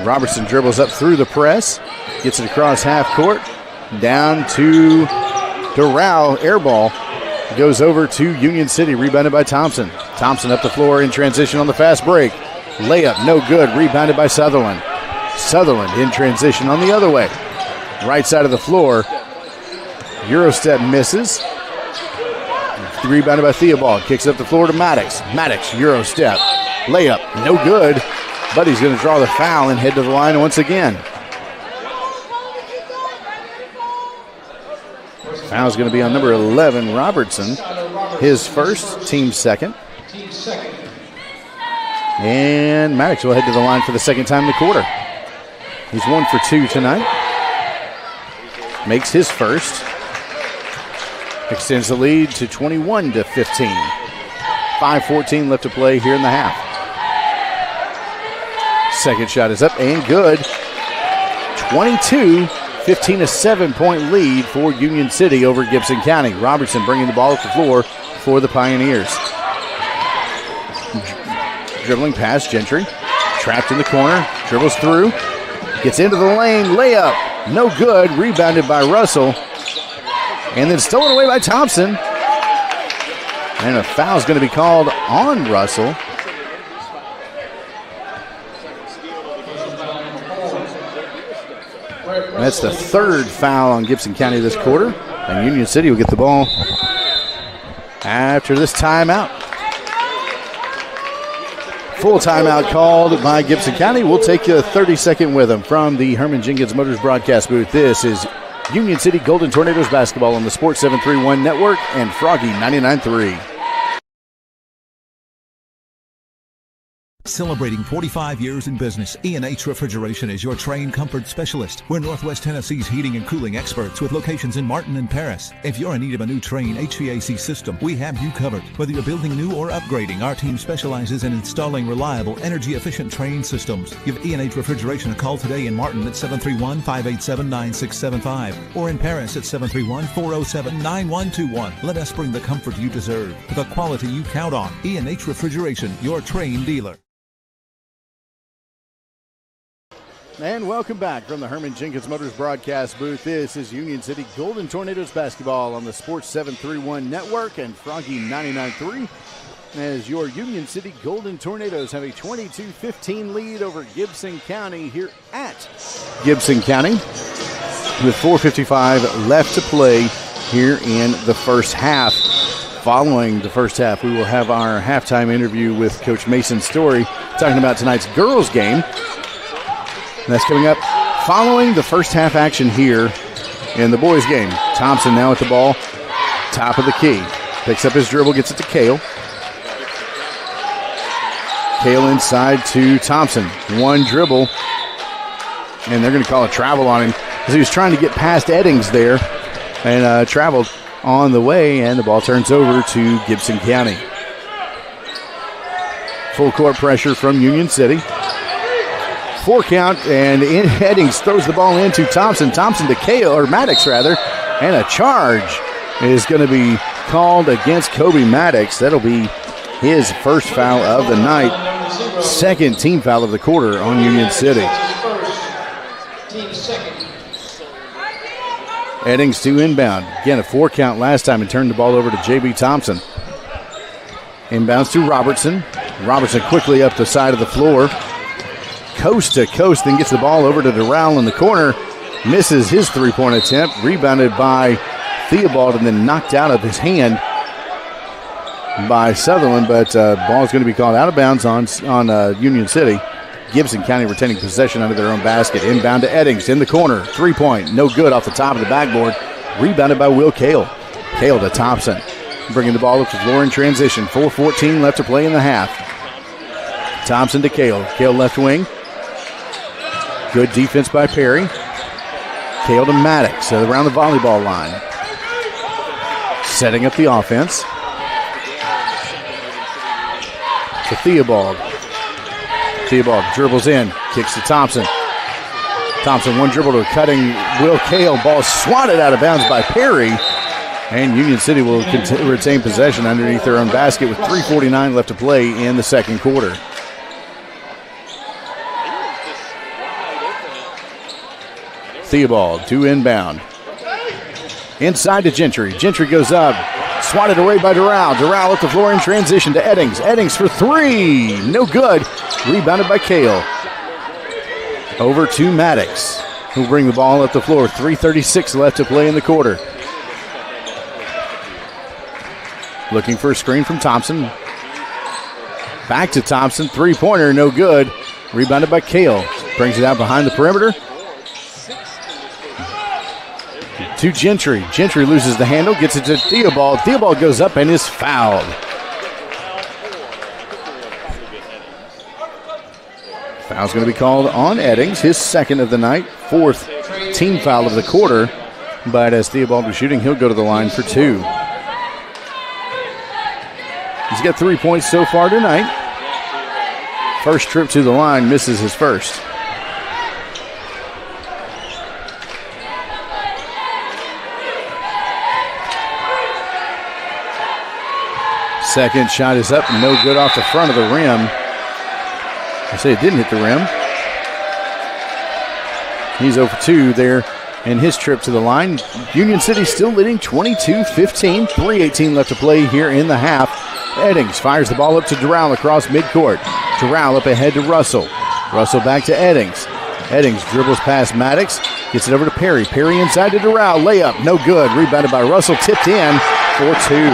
Robertson dribbles up through the press, gets it across half court, down to Doral, air ball. Goes over to Union City, rebounded by Thompson. Thompson up the floor in transition on the fast break. Layup, no good, rebounded by Sutherland. Sutherland in transition on the other way. Right side of the floor. Eurostep misses. Rebounded by Theobald. Kicks it up the floor to Maddox. Maddox, Eurostep. Layup, no good. But he's going to draw the foul and head to the line once again. Foul's going to be on number 11, Robertson. His first, team second. And Maddox will head to the line for the second time in the quarter. He's 1 for 2 tonight. Makes his first. Extends the lead to 21-15. 5:14 left to play here in the half. Second shot is up and good. 22-15, a 7-point lead for Union City over Gibson County. Robertson bringing the ball up the floor for the Pioneers. Dribbling past Gentry. Trapped in the corner. Dribbles through. Gets into the lane. Layup. No good. Rebounded by Russell. And then stolen away by Thompson. And a foul is going to be called on Russell. That's the third foul on Gibson County this quarter. And Union City will get the ball after this timeout. Full timeout called by Gibson County. We'll take a 30-second with them from the Herman Jenkins Motors broadcast booth. This is Union City Golden Tornadoes basketball on the Sports 731 Network and Froggy 99.3. Celebrating 45 years in business, E&H Refrigeration is your Train Comfort Specialist. We're Northwest Tennessee's heating and cooling experts with locations in Martin and Paris. If you're in need of a new Train HVAC system, we have you covered. Whether you're building new or upgrading, our team specializes in installing reliable, energy-efficient Train systems. Give E&H Refrigeration a call today in Martin at 731-587-9675 or in Paris at 731-407-9121. Let us bring the comfort you deserve with the quality you count on. E&H Refrigeration, your Train dealer. And welcome back from the Herman Jenkins Motors broadcast booth. This is Union City Golden Tornadoes basketball on the Sports 731 Network and Froggy 99.3. As your Union City Golden Tornadoes have a 22-15 lead over Gibson County here at Gibson County with 4:55 left to play here in the first half. Following the first half, we will have our halftime interview with Coach Mason Story talking about tonight's girls game. And that's coming up following the first half action here in the boys game. Thompson now at the ball, top of the key. Picks up his dribble, gets it to Kale. Kale inside to Thompson. One dribble, and they're going to call a travel on him because he was trying to get past Eddings there and traveled on the way, and the ball turns over to Gibson County. Full court pressure from Union City. 4 count, and Eddings throws the ball into Thompson. Thompson to Kale, or Maddox rather, and a charge is going to be called against Kobe Maddox. That'll be his first foul of the night. Second team foul of the quarter on Union City. Eddings to inbound. Again, a 4 count last time and turned the ball over to J.B. Thompson. Inbounds to Robertson. Robertson quickly up the side of the floor. Coast to coast, then gets the ball over to Durrell in the corner. Misses his three-point attempt. Rebounded by Theobald and then knocked out of his hand by Sutherland, but ball is going to be called out of bounds on Union City. Gibson County retaining possession under their own basket. Inbound to Eddings in the corner. 3-point, no good off the top of the backboard. Rebounded by Will Kale. Kale to Thompson. Bringing the ball up to the floor in transition. 4:14 left to play in the half. Thompson to Kale. Kale left wing. Good defense by Perry. Kale to Maddox around the volleyball line. Setting up the offense. To Theobald. Theobald dribbles in. Kicks to Thompson. Thompson one dribble to a cutting Will Kale. Ball swatted out of bounds by Perry. And Union City will retain possession underneath their own basket with 3:49 left to play in the second quarter. Theobald to inbound. Inside to Gentry. Gentry goes up. Swatted away by Durrell. Durrell at the floor in transition to Eddings. Eddings for 3. No good. Rebounded by Kale. Over to Maddox, who'll bring the ball up the floor. 3:36 left to play in the quarter. Looking for a screen from Thompson. Back to Thompson. 3-pointer, no good. Rebounded by Kale. Brings it out behind the perimeter. To Gentry. Gentry loses the handle, gets it to Theobald. Theobald goes up and is fouled. Foul's going to be called on Eddings, his second of the night, 4th team foul of the quarter. But as Theobald was shooting, he'll go to the line for 2. He's got 3 points so far tonight. First trip to the line, misses his first. Second shot is up, no good off the front of the rim. I say it didn't hit the rim. He's 0 for 2 there in his trip to the line. Union City still leading 22-15. 3:18 left to play here in the half. Eddings fires the ball up to Durrell across midcourt. Durrell up ahead to Russell. Russell back to Eddings. Eddings dribbles past Maddox. Gets it over to Perry. Perry inside to Durrell. Layup, no good. Rebounded by Russell. Tipped in for 2.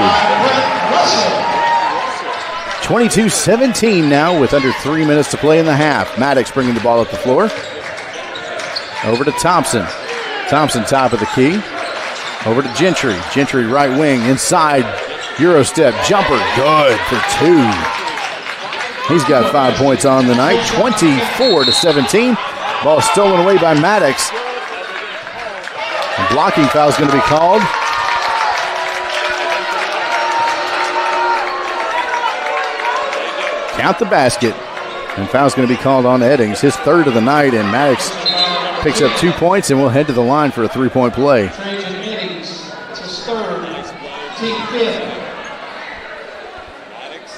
22-17 now with under 3 minutes to play in the half. Maddox bringing the ball up the floor. Over to Thompson. Thompson top of the key. Over to Gentry. Gentry right wing inside. Euro step jumper. Good for 2. He's got 5 points on the night. 24-17. Ball stolen away by Maddox. A blocking foul is going to be called. Count the basket. And foul's going to be called on Eddings, his third of the night, and Maddox picks up 2 points and will head to the line for a 3-point play.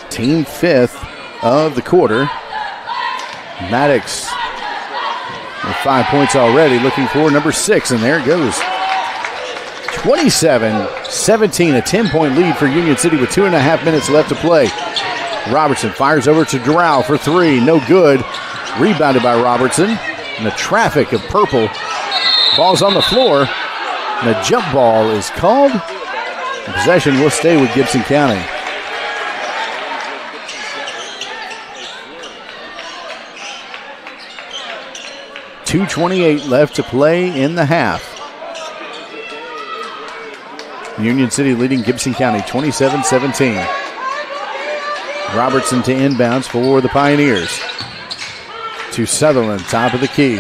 Team 5th of the quarter. Maddox with 5 points already, looking for number 6, and there it goes. 27-17, a 10-point lead for Union City with 2.5 minutes left to play. Robertson fires over to Durrell for 3. No good. Rebounded by Robertson. And the traffic of purple. Ball's on the floor. And a jump ball is called. And possession will stay with Gibson County. .228 left to play in the half. Union City leading Gibson County 27-17. Robertson to inbounds for the Pioneers. To Sutherland, top of the key.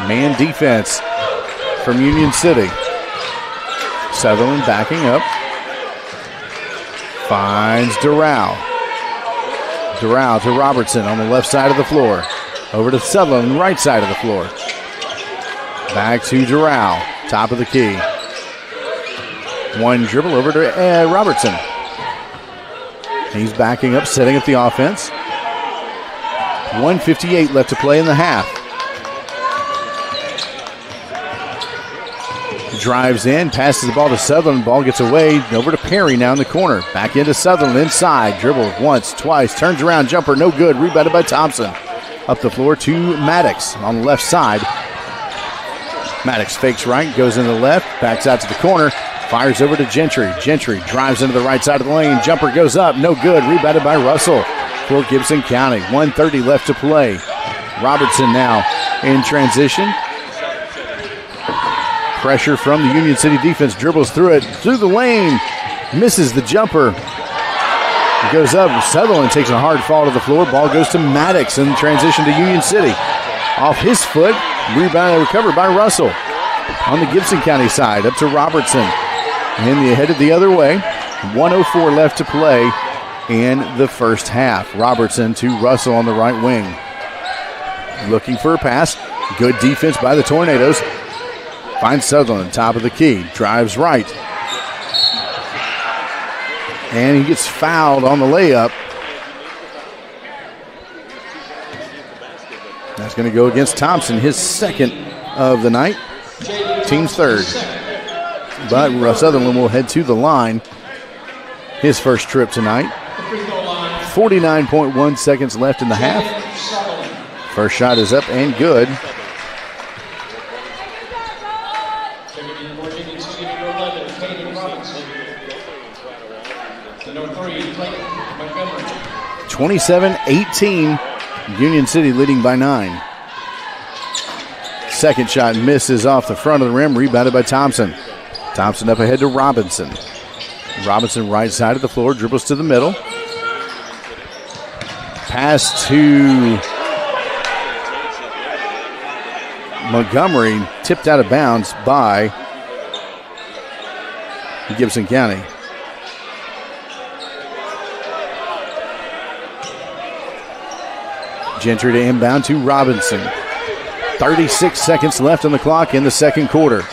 Man defense from Union City. Sutherland backing up. Finds Doral. Doral to Robertson on the left side of the floor. Over to Sutherland, right side of the floor. Back to Doral, top of the key. One dribble over to Robertson. He's backing up, setting up the offense. 1:58 left to play in the half. Drives in, passes the ball to Sutherland. Ball gets away, over to Perry now in the corner. Back into Sutherland, inside. Dribble once, twice, turns around, jumper, no good. Rebounded by Thompson. Up the floor to Maddox on the left side. Maddox fakes right, goes in the left, backs out to the corner, fires over to Gentry. Gentry drives into the right side of the lane. Jumper goes up, no good. Rebounded by Russell for Gibson County. 1:30 left to play. Robertson now in transition. Pressure from the Union City defense, dribbles through it, through the lane, misses the jumper. It goes up, Sutherland takes a hard fall to the floor. Ball goes to Maddox in transition to Union City. Off his foot, rebound recovered by Russell. On the Gibson County side, up to Robertson. And headed the other way. 1:04 left to play in the first half. Robertson to Russell on the right wing. Looking for a pass. Good defense by the Tornadoes. Finds Sutherland, top of the key. Drives right. And he gets fouled on the layup. That's going to go against Thompson, his second of the night. Team's third. But Sutherland will head to the line. His first trip tonight. 49.1 seconds left in the half. First shot is up and good. Number 3, Montgomery. 27-18. Union City leading by 9. Second shot misses off the front of the rim. Rebounded by Thompson. Thompson up ahead to Robinson. Robinson right side of the floor. Dribbles to the middle. Pass to Montgomery. Tipped out of bounds by Gibson County. Gentry to inbound to Robinson. 36 seconds left on the clock in the second quarter.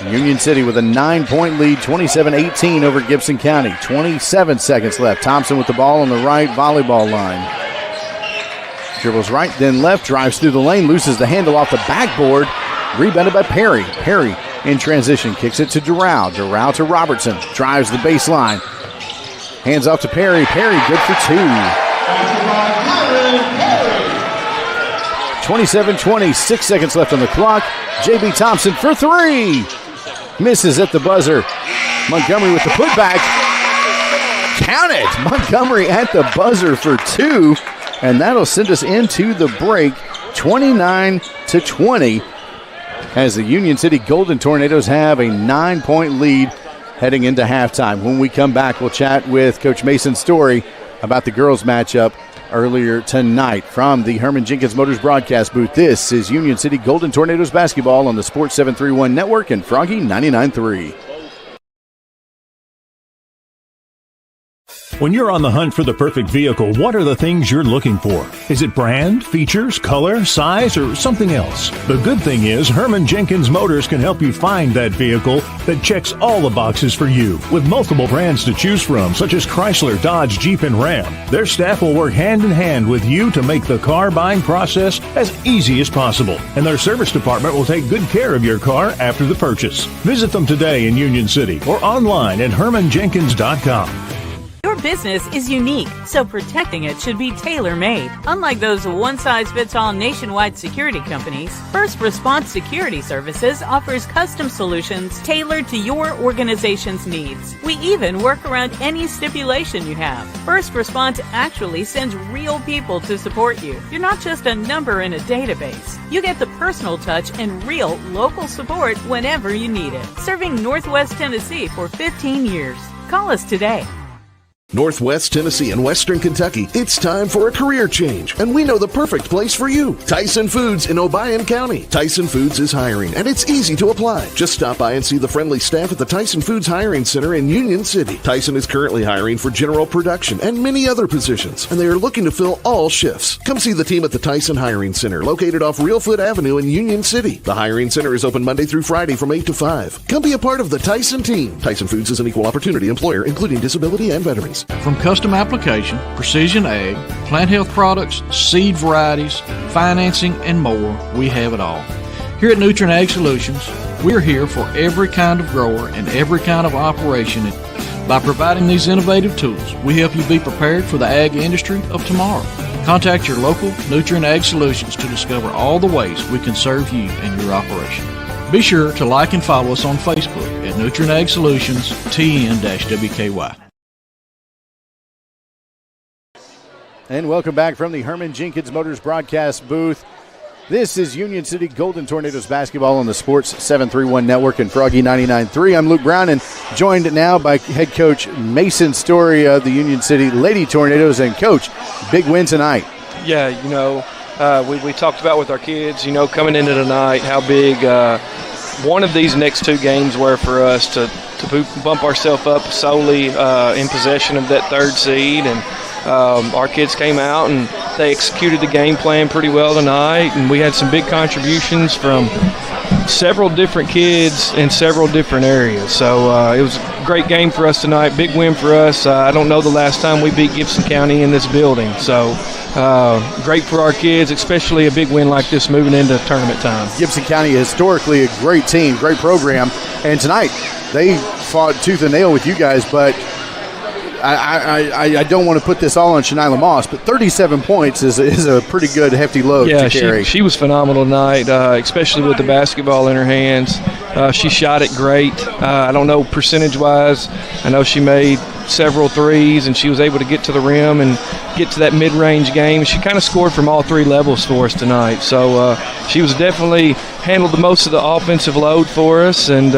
Union City with a 9-point lead, 27-18 over Gibson County. 27 seconds left. Thompson with the ball on the right volleyball line. Dribbles right, then left, drives through the lane, loses the handle off the backboard. Rebounded by Perry. Perry in transition, kicks it to Doral. Doral to Robertson. Drives the baseline. Hands off to Perry. Perry good for 2. 27-20, 6 seconds left on the clock. J.B. Thompson for 3. Misses at the buzzer. Montgomery with the putback. Count it! Montgomery at the buzzer for 2. And that'll send us into the break. 29-20. As the Union City Golden Tornadoes have a 9-point lead heading into halftime. When we come back, we'll chat with Coach Mason Story about the girls' matchup earlier tonight. From the Herman Jenkins Motors broadcast booth, this is Union City Golden Tornadoes basketball on the Sports 731 Network and Froggy 99.3. When you're on the hunt for the perfect vehicle, what are the things you're looking for? Is it brand, features, color, size, or something else? The good thing is Herman Jenkins Motors can help you find that vehicle that checks all the boxes for you. With multiple brands to choose from, such as Chrysler, Dodge, Jeep, and Ram, their staff will work hand in hand with you to make the car buying process as easy as possible. And their service department will take good care of your car after the purchase. Visit them today in Union City or online at HermanJenkins.com. Your business is unique, so protecting it should be tailor-made. Unlike those one-size-fits-all nationwide security companies, First Response Security Services offers custom solutions tailored to your organization's needs. We even work around any stipulation you have. First Response actually sends real people to support you. You're not just a number in a database. You get the personal touch and real local support whenever you need it. Serving Northwest Tennessee for 15 years. Call us today. Northwest Tennessee and Western Kentucky, it's time for a career change, and we know the perfect place for you. Tyson Foods in Obion County. Tyson Foods is hiring, and it's easy to apply. Just stop by and see the friendly staff at the Tyson Foods Hiring Center in Union City. Tyson is currently hiring for general production and many other positions, and they are looking to fill all shifts. Come see the team at the Tyson Hiring Center, located off Reelfoot Avenue in Union City. The Hiring Center is open Monday through Friday from 8 to 5. Come be a part of the Tyson team. Tyson Foods is an equal opportunity employer, including disability and veterans. From custom application, precision ag, plant health products, seed varieties, financing, and more, we have it all. Here at Nutrient Ag Solutions, we're here for every kind of grower and every kind of operation. By providing these innovative tools, we help you be prepared for the ag industry of tomorrow. Contact your local Nutrient Ag Solutions to discover all the ways we can serve you and your operation. Be sure to like and follow us on Facebook at Nutrient Ag Solutions TN-WKY. And welcome back from the Herman Jenkins Motors broadcast booth. This is Union City Golden Tornadoes basketball on the Sports 731 Network and Froggy 99.3. I'm Luke Brown, and joined now by head coach Mason Story of the Union City Lady Tornadoes. And coach, big win tonight. Yeah, we talked about with our kids, coming into tonight how big one of these next two games were for us to bump ourselves up solely in possession of that third seed. And our kids came out and they executed the game plan pretty well tonight, and we had some big contributions from several different kids in several different areas. So it was a great game for us tonight, big win for us. I don't know the last time we beat Gibson County in this building. So great for our kids, especially a big win like this moving into tournament time. Gibson County, historically a great team, great program, and tonight they fought tooth and nail with you guys, but I don't want to put this all on Shanila Moss, but 37 points is a pretty good, hefty load to carry. Yeah, she was phenomenal tonight, especially with the basketball in her hands. She shot it great. I don't know percentage-wise. I know she made several threes, and she was able to get to the rim and get to that mid-range game. She kind of scored from all three levels for us tonight. So she was definitely handled the most of the offensive load for us. And,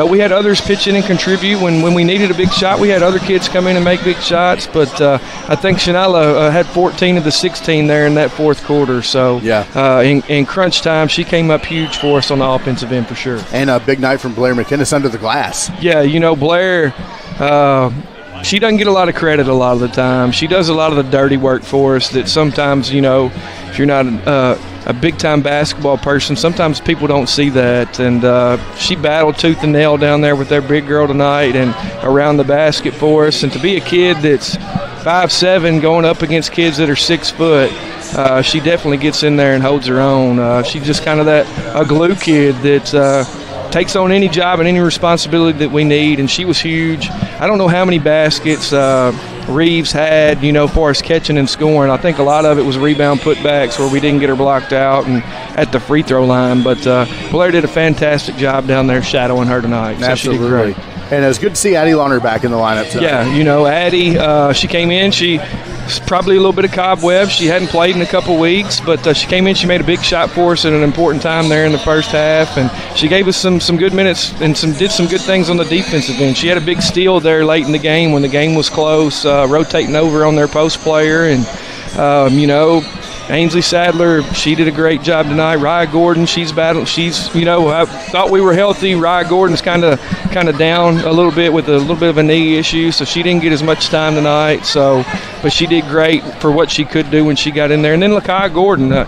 we had others pitch in and contribute. When we needed a big shot, we had other kids come in and make big shots. But I think Shanila had 14 of the 16 there in that fourth quarter. So in crunch time, she came up huge for us on the offensive end for sure. And a big night from Blair McInnes under the glass. Yeah, Blair, she doesn't get a lot of credit a lot of the time. She does a lot of the dirty work for us that sometimes, if you're not a big-time basketball person, sometimes people don't see that. And she battled tooth and nail down there with their big girl tonight and around the basket for us. And to be a kid that's 5'7", going up against kids that are 6 foot, she definitely gets in there and holds her own. She's just kind of a glue kid that takes on any job and any responsibility that we need, and she was huge. I don't know how many baskets Reeves had, for us catching and scoring. I think a lot of it was rebound putbacks where we didn't get her blocked out and at the free throw line. But Blair did a fantastic job down there shadowing her tonight. So absolutely. She did great. And it was good to see Addie Launer back in the lineup tonight. Yeah, Addie, she came in. She probably a little bit of cobwebs. She hadn't played in a couple weeks, but she came in. She made a big shot for us at an important time there in the first half, and she gave us some good minutes and did some good things on the defensive end. She had a big steal there late in the game when the game was close, rotating over on their post player, and Ainsley Sadler, she did a great job tonight. Rya Gordon, she's battling. I thought we were healthy. Rya Gordon's kind of down a little bit with a little bit of a knee issue, so she didn't get as much time tonight. But she did great for what she could do when she got in there. And then Lakai Gordon,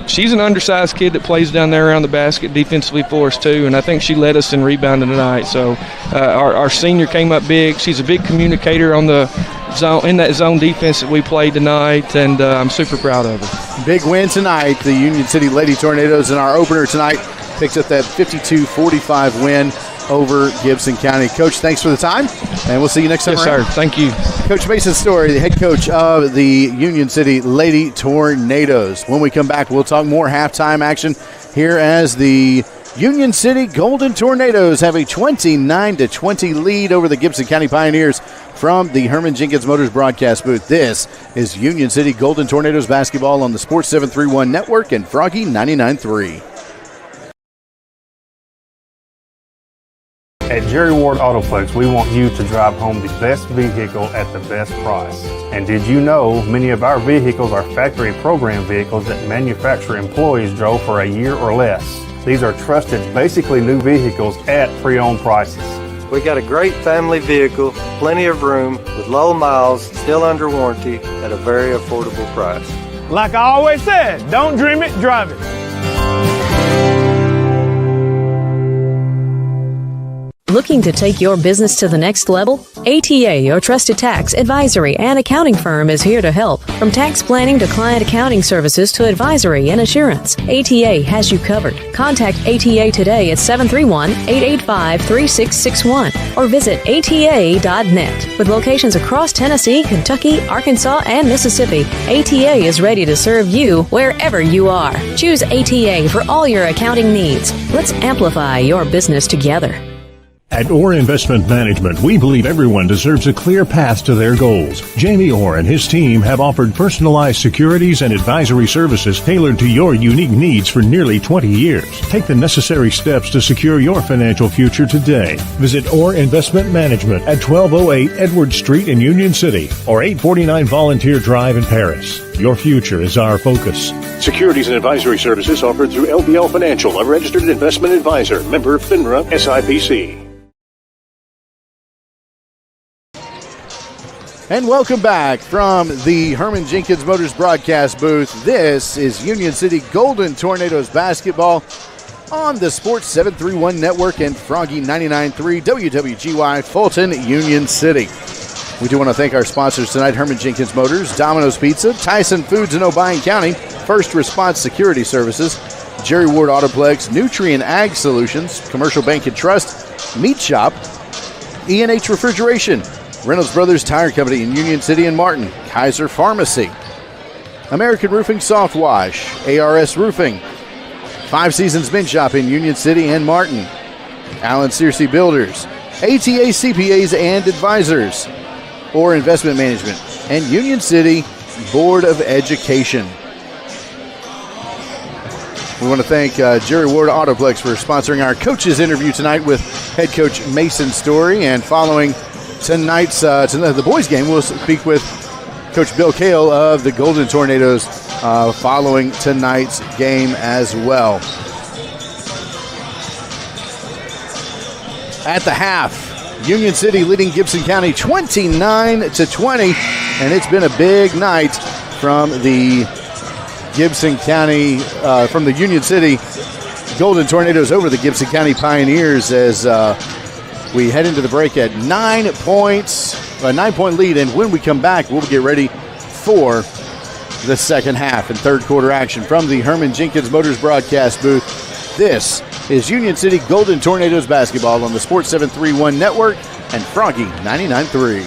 she's an undersized kid that plays down there around the basket defensively for us too, and I think she led us in rebounding tonight. So our senior came up big. She's a big communicator on the zone, in that zone defense that we played tonight, and I'm super proud of her. Big win tonight. The Union City Lady Tornadoes in our opener tonight picks up that 52-45 win over Gibson County. Coach, thanks for the time, and we'll see you next time. Yes, sir. Thank you. Coach Mason Story, the head coach of the Union City Lady Tornadoes. When we come back, we'll talk more halftime action here as the Union City Golden Tornadoes have a 29-20 lead over the Gibson County Pioneers from the Herman Jenkins Motors broadcast booth. This is Union City Golden Tornadoes basketball on the Sports 731 Network and Froggy 99.3. At Jerry Ward Autoplex, we want you to drive home the best vehicle at the best price. And did you know many of our vehicles are factory program vehicles that manufacturer employees drove for a year or less? These are trusted, basically new vehicles at pre-owned prices. We got a great family vehicle, plenty of room, with low miles, still under warranty, at a very affordable price. Like I always said, don't dream it, drive it. Looking to take your business to the next level? ATA, your trusted tax, advisory, and accounting firm, is here to help. From tax planning to client accounting services to advisory and assurance, ATA has you covered. Contact ATA today at 731-885-3661 or visit ATA.net. With locations across Tennessee, Kentucky, Arkansas, and Mississippi, ATA is ready to serve you wherever you are. Choose ATA for all your accounting needs. Let's amplify your business together. At Orr Investment Management, we believe everyone deserves a clear path to their goals. Jamie Orr and his team have offered personalized securities and advisory services tailored to your unique needs for nearly 20 years. Take the necessary steps to secure your financial future today. Visit Orr Investment Management at 1208 Edward Street in Union City or 849 Volunteer Drive in Paris. Your future is our focus. Securities and advisory services offered through LBL Financial, a registered investment advisor, member FINRA SIPC. And welcome back from the Herman Jenkins Motors broadcast booth. This is Union City Golden Tornadoes basketball on the Sports 731 Network and Froggy 99.3 WWGY Fulton, Union City. We do want to thank our sponsors tonight: Herman Jenkins Motors, Domino's Pizza, Tyson Foods in Obion County, First Response Security Services, Jerry Ward Autoplex, Nutrient Ag Solutions, Commercial Bank and Trust, Meat Shop, E&H Refrigeration, Reynolds Brothers Tire Company in Union City and Martin, Kaiser Pharmacy, American Roofing Soft Wash, ARS Roofing, Five Seasons Mint Shop in Union City and Martin, Allen Searcy Builders, ATA CPAs and Advisors, Orr Investment Management, and Union City Board of Education. We want to thank Jerry Ward Autoplex for sponsoring our coaches interview tonight with head coach Mason Story. And following tonight's the boys game, we'll speak with Coach Bill Kale of the Golden Tornadoes following tonight's game as well. At the half, Union City leading Gibson County 29-20, and it's been a big night from the Gibson County, from the Union City Golden Tornadoes over the Gibson County Pioneers as we head into the break at 9 points, a 9-point lead, and when we come back, we'll get ready for the second half and third quarter action from the Herman Jenkins Motors broadcast booth. This is Union City Golden Tornadoes basketball on the Sports 731 Network and Froggy 99.3.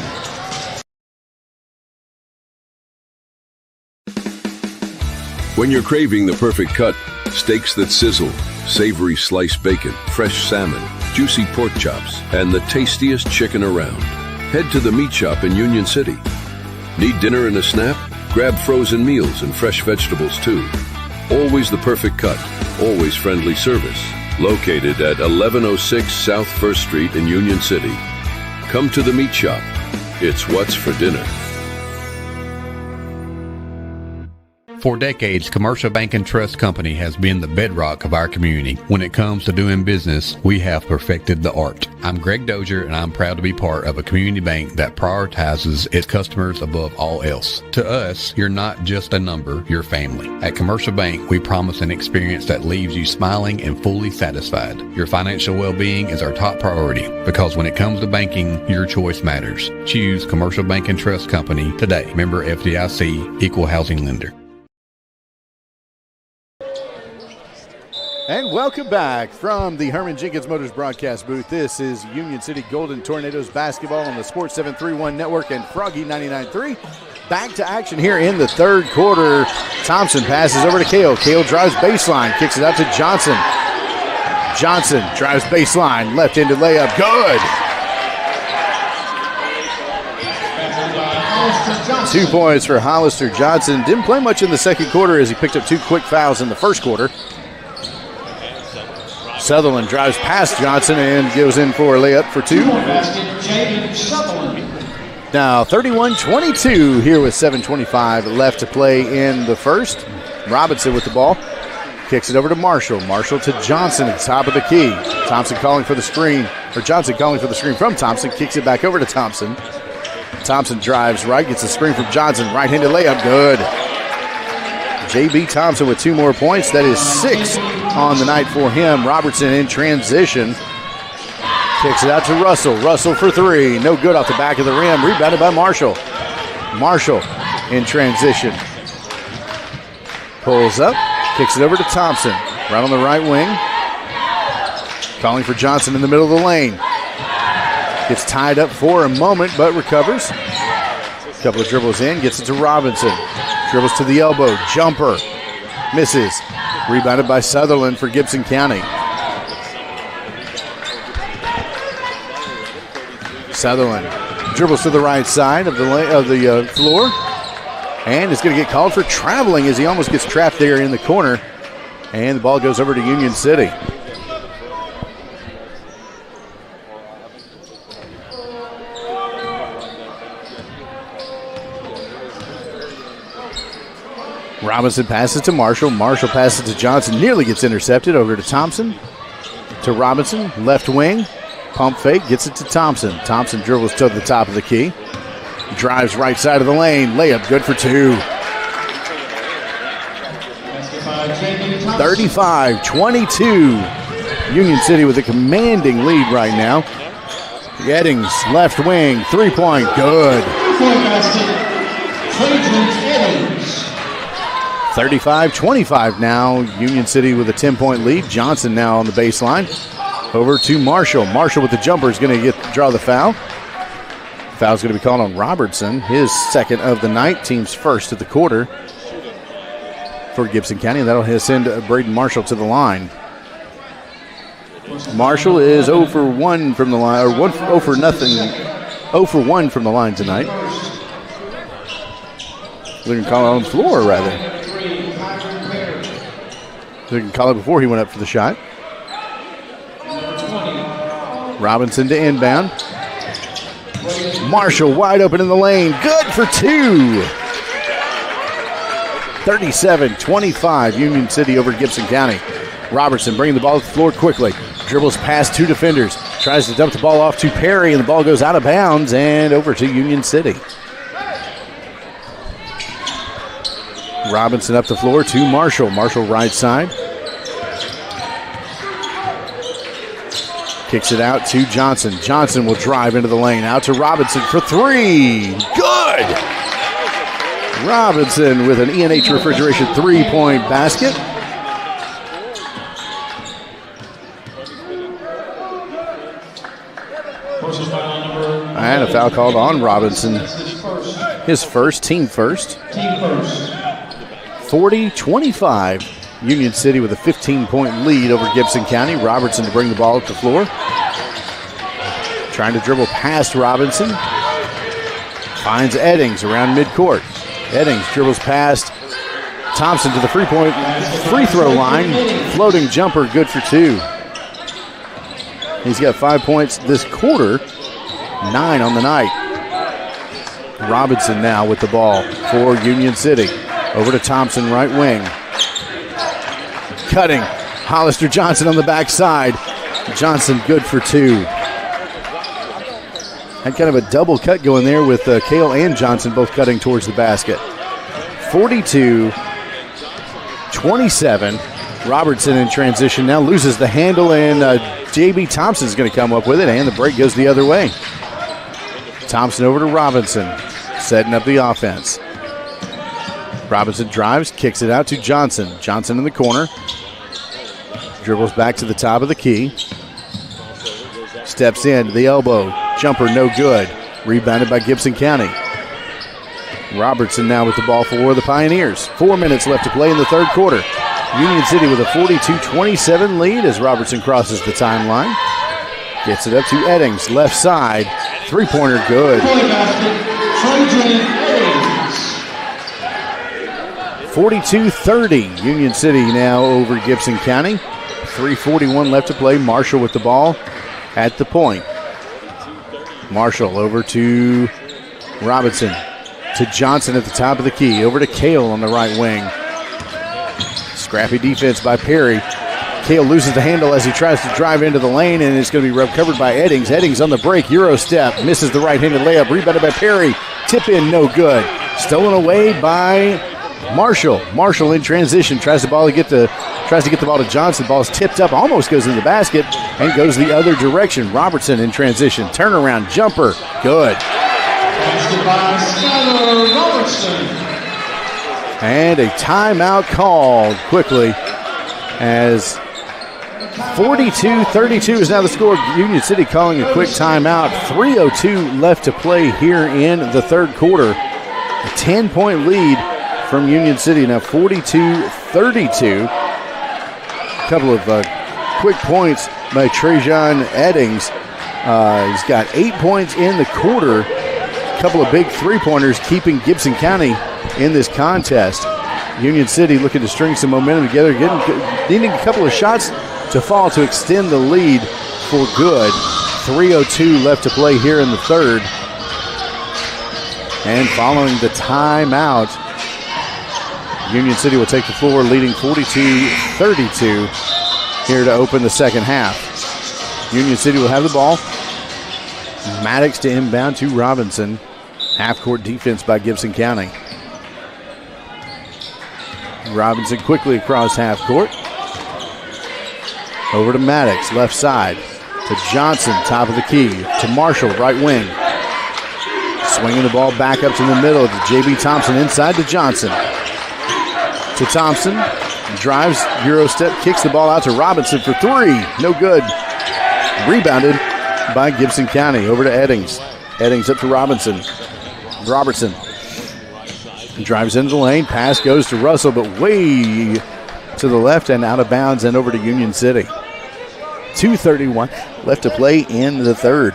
When you're craving the perfect cut, steaks that sizzle, savory sliced bacon, fresh salmon, juicy pork chops, and the tastiest chicken around, head to the Meat Shop in Union City. Need dinner and a snap? Grab frozen meals and fresh vegetables too. Always the perfect cut, always friendly service. Located at 1106 South 1st Street in Union City. Come to the Meat Shop. It's what's for dinner. For decades, Commercial Bank and Trust Company has been the bedrock of our community. When it comes to doing business, we have perfected the art. I'm Greg Dozier, and I'm proud to be part of a community bank that prioritizes its customers above all else. To us, you're not just a number, you're family. At Commercial Bank, we promise an experience that leaves you smiling and fully satisfied. Your financial well-being is our top priority because when it comes to banking, your choice matters. Choose Commercial Bank and Trust Company today. Member FDIC, Equal Housing Lender. And welcome back from the Herman Jenkins Motors broadcast booth. This is Union City Golden Tornadoes basketball on the Sports 731 Network and Froggy 99.3. Back to action here in the third quarter. Thompson passes over to Kale. Kale drives baseline, kicks it out to Johnson. Johnson drives baseline, left into layup, good. 2 points for Hollister Johnson. Didn't play much in the second quarter as he picked up 2 quick fouls in the first quarter. Sutherland drives past Johnson and goes in for a layup for two. Now 31-22 here with 7:25 left to play in the first. Robinson with the ball. Kicks it over to Marshall. Marshall to Johnson at the top of the key. Thompson calling for the screen. Or Johnson calling for the screen from Thompson. Kicks it back over to Thompson. Thompson drives right. Gets the screen from Johnson. Right-handed layup. Good. J.B. Thompson with 2 more points. That is 6 on the night for him. Robertson in transition. Kicks it out to Russell. Russell for 3. No good off the back of the rim. Rebounded by Marshall. Marshall in transition. Pulls up. Kicks it over to Thompson. Right on the right wing. Calling for Johnson in the middle of the lane. Gets tied up for a moment, but recovers. A couple of dribbles in. Gets it to Robinson. Dribbles to the elbow. Jumper. Misses. Rebounded by Sutherland for Gibson County. Sutherland dribbles to the right side of the floor. And is going to get called for traveling as he almost gets trapped there in the corner. And the ball goes over to Union City. Robinson passes to Marshall. Marshall passes to Johnson. Nearly gets intercepted. Over to Thompson. To Robinson. Left wing. Pump fake. Gets it to Thompson. Thompson dribbles to the top of the key. Drives right side of the lane. Layup good for 2. 35-22. Union City with a commanding lead right now. Eddings, left wing, 3-point, good. 35-25 now. Union City with a 10-point lead. Johnson now on the baseline. Over to Marshall. Marshall with the jumper is going to draw the foul. Foul's going to be called on Robertson, his second of the night, team's first of the quarter for Gibson County, and that'll send Braden Marshall to the line. Marshall is 0 for 1 from the line, or 0 for nothing, 0 for 1 from the line tonight. They're going to call it on the floor, rather. They can call it before he went up for the shot. Robinson to inbound. Marshall wide open in the lane. Good for 2. 37-25. Union City over Gibson County. Robertson bringing the ball to the floor quickly. Dribbles past 2 defenders. Tries to dump the ball off to Perry, and the ball goes out of bounds and over to Union City. Robinson up the floor to Marshall. Marshall right side. Kicks it out to Johnson. Johnson will drive into the lane. Out to Robinson for 3. Good! Robinson with an E&H Refrigeration 3-point basket. And a foul called on Robinson. His first, team first. 40-25. Union City with a 15-point lead over Gibson County. Robertson to bring the ball up the floor. Trying to dribble past Robinson. Finds Eddings around midcourt. Eddings dribbles past Thompson to the free throw line. Floating jumper, good for 2. He's got 5 points this quarter, 9 on the night. Robinson now with the ball for Union City. Over to Thompson, right wing. Cutting. Hollister Johnson on the backside. Johnson good for 2. Had kind of a double cut going there with Cale and Johnson both cutting towards the basket. 42-27. Robertson in transition now loses the handle, and J.B. Thompson's going to come up with it, and the break goes the other way. Thompson over to Robinson, setting up the offense. Robinson drives, kicks it out to Johnson. Johnson in the corner. Dribbles back to the top of the key. Steps in to the elbow. Jumper no good. Rebounded by Gibson County. Robertson now with the ball for the Pioneers. 4 minutes left to play in the third quarter. Union City with a 42-27 lead as Robertson crosses the timeline. Gets it up to Eddings, left side. Three-pointer good. 42-30. Union City now over Gibson County. 3:41 left to play. Marshall with the ball at the point. Marshall over to Robinson. To Johnson at the top of the key. Over to Kale on the right wing. Scrappy defense by Perry. Kale loses the handle as he tries to drive into the lane, and it's going to be recovered by Eddings. Eddings on the break. Euro step. Misses the right-handed layup. Rebounded by Perry. Tip in, no good. Stolen away by Marshall. Marshall in transition. Tries to get the ball to Johnson. The ball's tipped up. Almost goes in the basket and goes the other direction. Robertson in transition. Turnaround jumper. Good. And a timeout called quickly as 42-32 is now the score. Union City calling a quick timeout. 3:02 left to play here in the third quarter. A 10-point lead from Union City. Now 42-32. A couple of quick points by Trajan Eddings. He's got 8 points in the quarter. A couple of big three-pointers keeping Gibson County in this contest. Union City looking to string some momentum together, needing a couple of shots to fall to extend the lead for good. 3:02 left to play here in the third. And following the timeout, Union City will take the floor leading 42-32 here to open the second half. Union City will have the ball. Maddox to inbound to Robinson. Half-court defense by Gibson County. Robinson quickly across half court. Over to Maddox, left side. To Johnson, top of the key. To Marshall, right wing. Swinging the ball back up to the middle to J.B. Thompson, inside to Johnson. To Thompson, drives, Euro step, kicks the ball out to Robinson for three. No good. Rebounded by Gibson County. Over to Eddings. Eddings up to Robertson. Drives into the lane. Pass goes to Russell, but way to the left and out of bounds and over to Union City. 2:31 left to play in the third.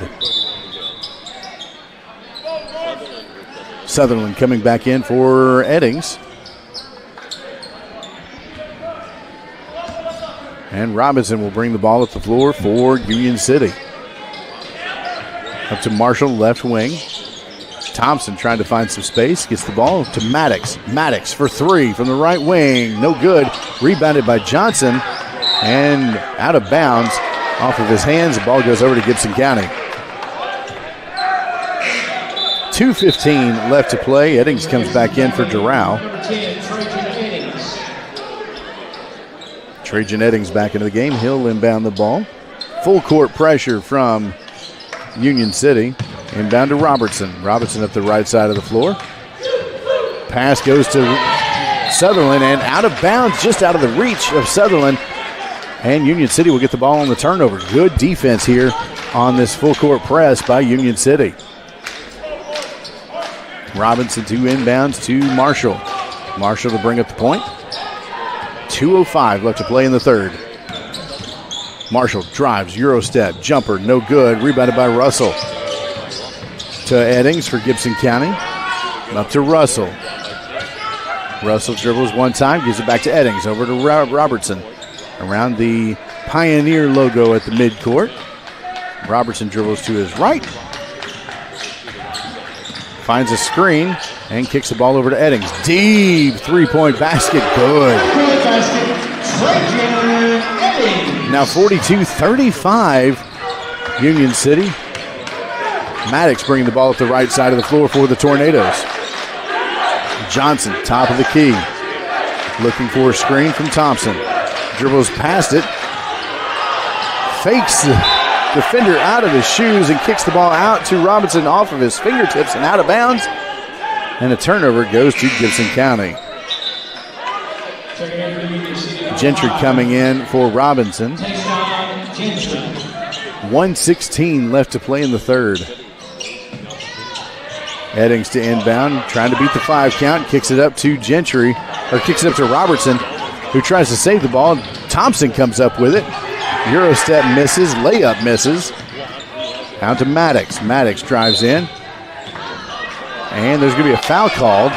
Sutherland coming back in for Eddings. And Robinson will bring the ball up the floor for Union City. Up to Marshall, left wing. Thompson trying to find some space. Gets the ball to Maddox. Maddox for three from the right wing. No good. Rebounded by Johnson. And out of bounds off of his hands. The ball goes over to Gibson County. 2:15 left to play. Eddings comes back in for Doral. Trajan Eddings back into the game. He'll inbound the ball. Full court pressure from Union City. Inbound to Robertson. Robertson up the right side of the floor. Pass goes to Sutherland and out of bounds, just out of the reach of Sutherland. And Union City will get the ball on the turnover. Good defense here on this full court press by Union City. Robinson to inbounds to Marshall. Marshall to bring up the point. 2:05 left to play in the third. Marshall drives, Euro step, jumper, no good. Rebounded by Russell. To Eddings for Gibson County. Up to Russell. Russell dribbles one time, gives it back to Eddings. Over to Robertson. Around the Pioneer logo at the midcourt. Robertson dribbles to his right. Finds a screen and kicks the ball over to Eddings. Deep three-point basket. Good. Now 42-35, Union City. Maddox bringing the ball up the right side of the floor for the Tornadoes. Johnson, top of the key. Looking for a screen from Thompson. Dribbles past it. Fakes the defender out of his shoes and kicks the ball out to Robinson off of his fingertips and out of bounds. And a turnover goes to Gibson County. Gentry coming in for Robinson. 1:16 left to play in the third. Eddings to inbound, trying to beat the 5 count, kicks it up to Gentry, or kicks it up to Robertson, who tries to save the ball. Thompson comes up with it. Euro step misses, layup misses. Out to Maddox. Maddox drives in. And there's going to be a foul called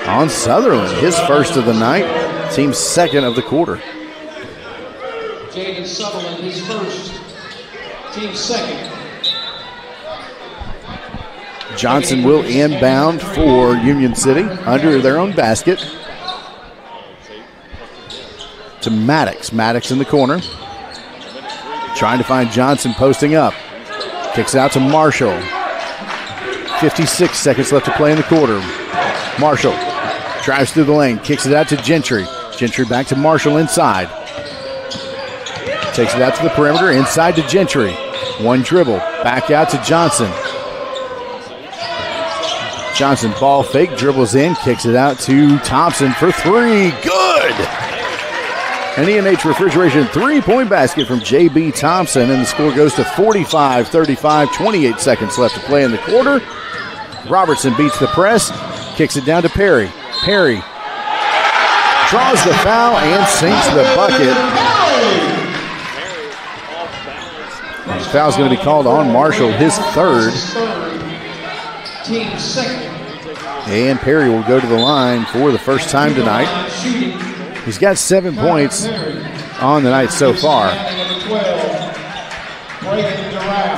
on Sutherland, his first of the night. Team's second of the quarter. Jaden Sutherland, his first. Team second. Johnson will inbound for Union City under their own basket to Maddox. Maddox in the corner. Trying to find Johnson posting up. Kicks it out to Marshall. 56 seconds left to play in the quarter. Marshall drives through the lane. Kicks it out to Gentry. Gentry back to Marshall inside. Takes it out to the perimeter. Inside to Gentry. One dribble. Back out to Johnson. Johnson ball fake. Dribbles in. Kicks it out to Thompson for three. Good! An E&H Refrigeration three-point basket from J.B. Thompson, and the score goes to 45-35, 28 seconds left to play in the quarter. Robertson beats the press, kicks it down to Perry. Perry draws the foul and sinks the bucket. The foul's going to be called on Marshall, his third. Team second. And Perry will go to the line for the first time tonight. He's got 7 points on the night so far.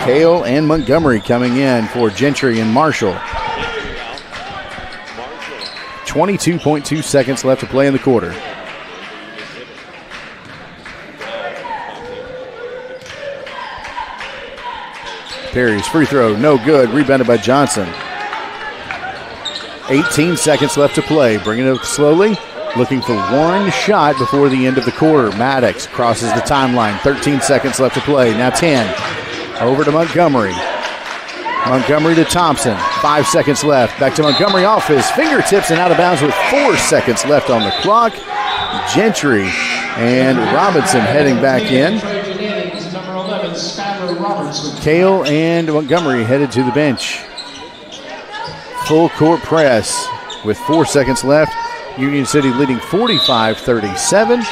Kale and Montgomery coming in for Gentry and Marshall. 22.2 seconds left to play in the quarter. Perry's free throw, no good. Rebounded by Johnson. 18 seconds left to play. Bringing it up slowly. Looking for one shot before the end of the quarter. Maddox crosses the timeline. 13 seconds left to play. Now 10. Over to Montgomery. Montgomery to Thompson. 5 seconds left. Back to Montgomery off his fingertips and out of bounds with 4 seconds left on the clock. Gentry and Robinson heading back in. Kale and Montgomery headed to the bench. Full court press with 4 seconds left. Union City leading 45-37.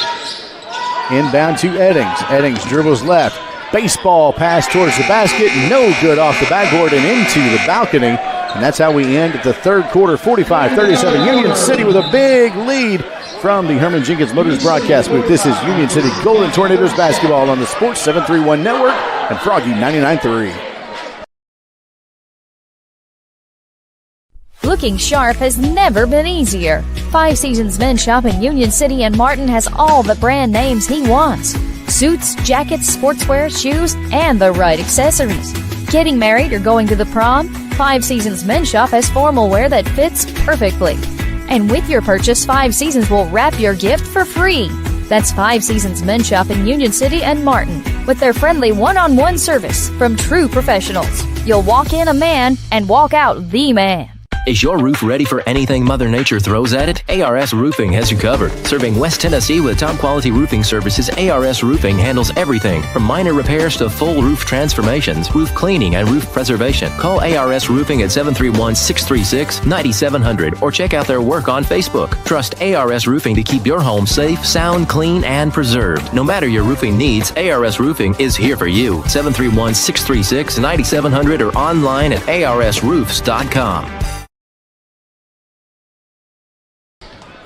Inbound to Eddings. Eddings dribbles left. Baseball pass towards the basket. No good off the backboard and into the balcony. And that's how we end the third quarter, 45-37. Union City with a big lead from the Herman Jenkins Motors broadcast booth. This is Union City Golden Tornadoes basketball on the Sports 731 Network and Froggy 99.3. Looking sharp has never been easier. 5 Seasons Men's Shop in Union City and Martin has all the brand names he wants. Suits, jackets, sportswear, shoes, and the right accessories. Getting married or going to the prom? 5 Seasons Men's Shop has formal wear that fits perfectly. And with your purchase, 5 Seasons will wrap your gift for free. That's 5 Seasons Men's Shop in Union City and Martin with their friendly one-on-one service from true professionals. You'll walk in a man and walk out the man. Is your roof ready for anything Mother Nature throws at it? ARS Roofing has you covered. Serving West Tennessee with top-quality roofing services, ARS Roofing handles everything from minor repairs to full roof transformations, roof cleaning, and roof preservation. Call ARS Roofing at 731-636-9700 or check out their work on Facebook. Trust ARS Roofing to keep your home safe, sound, clean, and preserved. No matter your roofing needs, ARS Roofing is here for you. 731-636-9700 or online at arsroofs.com.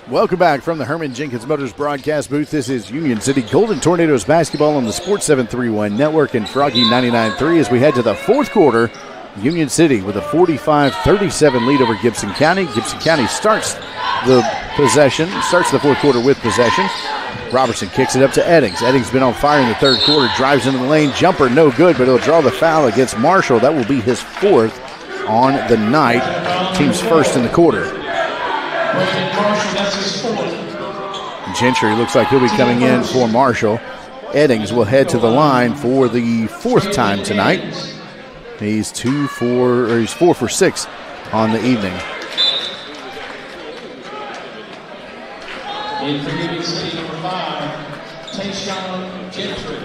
Welcome back from the Herman Jenkins Motors broadcast booth. This is Union City Golden Tornadoes basketball on the Sports 731 Network and Froggy 99.3 as we head to the fourth quarter. Union City with a 45-37 lead over Gibson County. Gibson County starts the fourth quarter with possession. Robertson kicks it up to Eddings. Eddings been on fire in the third quarter, drives into the lane, jumper no good, but he'll draw the foul against Marshall. That will be his fourth on the night, team's first in the quarter. Gentry looks like he'll be coming in for Marshall. Eddings will head to the line for the fourth time tonight. He's 4 for 6 on the evening. In for Union City, number 5, Tayshawn Gentry.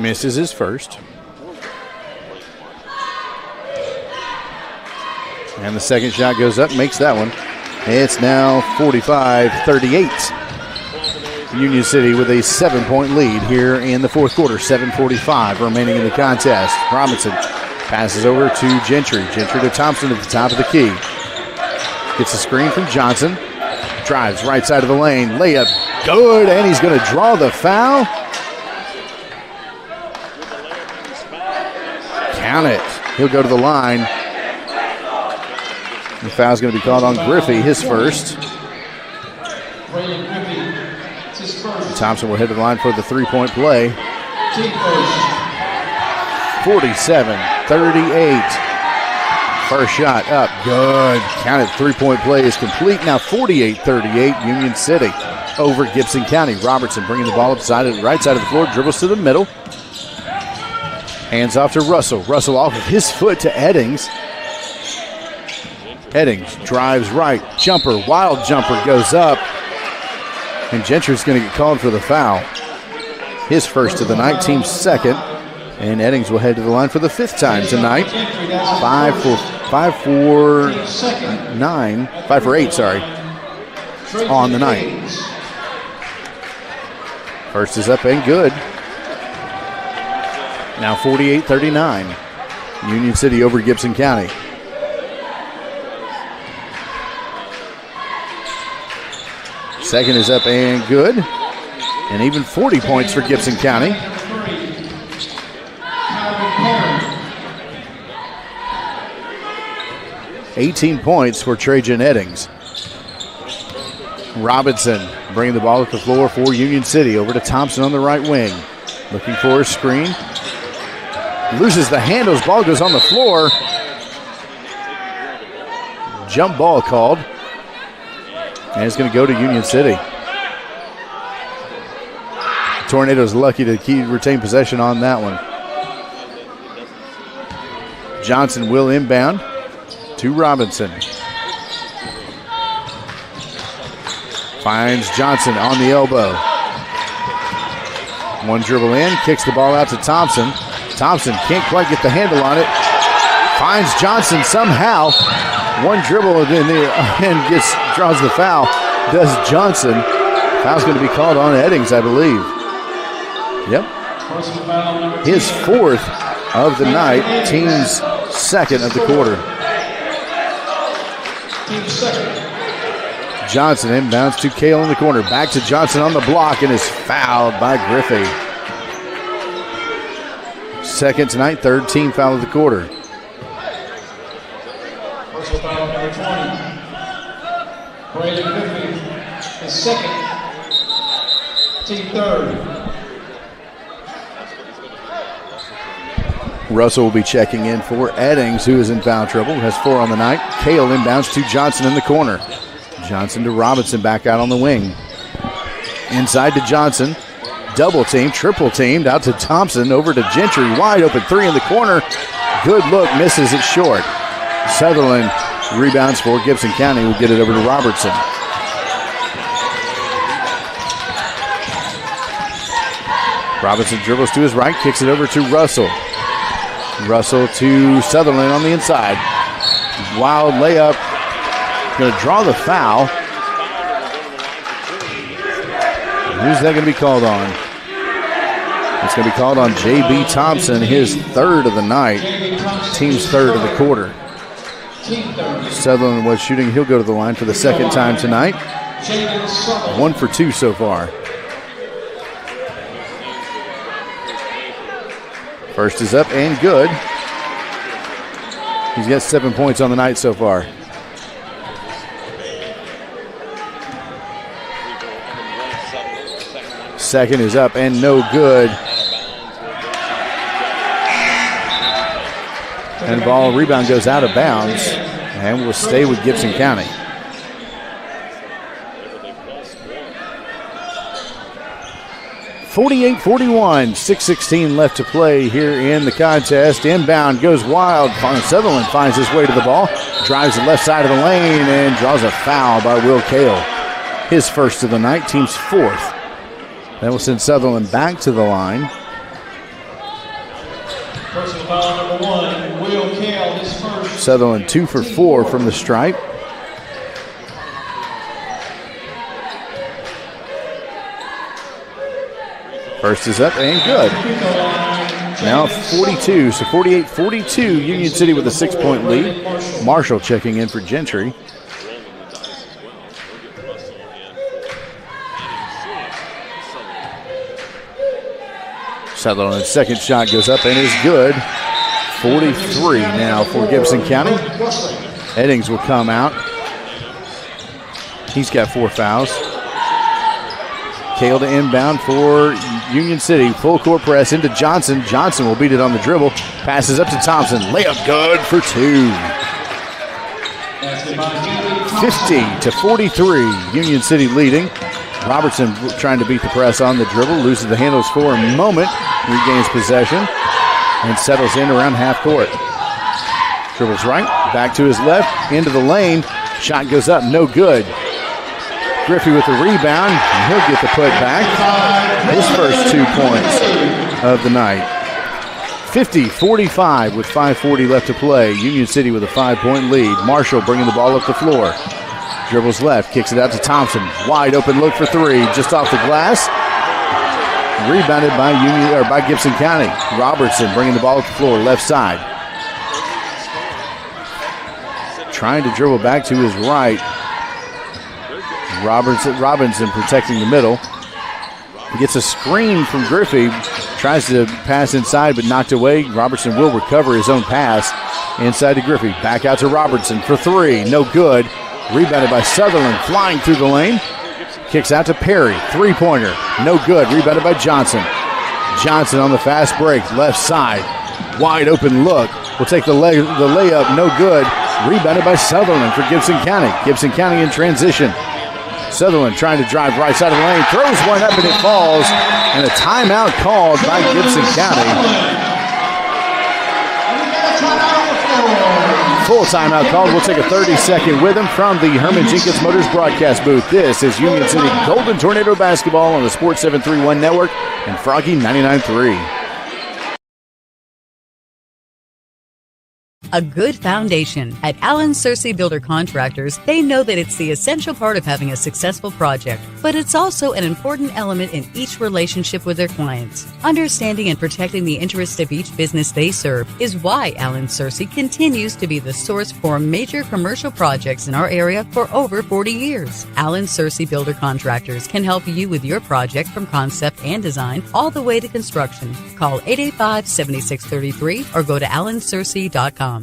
Misses his first. And the second shot goes up, makes that one. It's now 45-38. Union City with a 7-point lead here in the fourth quarter. 7:45 remaining in the contest. Robinson passes over to Gentry. Gentry to Thompson at the top of the key. Gets the screen from Johnson. Drives right side of the lane. Layup good, and he's going to draw the foul. Count it. He'll go to the line. The foul's going to be called on Griffey, his first. Thompson will head to the line for the three-point play. 47-38. First shot up, good. Counted, three-point play is complete. Now 48-38, Union City over Gibson County. Robertson bringing the ball up the right side of the floor, dribbles to the middle. Hands off to Russell. Russell off of his foot to Eddings. Eddings drives right, jumper, wild jumper goes up. And Gentry's going to get called for the foul. His first of the night, team's second. And Eddings will head to the line for the fifth time tonight. 5 for 8, on the night. First is up and good. Now 48-39. Union City over Gibson County. Second is up and good. And even 40 points for Gibson County. $18 points for Trajan Eddings. Robinson bringing the ball at the floor for Union City. Over to Thompson on the right wing. Looking for a screen. Loses the handles. Ball goes on the floor. Jump ball called. And it's going to go to Union City. Tornado's lucky to retain possession on that one. Johnson will inbound to Robinson. Finds Johnson on the elbow. One dribble in, kicks the ball out to Thompson. Thompson can't quite get the handle on it. Finds Johnson somehow. One dribble in there and draws the foul. Does Johnson. Foul's going to be called on Eddings, I believe. Yep. His fourth of the night, team's second of the quarter. Johnson inbounds to Cale in the corner. Back to Johnson on the block and is fouled by Griffey. Second tonight, third team foul of the quarter. Personal foul number 20. Brandon Griffey, his second. Team third. Russell will be checking in for Eddings, who is in foul trouble, has 4 on the night. Cale inbounds to Johnson in the corner. Johnson to Robinson, back out on the wing. Inside to Johnson. Double team, triple teamed, out to Thompson, over to Gentry. Wide open three in the corner. Good look, misses it short. Sutherland rebounds for Gibson County. Will get it over to Robertson. Robinson dribbles to his right, kicks it over to Russell. Russell to Sutherland on the inside. Wild layup. Going to draw the foul. Who's that going to be called on? It's going to be called on J.B. Thompson, his third of the night. Team's third of the quarter. Sutherland was shooting. He'll go to the line for the second time tonight. 1 for 2 so far. First is up and good. He's got 7 points on the night so far. Second is up and no good. And the ball rebound goes out of bounds and will stay with Gibson County. (48-41), 6:16 left to play here in the contest. Inbound goes wild. Sutherland finds his way to the ball, drives the left side of the lane, and draws a foul by Will Cale. His first of the night, team's fourth. That will send Sutherland back to the line. Personal foul number 1, Will Cale, his first. Sutherland 2 for 4 from the stripe. First is up and good. Now 42, so 48-42. Union City with a 6-point lead. Marshall checking in for Gentry. Sutherland's second shot goes up and is good. 43 now for Gibson County. Eddings will come out. He's got 4 fouls. Kale to inbound for Union City. Full court press into Johnson. Johnson will beat it on the dribble. Passes up to Thompson. Layup good for 2. 50-43. Union City leading. Robertson trying to beat the press on the dribble. Loses the handles for a moment. Regains possession. And settles in around half court. Dribbles right. Back to his left. Into the lane. Shot goes up. No good. Griffey with the rebound, and he'll get the put back. His first 2 points of the night. 50-45 with 5:40 left to play. Union City with a 5-point lead. Marshall bringing the ball up the floor. Dribbles left, kicks it out to Thompson. Wide open look for 3, just off the glass. Rebounded by Gibson County. Robertson bringing the ball up the floor, left side. Trying to dribble back to his right. Robinson protecting the middle. Gets a screen from Griffey. Tries to pass inside but knocked away. Robertson will recover his own pass. Inside to Griffey. Back out to Robertson for 3. No good. Rebounded by Sutherland. Flying through the lane. Kicks out to Perry. 3-pointer. No good. Rebounded by Johnson. Johnson on the fast break. Left side. Wide open look. Will take the layup. No good. Rebounded by Sutherland for Gibson County. Gibson County in transition. Sutherland trying to drive right side of the lane, throws one up and it falls, and a timeout called by Gibson County. Full timeout called. We'll take a 30-second with him from the Herman Jenkins Motors broadcast booth. This is Union City Golden Tornado Basketball on the Sports 731 Network and Froggy 99.3. A good foundation. At Allen Searcy Builder Contractors, they know that it's the essential part of having a successful project, but it's also an important element in each relationship with their clients. Understanding and protecting the interests of each business they serve is why Allen Searcy continues to be the source for major commercial projects in our area for over 40 years. Allen Searcy Builder Contractors can help you with your project from concept and design all the way to construction. Call 885-7633 or go to allensearcy.com.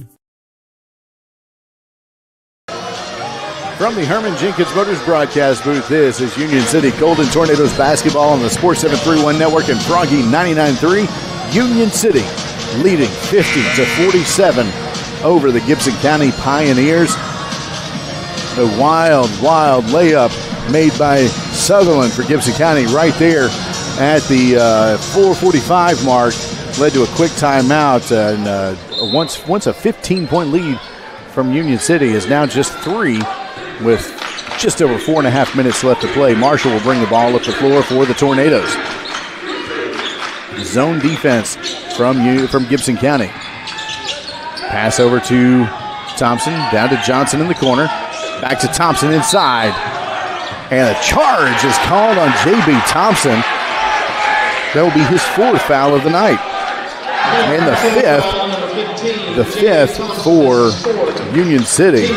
From the Herman Jenkins Motors broadcast booth, this is Union City Golden Tornadoes basketball on the Sports 731 Network and Froggy 99.3. Union City leading 50-47 over the Gibson County Pioneers. The wild layup made by Sutherland for Gibson County right there at the 4:45 mark led to a quick timeout. And once a 15-point lead from Union City is now just 3. With just over 4.5 minutes left to play. Marshall will bring the ball up the floor for the Tornadoes. Zone defense from Gibson County. Pass over to Thompson, down to Johnson in the corner. Back to Thompson inside. And a charge is called on J.B. Thompson. That will be his 4th foul of the night. And the fifth for Union City.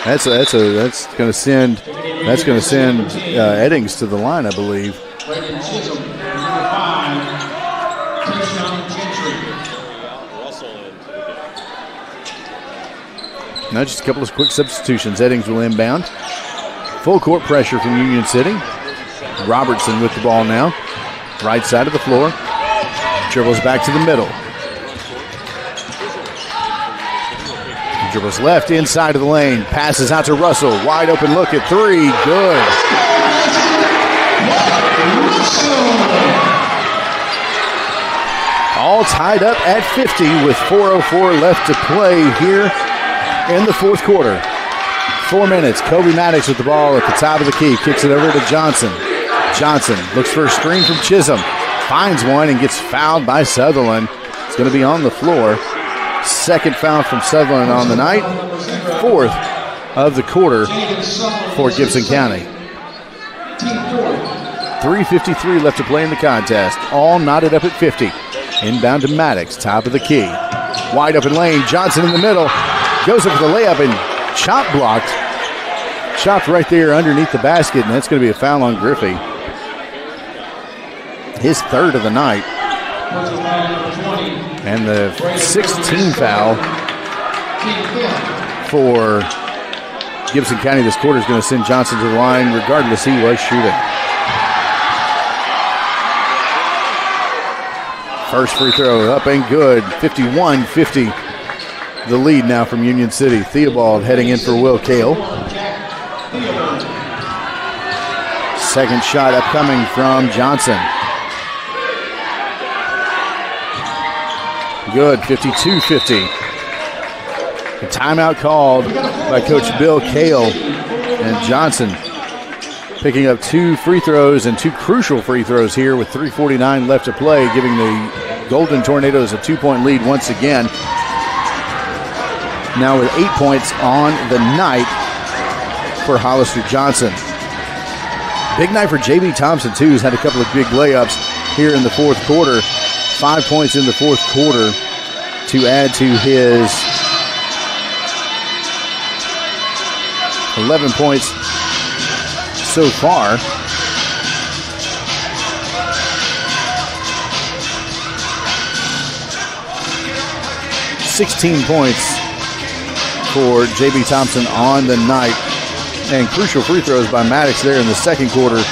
That's going to send Eddings to the line, I believe. Now just a couple of quick substitutions. Eddings will inbound. Full court pressure from Union City. Robertson with the ball now. Right side of the floor. Dribbles back to the middle. Dribbles left inside of the lane. Passes out to Russell. Wide open look at 3. Good. All tied up at 50 with 4:04 left to play here in the 4th quarter. 4 minutes. Kobe Maddox with the ball at the top of the key. Kicks it over to Johnson. Johnson looks for a screen from Chisholm. Finds one and gets fouled by Sutherland. It's going to be on the floor. 2nd foul from Sutherland on the night. 4th of the quarter for Gibson County. 3:53 left to play in the contest. All knotted up at 50. Inbound to Maddox, top of the key. Wide open lane. Johnson in the middle. Goes up for the layup and chop blocked. Chopped right there underneath the basket, and that's going to be a foul on Griffey. his third of the night. And the 16th foul for Gibson County this quarter is going to send Johnson to the line regardless he was shooting. First free throw up and good. 51-50. The lead now from Union City. Theobald heading in for Will Kale. Second shot upcoming from Johnson. Good, 52-50. A timeout called by Coach Bill Kale, and Johnson picking up 2 free throws and 2 crucial free throws here with 3:49 left to play, giving the Golden Tornadoes a 2-point lead once again. Now with 8 points on the night for Hollister Johnson. Big night for J.B. Thompson, too, who's had a couple of big layups here in the fourth quarter. 5 points in the fourth quarter to add to his 11 points so far. $16 points for J.B. Thompson on the night. And crucial free throws by Maddox there in the second quarter,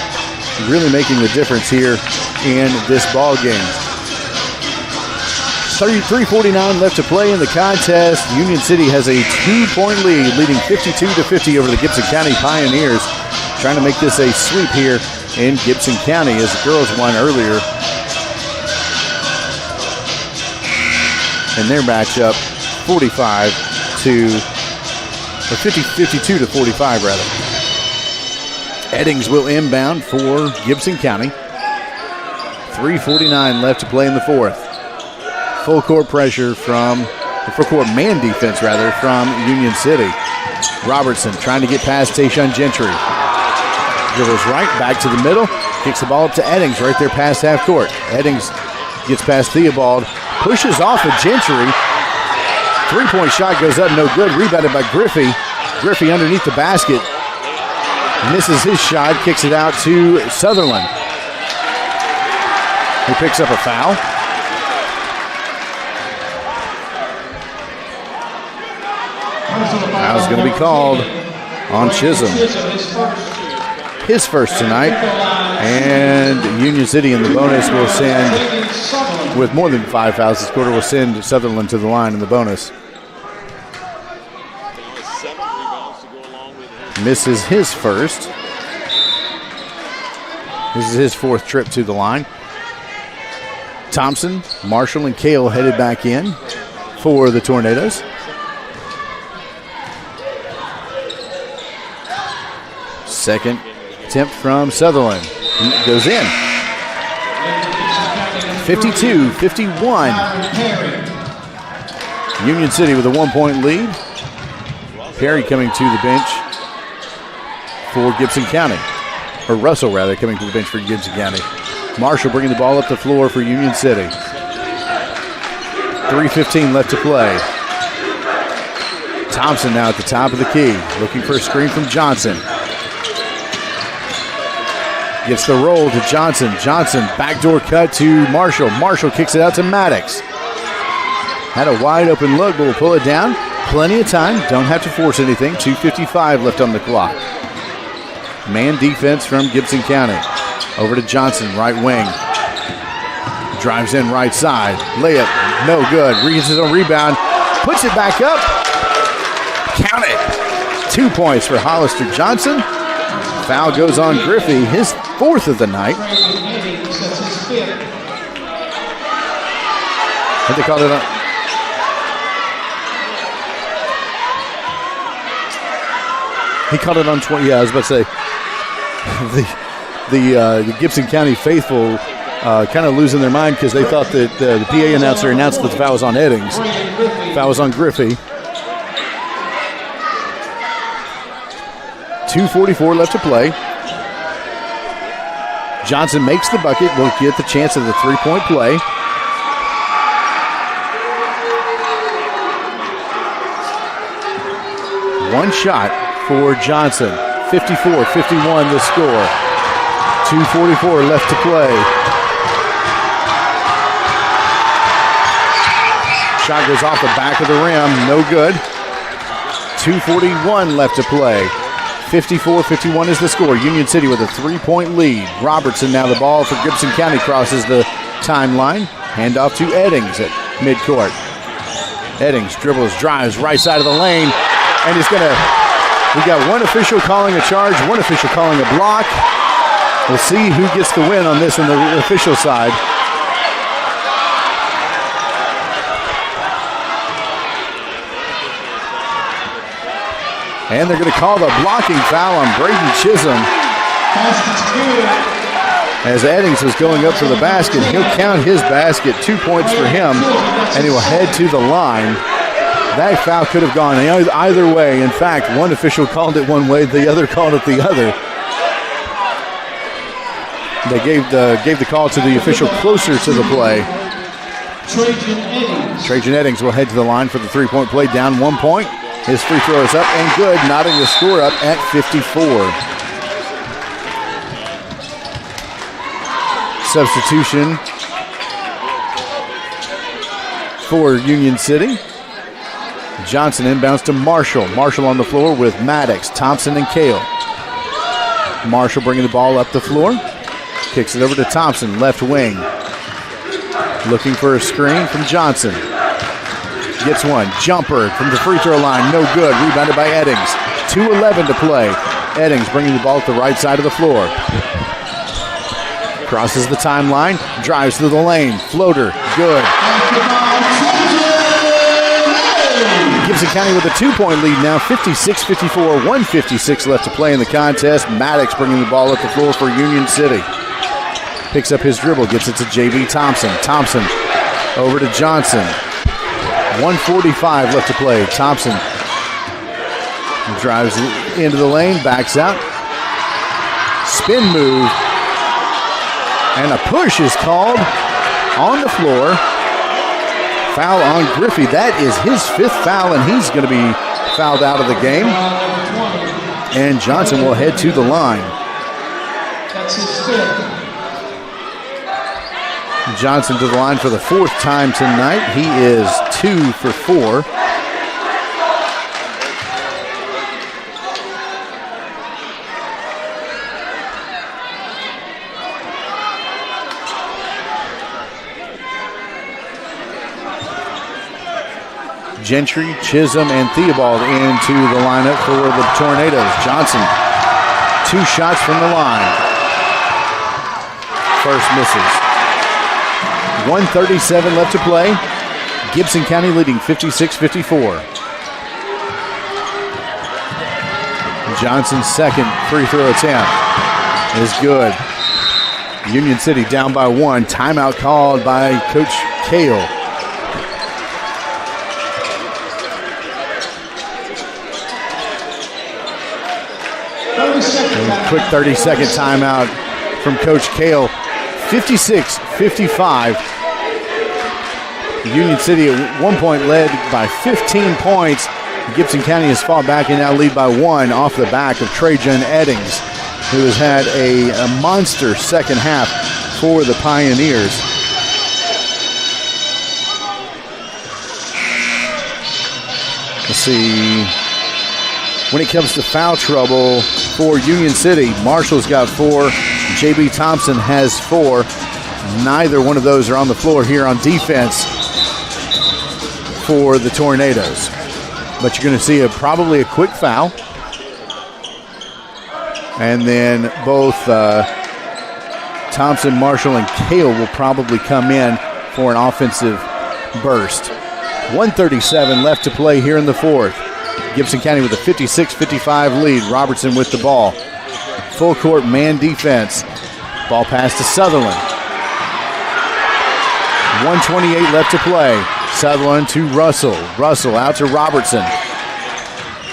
really making the difference here in this ball game. 3:49 left to play in the contest. Union City has a 2-point lead, leading 52-50 over the Gibson County Pioneers. Trying to make this a sweep here in Gibson County as the girls won earlier in their matchup, 52-45 rather. Eddings will inbound for Gibson County. 3:49 left to play in the fourth. Full court pressure from, full court man defense rather, from Union City. Robertson trying to get past Tayshawn Gentry. Dribbles right, back to the middle, kicks the ball up to Eddings right there past half court. Eddings gets past Theobald, pushes off of Gentry. 3-point shot goes up, no good. Rebounded by Griffey. Griffey underneath the basket. Misses his shot, kicks it out to Sutherland. He picks up a foul. Foul's going to be called on Chisholm. His first tonight. And Union City in the bonus will send, with more than 5 fouls this quarter, will send Sutherland to the line in the bonus. Misses his first. This is his fourth trip to the line. Thompson, Marshall, and Kale headed back in for the Tornadoes. Second attempt from Sutherland. It goes in. 52-51. Union City with a 1-point lead. Perry coming to the bench for Gibson County. Or Russell, rather, coming to the bench for Gibson County. Marshall bringing the ball up the floor for Union City. 3:15 left to play. Thompson now at the top of the key, looking for a screen from Johnson. Gets the roll to Johnson. Johnson, backdoor cut to Marshall. Marshall kicks it out to Maddox. Had a wide open look, but will pull it down. Plenty of time. Don't have to force anything. 2:55 left on the clock. Man defense from Gibson County. Over to Johnson, right wing. Drives in right side. Layup, no good. Reads his own rebound. Puts it back up. Count it. 2 points for Hollister Johnson. Foul goes on Griffey, his fourth of the night. I think they called it on. He called it on 20. Yeah, I was about to say the Gibson County faithful kind of losing their mind because they thought that the PA announcer announced that the foul was on Eddings. Foul was on Griffey. 2:44 left to play. Johnson makes the bucket. Will get the chance of the 3-point play. One shot for Johnson. 54-51 the score. 2:44 left to play. Shot goes off the back of the rim. No good. 2:41 left to play. 54-51 is the score. Union City with a 3-point lead. Robertson now the ball for Gibson County crosses the timeline. Handoff to Eddings at midcourt. Eddings dribbles, drives right side of the lane, and he's gonna. We got one official calling a charge, one official calling a block. We'll see who gets the win on this on the official side. And they're going to call the blocking foul on Braden Chisholm. As Eddings was going up for the basket, he'll count his basket, 2 points for him, and he will head to the line. That foul could have gone either way. In fact, one official called it one way, the other called it the other. They gave the call to the official closer to the play. Trajan Eddings will head to the line for the 3-point play, down 1 point. His free throw is up and good, knotting the score up at 54. Substitution for Union City. Johnson inbounds to Marshall. Marshall on the floor with Maddox, Thompson, and Kale. Marshall bringing the ball up the floor. Kicks it over to Thompson, left wing. Looking for a screen from Johnson. Gets one. Jumper from the free throw line. No good. Rebounded by Eddings. 2:11 to play. Eddings bringing the ball to the right side of the floor. Crosses the timeline. Drives through the lane. Floater. Good. Gibson County with a 2-point lead now. 56-54. 1:56 left to play in the contest. Maddox bringing the ball up the floor for Union City. Picks up his dribble. Gets it to J.B. Thompson. Thompson over to Johnson. 1:45 left to play. Thompson drives into the lane, backs out. Spin move. And a push is called on the floor. Foul on Griffey. That is his 5th foul, and he's going to be fouled out of the game. And Johnson will head to the line. That's his 5th. Johnson to the line for the 4th time tonight. He is 2 for 4. Gentry, Chisholm, and Theobald into the lineup for the Tornadoes. Johnson, 2 shots from the line. First misses. 1:37 left to play. Gibson County leading 56-54. Johnson's second free throw attempt is good. Union City down by 1. Timeout called by Coach Kale. Quick 30-second timeout from Coach Kale. 56-55. Union City at 1 point led by 15 points. Gibson County has fought back and now lead by 1 off the back of Trajan Eddings, who has had a monster second half for the Pioneers. Let's see. When it comes to foul trouble for Union City, Marshall's got 4. J.B. Thompson has 4. Neither one of those are on the floor here on defense for the Tornadoes. But you're going to see probably a quick foul. And then both Thompson, Marshall, and Kale will probably come in for an offensive burst. 1:37 left to play here in the 4th. Gibson County with a 56-55 lead. Robertson with the ball. Full court man defense. Ball pass to Sutherland. 1:28 left to play. Sutherland to Russell. Russell out to Robertson.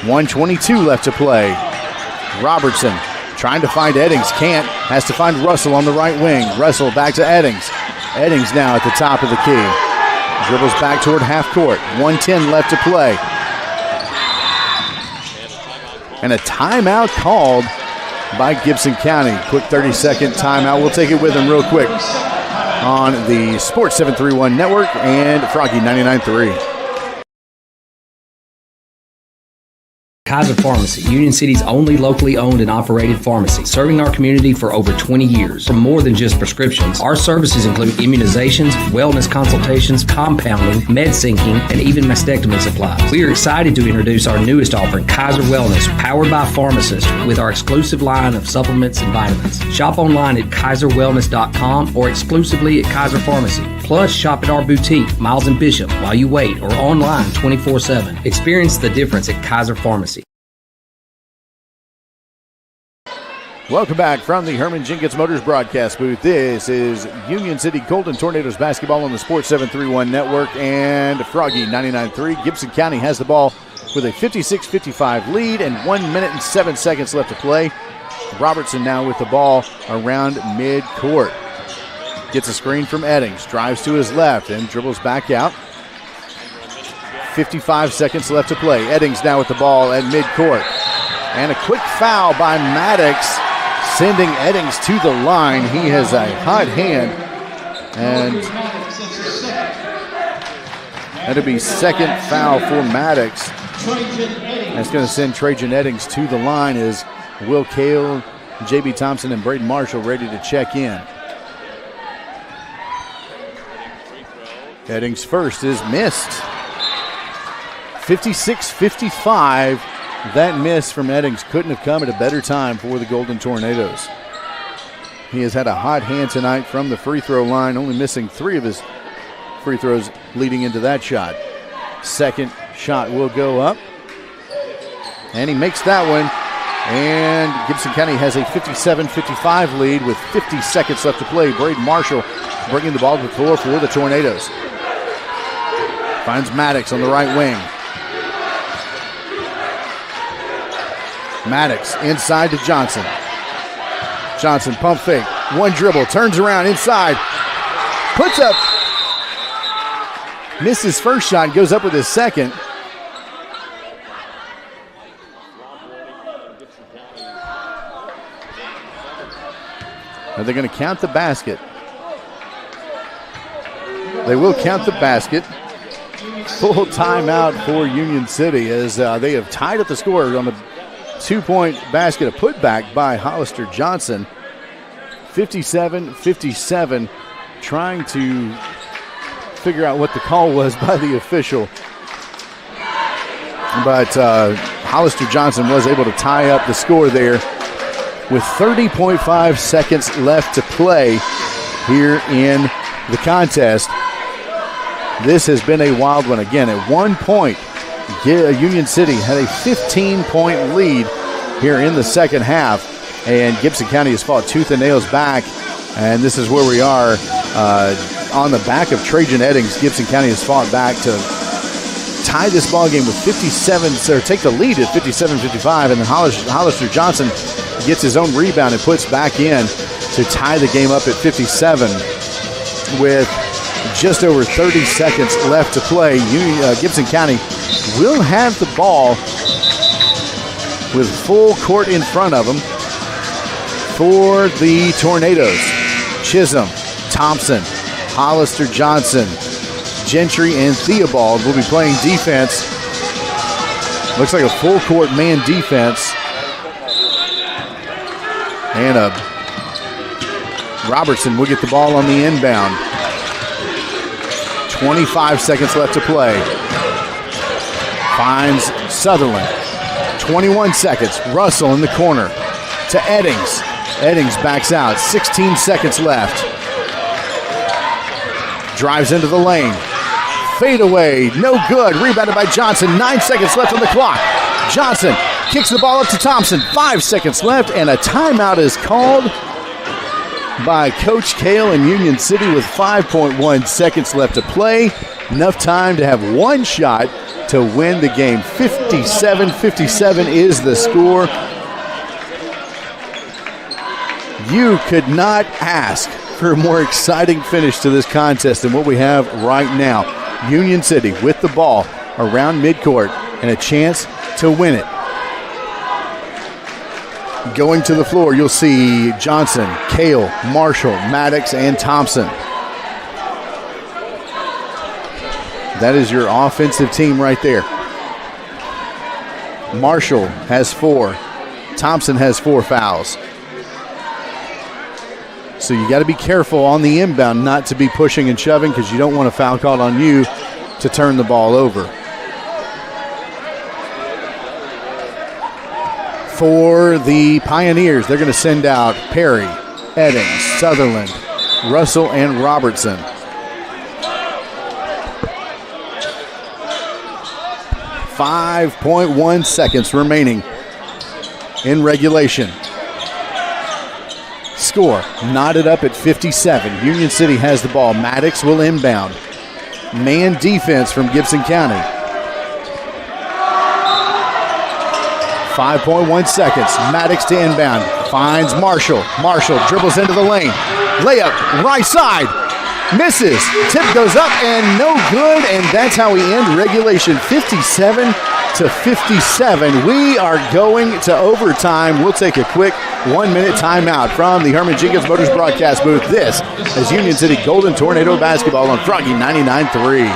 1:22 left to play. Robertson trying to find Eddings. Can't. Has to find Russell on the right wing. Russell back to Eddings. Eddings now at the top of the key. Dribbles back toward half court. 1:10 left to play. And a timeout called by Gibson County. Quick 30-second timeout. We'll take it with him real quick. on the Sports 731 Network and Froggy 99.3. Kaiser Pharmacy, Union City's only locally owned and operated pharmacy, serving our community for over 20 years. For more than just prescriptions, our services include immunizations, wellness consultations, compounding, med syncing, and even mastectomy supplies. We are excited to introduce our newest offering, Kaiser Wellness, powered by pharmacists, with our exclusive line of supplements and vitamins. Shop online at kaiserwellness.com or exclusively at Kaiser Pharmacy. Plus, shop at our boutique, Miles and Bishop, while you wait, or online 24/7. Experience the difference at Kaiser Pharmacy. Welcome back from the Herman Jenkins Motors broadcast booth. This is Union City Golden Tornadoes basketball on the Sports 731 Network and Froggy 99.3. Gibson County has the ball with a 56-55 lead and 1 minute and 7 seconds left to play. Robertson now with the ball around midcourt. Gets a screen from Eddings, drives to his left and dribbles back out. 55 seconds left to play. Eddings now with the ball at midcourt. And a quick foul by Maddox, sending Eddings to the line. He has a hot hand, and that'll be second foul for Maddox. That's going to send Trajan Eddings to the line as Will Cale, J.B. Thompson, and Braden Marshall ready to check in. Eddings' first is missed. 56-55. That miss from Eddings couldn't have come at a better time for the Golden Tornadoes. He has had a hot hand tonight from the free throw line, only missing 3 of his free throws leading into that shot. Second shot will go up, and he makes that one. And Gibson County has a 57-55 lead with 50 seconds left to play. Braden Marshall bringing the ball to the floor for the Tornadoes. Finds Maddox on the right wing. Maddox inside to Johnson. Johnson pump fake. One dribble. Turns around inside. Puts up. Misses first shot. Goes up with his second. Are they going to count the basket? They will count the basket. Full timeout for Union City as they have tied up the score on the 2-point basket, a putback by Hollister Johnson. 57-57, trying to figure out what the call was by the official. But Hollister Johnson was able to tie up the score there with 30.5 seconds left to play here in the contest. This has been a wild one. Again, at 1 point, Union City had a 15-point lead here in the second half, and Gibson County has fought tooth and nails back, and this is where we are on the back of Trajan Eddings. Gibson County has fought back to tie this ball game with 57, or take the lead at 57-55, and then Hollister Johnson gets his own rebound and puts back in to tie the game up at 57 with just over 30 seconds left to play. Gibson County will have the ball with full court in front of them for the Tornadoes. Chisholm, Thompson, Hollister Johnson, Gentry, and Theobald will be playing defense. Looks like a full court man defense. And Robertson will get the ball on the inbound. 25 seconds left to play. Finds Sutherland. 21 seconds. Russell in the corner to Eddings. Eddings backs out. 16 seconds left. Drives into the lane. Fade away. No good. Rebounded by Johnson. 9 seconds left on the clock. Johnson kicks the ball up to Thompson. 5 seconds left, and a timeout is called by Coach Cale in Union City with 5.1 seconds left to play. Enough time to have one shot to win the game. 57-57 is the score. You could not ask for a more exciting finish to this contest than what we have right now. Union City with the ball around midcourt and a chance to win it. Going to the floor, you'll see Johnson, Cale, Marshall, Maddox, and Thompson. That is your offensive team right there. Marshall has 4. Thompson has 4 fouls. So you got to be careful on the inbound not to be pushing and shoving because you don't want a foul called on you to turn the ball over. For the Pioneers, they're going to send out Perry, Eddings, Sutherland, Russell, and Robertson. 5.1 seconds remaining in regulation. Score knotted up at 57. Union City has the ball. Maddox will inbound. Man defense from Gibson County. 5.1 seconds. Maddox to inbound. Finds Marshall. Marshall dribbles into the lane. Layup, right side. Misses. Tip goes up and no good. And that's how we end regulation, 57-57. We are going to overtime. We'll take a quick 1-minute timeout from the Herman Jenkins Motors broadcast booth. This is Union City Golden Tornado basketball on Froggy 99.3.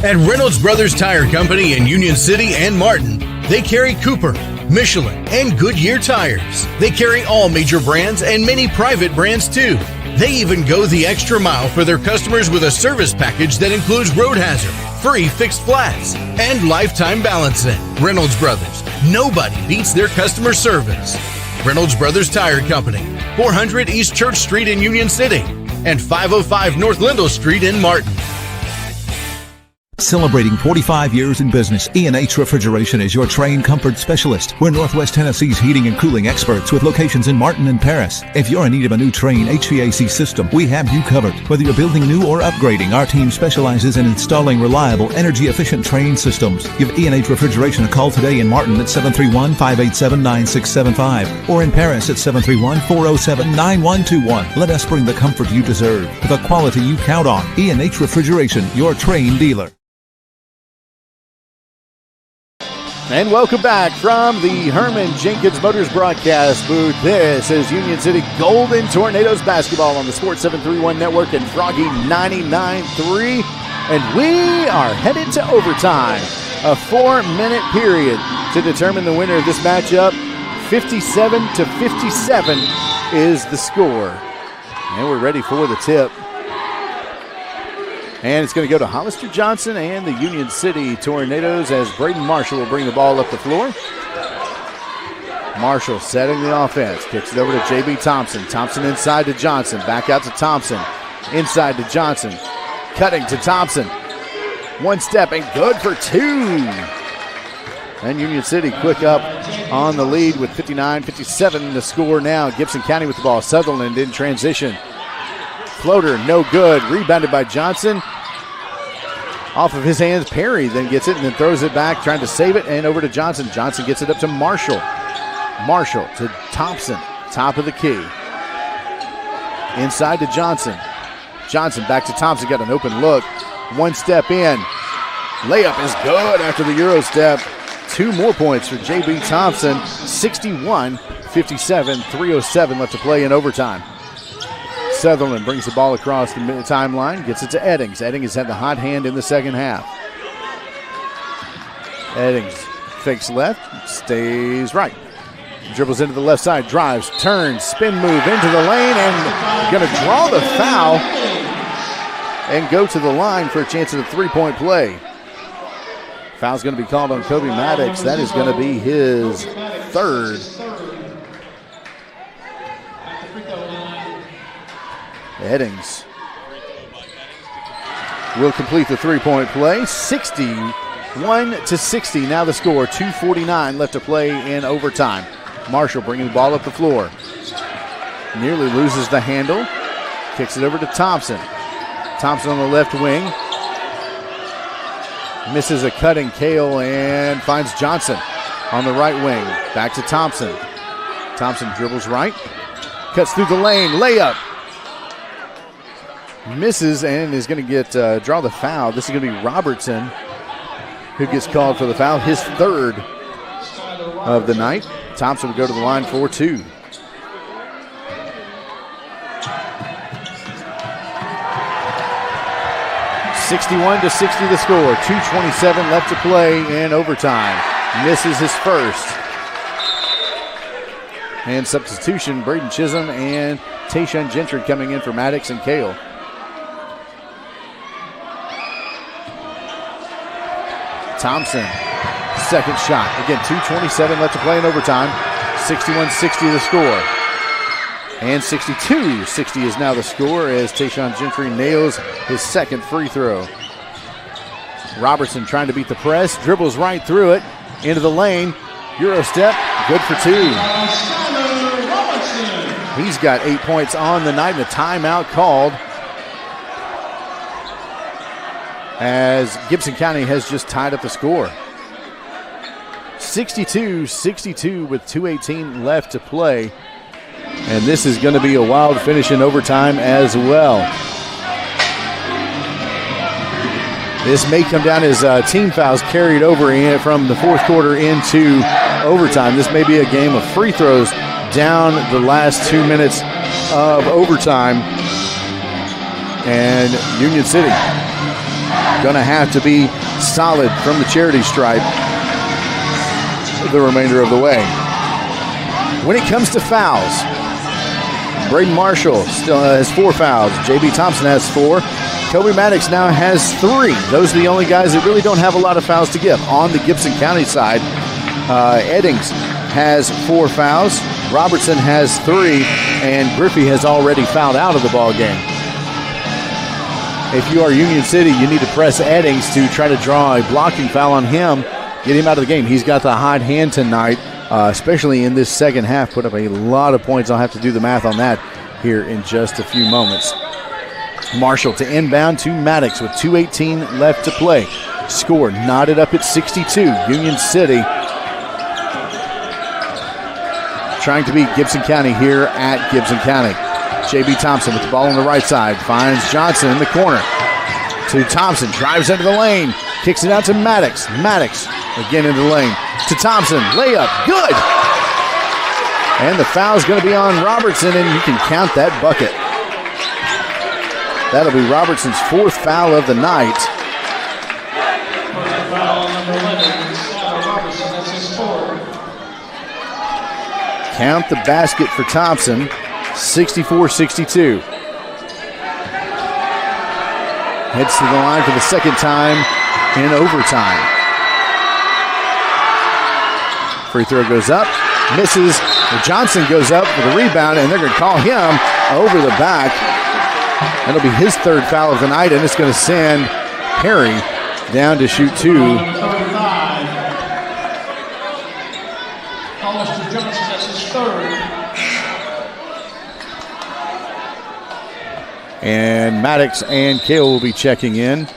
At Reynolds Brothers Tire Company in Union City and Martin, they carry Cooper, Michelin, and Goodyear tires. They carry all major brands and many private brands too. They even go the extra mile for their customers with a service package that includes road hazard, free fixed flats, and lifetime balancing. Reynolds Brothers, nobody beats their customer service. Reynolds Brothers Tire Company, 400 East Church Street in Union City and 505 North Lindell Street in Martin. Celebrating 45 years in business, E&H Refrigeration is your Trane comfort specialist. We're Northwest Tennessee's heating and cooling experts with locations in Martin and Paris. If you're in need of a new Trane HVAC system, we have you covered. Whether you're building new or upgrading, our team specializes in installing reliable, energy-efficient Trane systems. Give E&H Refrigeration a call today in Martin at 731-587-9675 or in Paris at 731-407-9121. Let us bring the comfort you deserve with the quality you count on. E&H Refrigeration, your Trane dealer. And welcome back from the Herman Jenkins Motors broadcast booth. This is Union City Golden Tornadoes basketball on the Sports 731 Network and Froggy 99.3. And we are headed to overtime. A 4-minute period to determine the winner of this matchup. 57-57 is the score. And we're ready for the tip. And it's going to go to Hollister Johnson and the Union City Tornadoes as Braden Marshall will bring the ball up the floor. Marshall setting the offense. Kicks it over to J.B. Thompson. Thompson inside to Johnson. Back out to Thompson. Inside to Johnson. Cutting to Thompson. One step and good for 2. And Union City quick up on the lead with 59-57 to score now. Gibson County with the ball. Sutherland in transition. Floater, no good. Rebounded by Johnson. Off of his hands, Perry then gets it and then throws it back, trying to save it, and over to Johnson. Johnson gets it up to Marshall. Marshall to Thompson, top of the key. Inside to Johnson. Johnson back to Thompson, got an open look. One step in. Layup is good after the Euro step. 2 more points for J.B. Thompson. 61-57, 3:07 left to play in overtime. Sutherland brings the ball across the timeline, gets it to Eddings. Eddings has had the hot hand in the second half. Eddings fakes left, stays right. Dribbles into the left side, drives, turns, spin move into the lane, and going to draw the foul and go to the line for a chance at a 3-point play. Foul's going to be called on Kobe Maddox. That is going to be his 3rd. Eddings will complete the 3-point play. 61-60. Now the score. 2:49 left to play in overtime. Marshall bringing the ball up the floor. Nearly loses the handle. Kicks it over to Thompson. Thompson on the left wing. Misses a cutting Kale and finds Johnson on the right wing. Back to Thompson. Thompson dribbles right. Cuts through the lane. Layup. Misses and is going to get draw the foul. This is going to be Robertson who gets called for the foul, his 3rd of the night. Thompson will go to the line for 2. 61-60 the score. 2:27 left to play in overtime. Misses his first. And substitution, Braden Chisholm and Tayshawn Gentry coming in for Maddox and Kale. Thompson, second shot. Again, 2:27 left to play in overtime. 61-60 the score. And 62-60 is now the score as Tayshawn Gentry nails his second free throw. Robertson trying to beat the press, dribbles right through it, into the lane. Euro step, good for two. He's got 8 points on the night and a timeout called as Gibson County has just tied up the score. 62-62 with 2:18 left to play. And this is going to be a wild finish in overtime as well. This may come down as team fouls carried over from the fourth quarter into overtime. This may be a game of free throws down the last 2 minutes of overtime. And Union City going to have to be solid from the charity stripe the remainder of the way. When it comes to fouls, Braden Marshall still has 4 fouls. J.B. Thompson has 4. Kobe Maddox now has 3. Those are the only guys that really don't have a lot of fouls to give. On the Gibson County side, Eddings has 4 fouls. Robertson has 3. And Griffey has already fouled out of the ball game. If you are Union City, you need to press Eddings to try to draw a blocking foul on him, get him out of the game. He's got the hot hand tonight. Especially in this second half, put up a lot of points. I'll have to do the math on that here in just a few moments. Marshall to inbound to Maddox with 2:18 left to play. Score knotted up at 62. Union City trying to beat Gibson County here at Gibson County. J.B. Thompson with the ball on the right side. Finds Johnson in the corner. To Thompson, drives into the lane. Kicks it out to Maddox. Maddox again into the lane. To Thompson, layup, good. And the foul's going to be on Robertson, and you can count that bucket. That'll be Robertson's 4th foul of the night. Count the basket for Thompson, 64-62. Heads to the line for the second time in overtime. Free throw goes up, misses. Johnson goes up with a rebound, and they're going to call him over the back. That'll be his 3rd foul of the night, and it's going to send Perry down to shoot 2. Hollister Johnson, that's his 3rd. And Maddox and Kale will be checking in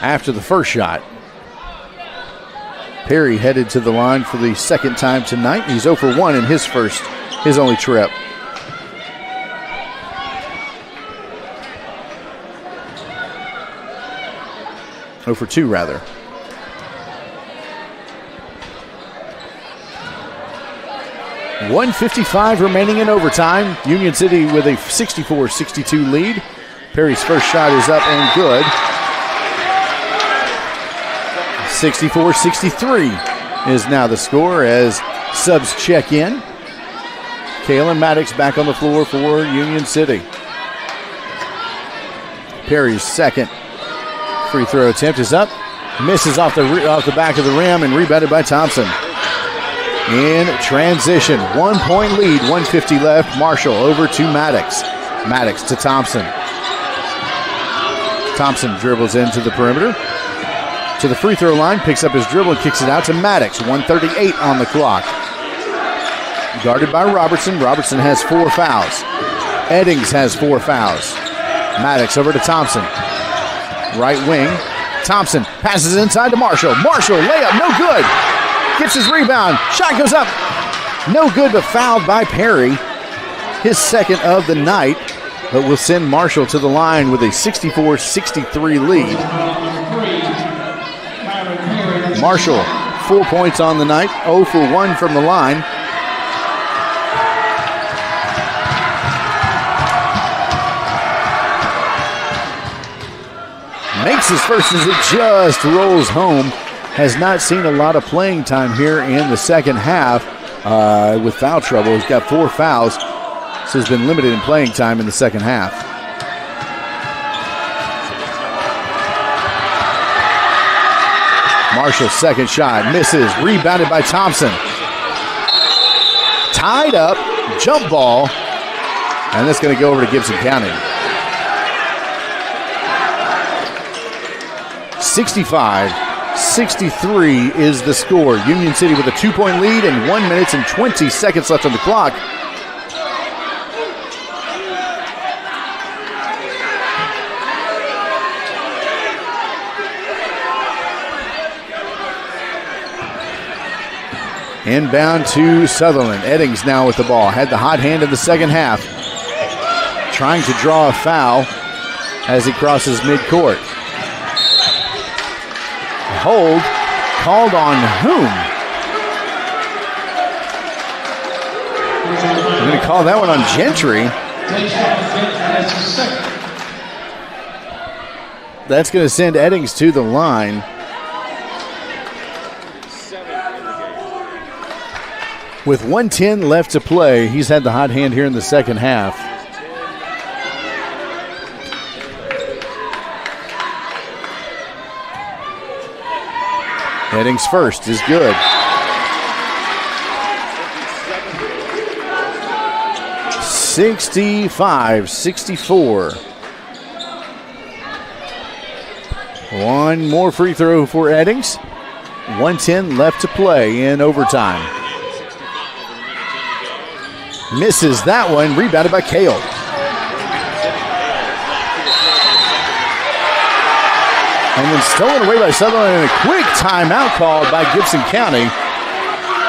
after the first shot. Perry headed to the line for the second time tonight. He's 0 for 1 in his only trip. Oh for 2, rather. .155 remaining in overtime. Union City with a 64-62 lead. Perry's first shot is up and good. 64-63 is now the score as subs check in. Kale and Maddox back on the floor for Union City. Perry's second free throw attempt is up. Misses off the back of the rim and rebounded by Thompson. In transition, 1 point lead, 1:50 left. Marshall over to Maddox. Maddox to Thompson. Thompson dribbles into the perimeter. To the free throw line, picks up his dribble and kicks it out to Maddox. 1:38 on the clock. Guarded by Robertson. Robertson has 4 fouls. Eddings has 4 fouls. Maddox over to Thompson. Right wing. Thompson passes inside to Marshall. Marshall, layup, no good. Gets his rebound. Shot goes up. No good, but fouled by Perry. His second of the night, but will send Marshall to the line with a 64-63 lead. Marshall, 4 points on the night, 0 for 1 from the line. Makes his first as it just rolls home. Has not seen a lot of playing time here in the second half with foul trouble. He's got 4 fouls, so has been limited in playing time in the second half. Marshall's second shot misses, rebounded by Thompson. Tied up, jump ball, and that's going to go over to Gibson County. 65-63 is the score. Union City with a 2-point lead and 1 minute and 20 seconds left on the clock. Inbound to Sutherland. Eddings now with the ball. Had the hot hand in the second half. Trying to draw a foul as he crosses midcourt. A hold called on whom? I'm going to call that one on Gentry. That's going to send Eddings to the line. With 1:10 left to play, he's had the hot hand here in the second half. Eddings first is good. (65-64). One more free throw for Eddings. 1:10 left to play in overtime. Misses that one, rebounded by Kale. And then stolen away by Sutherland, and a quick timeout called by Gibson County.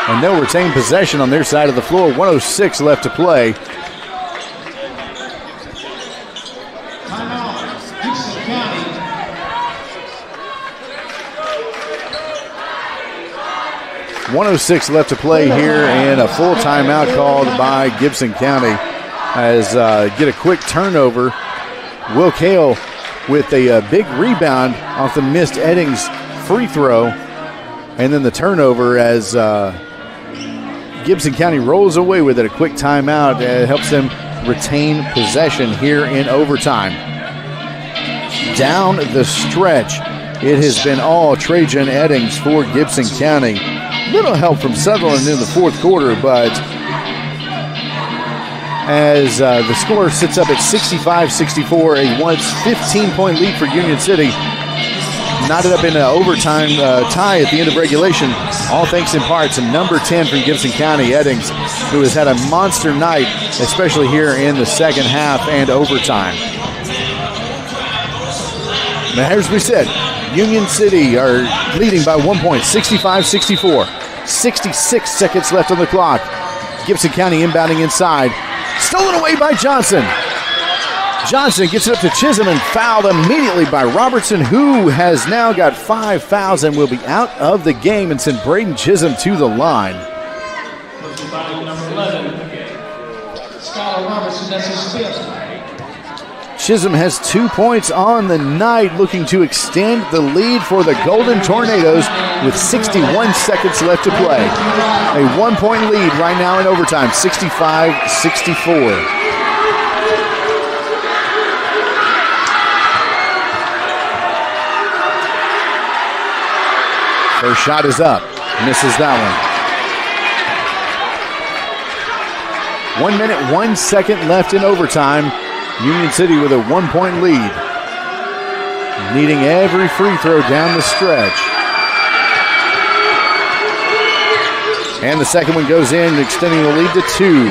And they'll retain possession on their side of the floor. 1:06 left to play. Timeout, Gibson County. .106 left to play here, and a full timeout called by Gibson County as get a quick turnover. Will Kale with a big rebound off the missed Eddings free throw, and then the turnover as Gibson County rolls away with it. A quick timeout helps them retain possession here in overtime. Down the stretch, it has been all Trajan Eddings for Gibson County. Little help from Sutherland in the fourth quarter, but as the score sits up at 65-64, a once 15-point lead for Union City. Knotted up in an overtime tie at the end of regulation, all thanks in part to number 10 from Gibson County, Eddings, who has had a monster night, especially here in the second half and overtime. Now, as we said, Union City are leading by 1 point, 65-64. 66 seconds left on the clock. Gibson County inbounding inside. Stolen away by Johnson. Johnson gets it up to Chisholm and fouled immediately by Robertson, who has now got 5 fouls and will be out of the game and send Braden Chisholm to the line. Number 11, Skylar Robertson, that's his 5th. Chisholm has 2 points on the night, looking to extend the lead for the Golden Tornadoes with 61 seconds left to play. A 1-point lead right now in overtime, 65-64. First shot is up, misses that one. 1 minute, 1 second left in overtime. Union City with a 1-point lead. Needing every free throw down the stretch. And the second one goes in, extending the lead to 2.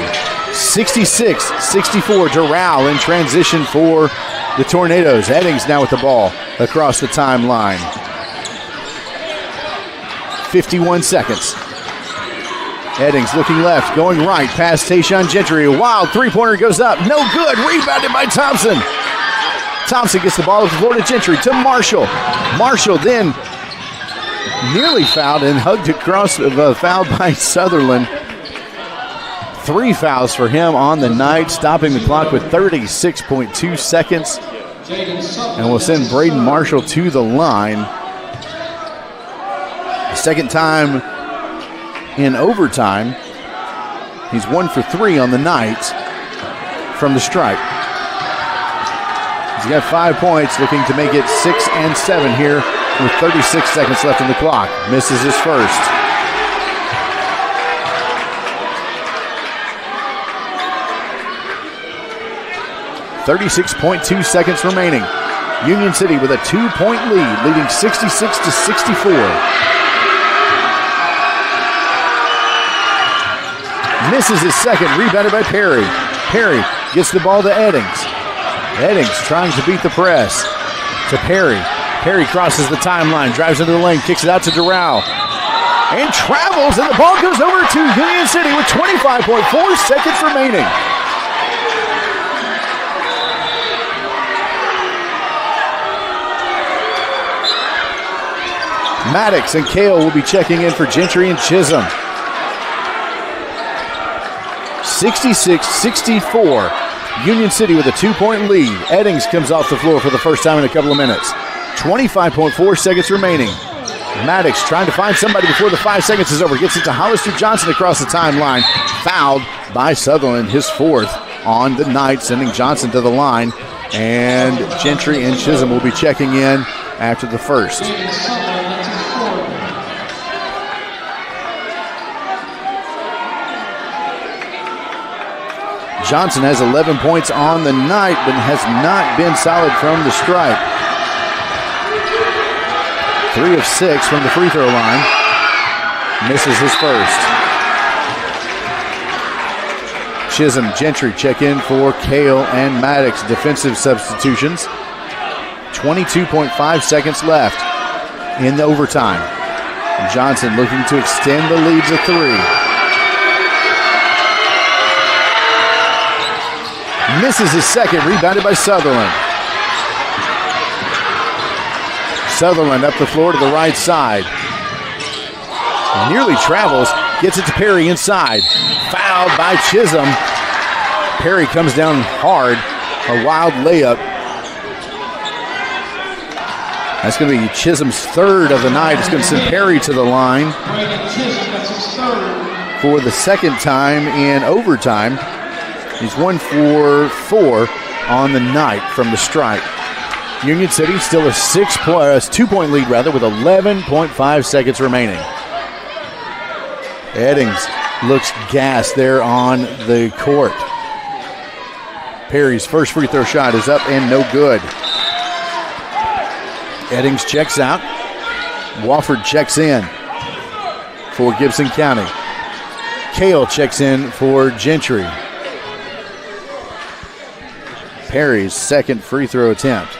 66-64, Doral in transition for the Tornadoes. Eddings now with the ball across the timeline. 51 seconds. Eddings looking left, going right, past Tayshawn Gentry. A wild three-pointer goes up, no good, rebounded by Thompson. Thompson gets the ball up the floor to Gentry, to Marshall. Marshall then nearly fouled and hugged across, fouled by Sutherland. 3 fouls for him on the night, stopping the clock with 36.2 seconds. And we'll send Braden Marshall to the line. Second time in overtime. He's 1 for 3 on the night from the stripe. He's got 5 points, looking to make it 6 and 7 here with 36 seconds left on the clock. Misses his first. .2 seconds remaining. Union City with a 2-point lead, leading 66-64. Misses his second, rebounded by Perry. Perry gets the ball to Eddings. Eddings trying to beat the press to Perry. Perry crosses the timeline, drives into the lane, kicks it out to Doral. And travels, and the ball goes over to Union City with 25.4 seconds remaining. Maddox and Kale will be checking in for Gentry and Chisholm. 66-64. Union City with a 2-point lead. Eddings comes off the floor for the first time in a couple of minutes. 25.4 seconds remaining. Maddox trying to find somebody before the 5 seconds is over. Gets it to Hollister Johnson across the timeline. Fouled by Sutherland, his fourth on the night, sending Johnson to the line. And Gentry and Chisholm will be checking in after the first. Johnson has 11 points on the night, but has not been solid from the stripe. 3 of 6 from the free throw line. Misses his first. Chisholm, Gentry check in for Kale and Maddox. Defensive substitutions. 22.5 seconds left in the overtime. Johnson looking to extend the lead to 3. Misses his second, rebounded by Sutherland. Sutherland up the floor to the right side. Nearly travels, gets it to Perry inside. Fouled by Chisholm. Perry comes down hard, a wild layup. That's going to be Chisholm's third of the night. It's going to send Perry to the line for the second time in overtime. He's 1 for 4 on the night from the stripe. Union City still a 2-point lead with 11.5 seconds remaining. Eddings looks gassed there on the court. Perry's first free throw shot is up and no good. Eddings checks out. Wofford checks in for Gibson County. Kale checks in for Gentry. Perry's second free throw attempt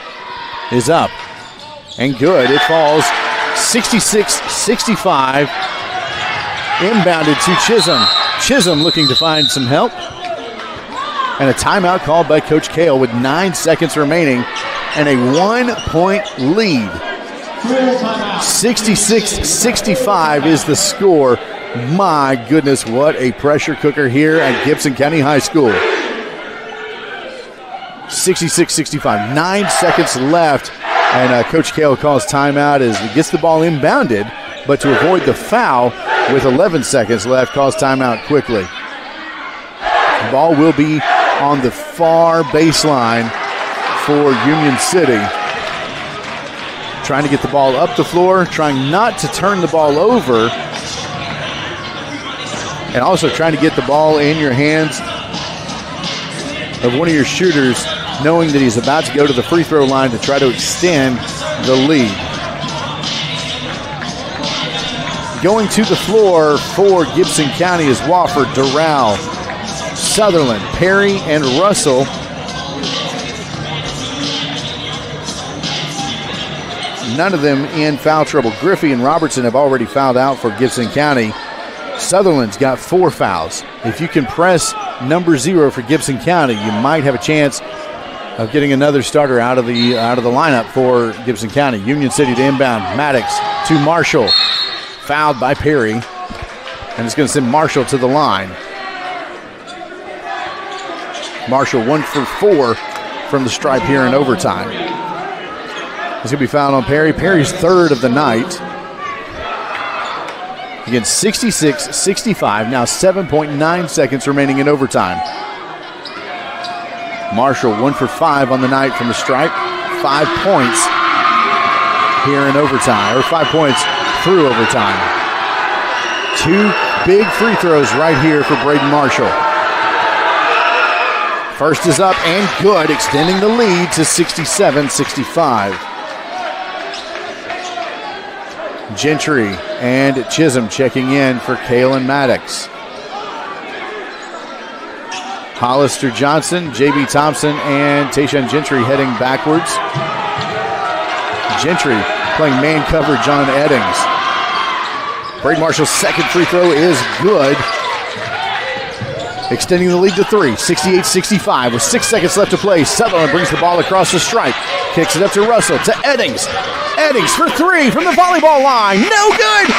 is up and good. It falls 66-65. Inbounded to Chisholm. Chisholm looking to find some help. And a timeout called by Coach Kale with 9 seconds remaining and a 1-point lead. 66-65 is the score. My goodness, what a pressure cooker here at Gibson County High School. 66-65, 9 seconds left, and Coach Kale calls timeout as he gets the ball inbounded, but to avoid the foul with 11 seconds left, calls timeout quickly. The ball will be on the far baseline for Union City. Trying to get the ball up the floor, trying not to turn the ball over, and also trying to get the ball in your hands of one of your shooters, knowing that he's about to go to the free throw line to try to extend the lead. Going to the floor for Gibson County is Wofford, Doral, Sutherland, Perry, and Russell. None of them in foul trouble. Griffey and Robertson have already fouled out for Gibson County. Sutherland's got 4 fouls. If you can press number 0 for Gibson County, you might have a chance of getting another starter out of the lineup for Gibson County. Union City to inbound. Maddox to Marshall. Fouled by Perry. And it's going to send Marshall to the line. Marshall 1 for 4 from the stripe here in overtime. He's going to be fouled on Perry. Perry's third of the night. Again, 66-65. Now 7.9 seconds remaining in overtime. Marshall 1 for 5 on the night from the stripe. 5 points here in overtime, or 5 points through overtime. 2 big free throws right here for Braden Marshall. First is up and good, extending the lead to 67-65. Gentry and Chisholm checking in for Kalen Maddox. Hollister Johnson, J.B. Thompson, and Tayshaun Gentry heading backwards. Gentry playing man coverage on Eddings. Braden Marshall's second free throw is good, extending the lead to 3, 68-65 with 6 seconds left to play. Sutherland brings the ball across the stripe, kicks it up to Russell, to Eddings. Eddings for 3 from the volleyball line, no good!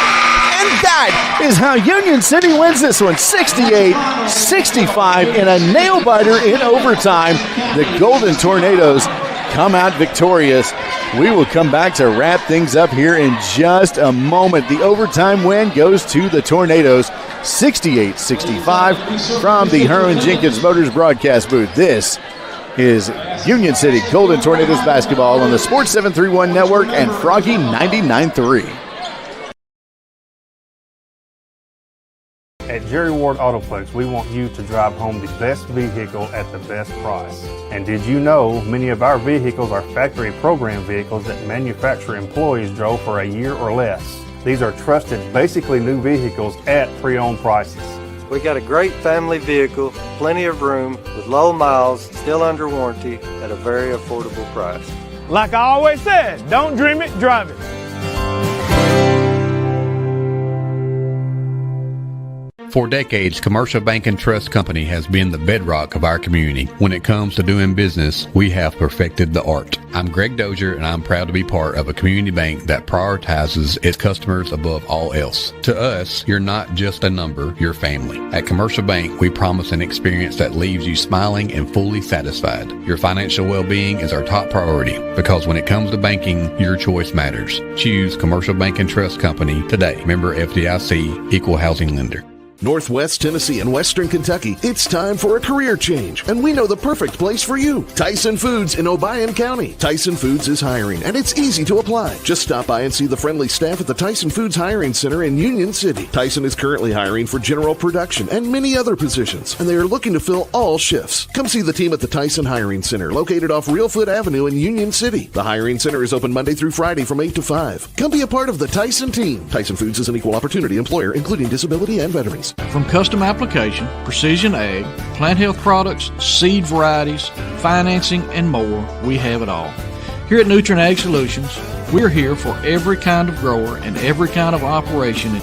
And that is how Union City wins this one, 68-65 in a nail-biter in overtime. The Golden Tornadoes come out victorious. We will come back to wrap things up here in just a moment. The overtime win goes to the Tornadoes, 68-65 from the Herman Jenkins Motors broadcast booth. This is Union City Golden Tornadoes basketball on the Sports 731 Network and Froggy 99.3. At Jerry Ward Autoplex, we want you to drive home the best vehicle at the best price. And did you know many of our vehicles are factory program vehicles that manufacturer employees drove for a year or less? These are trusted, basically new vehicles at pre-owned prices. We got a great family vehicle, plenty of room, with low miles, still under warranty, at a very affordable price. Like I always said, don't dream it, drive it. For decades, Commercial Bank and Trust Company has been the bedrock of our community. When it comes to doing business, we have perfected the art. I'm Greg Dozier, and I'm proud to be part of a community bank that prioritizes its customers above all else. To us, you're not just a number, you're family. At Commercial Bank, we promise an experience that leaves you smiling and fully satisfied. Your financial well-being is our top priority, because when it comes to banking, your choice matters. Choose Commercial Bank and Trust Company today. Member FDIC, Equal Housing Lender. Northwest Tennessee and Western Kentucky, it's time for a career change, and we know the perfect place for you. Tyson Foods in Obion County. Tyson Foods is hiring, and it's easy to apply. Just stop by and see the friendly staff at the Tyson Foods Hiring Center in Union City. Tyson is currently hiring for general production and many other positions, and they are looking to fill all shifts. Come see the team at the Tyson Hiring Center, located off Reelfoot Avenue in Union City. The Hiring Center is open Monday through Friday from 8 to 5. Come be a part of the Tyson team. Tyson Foods is an equal opportunity employer, including disability and veterans. From custom application, precision ag, plant health products, seed varieties, financing, and more, we have it all. Here at Nutrient Ag Solutions, we're here for every kind of grower and every kind of operation.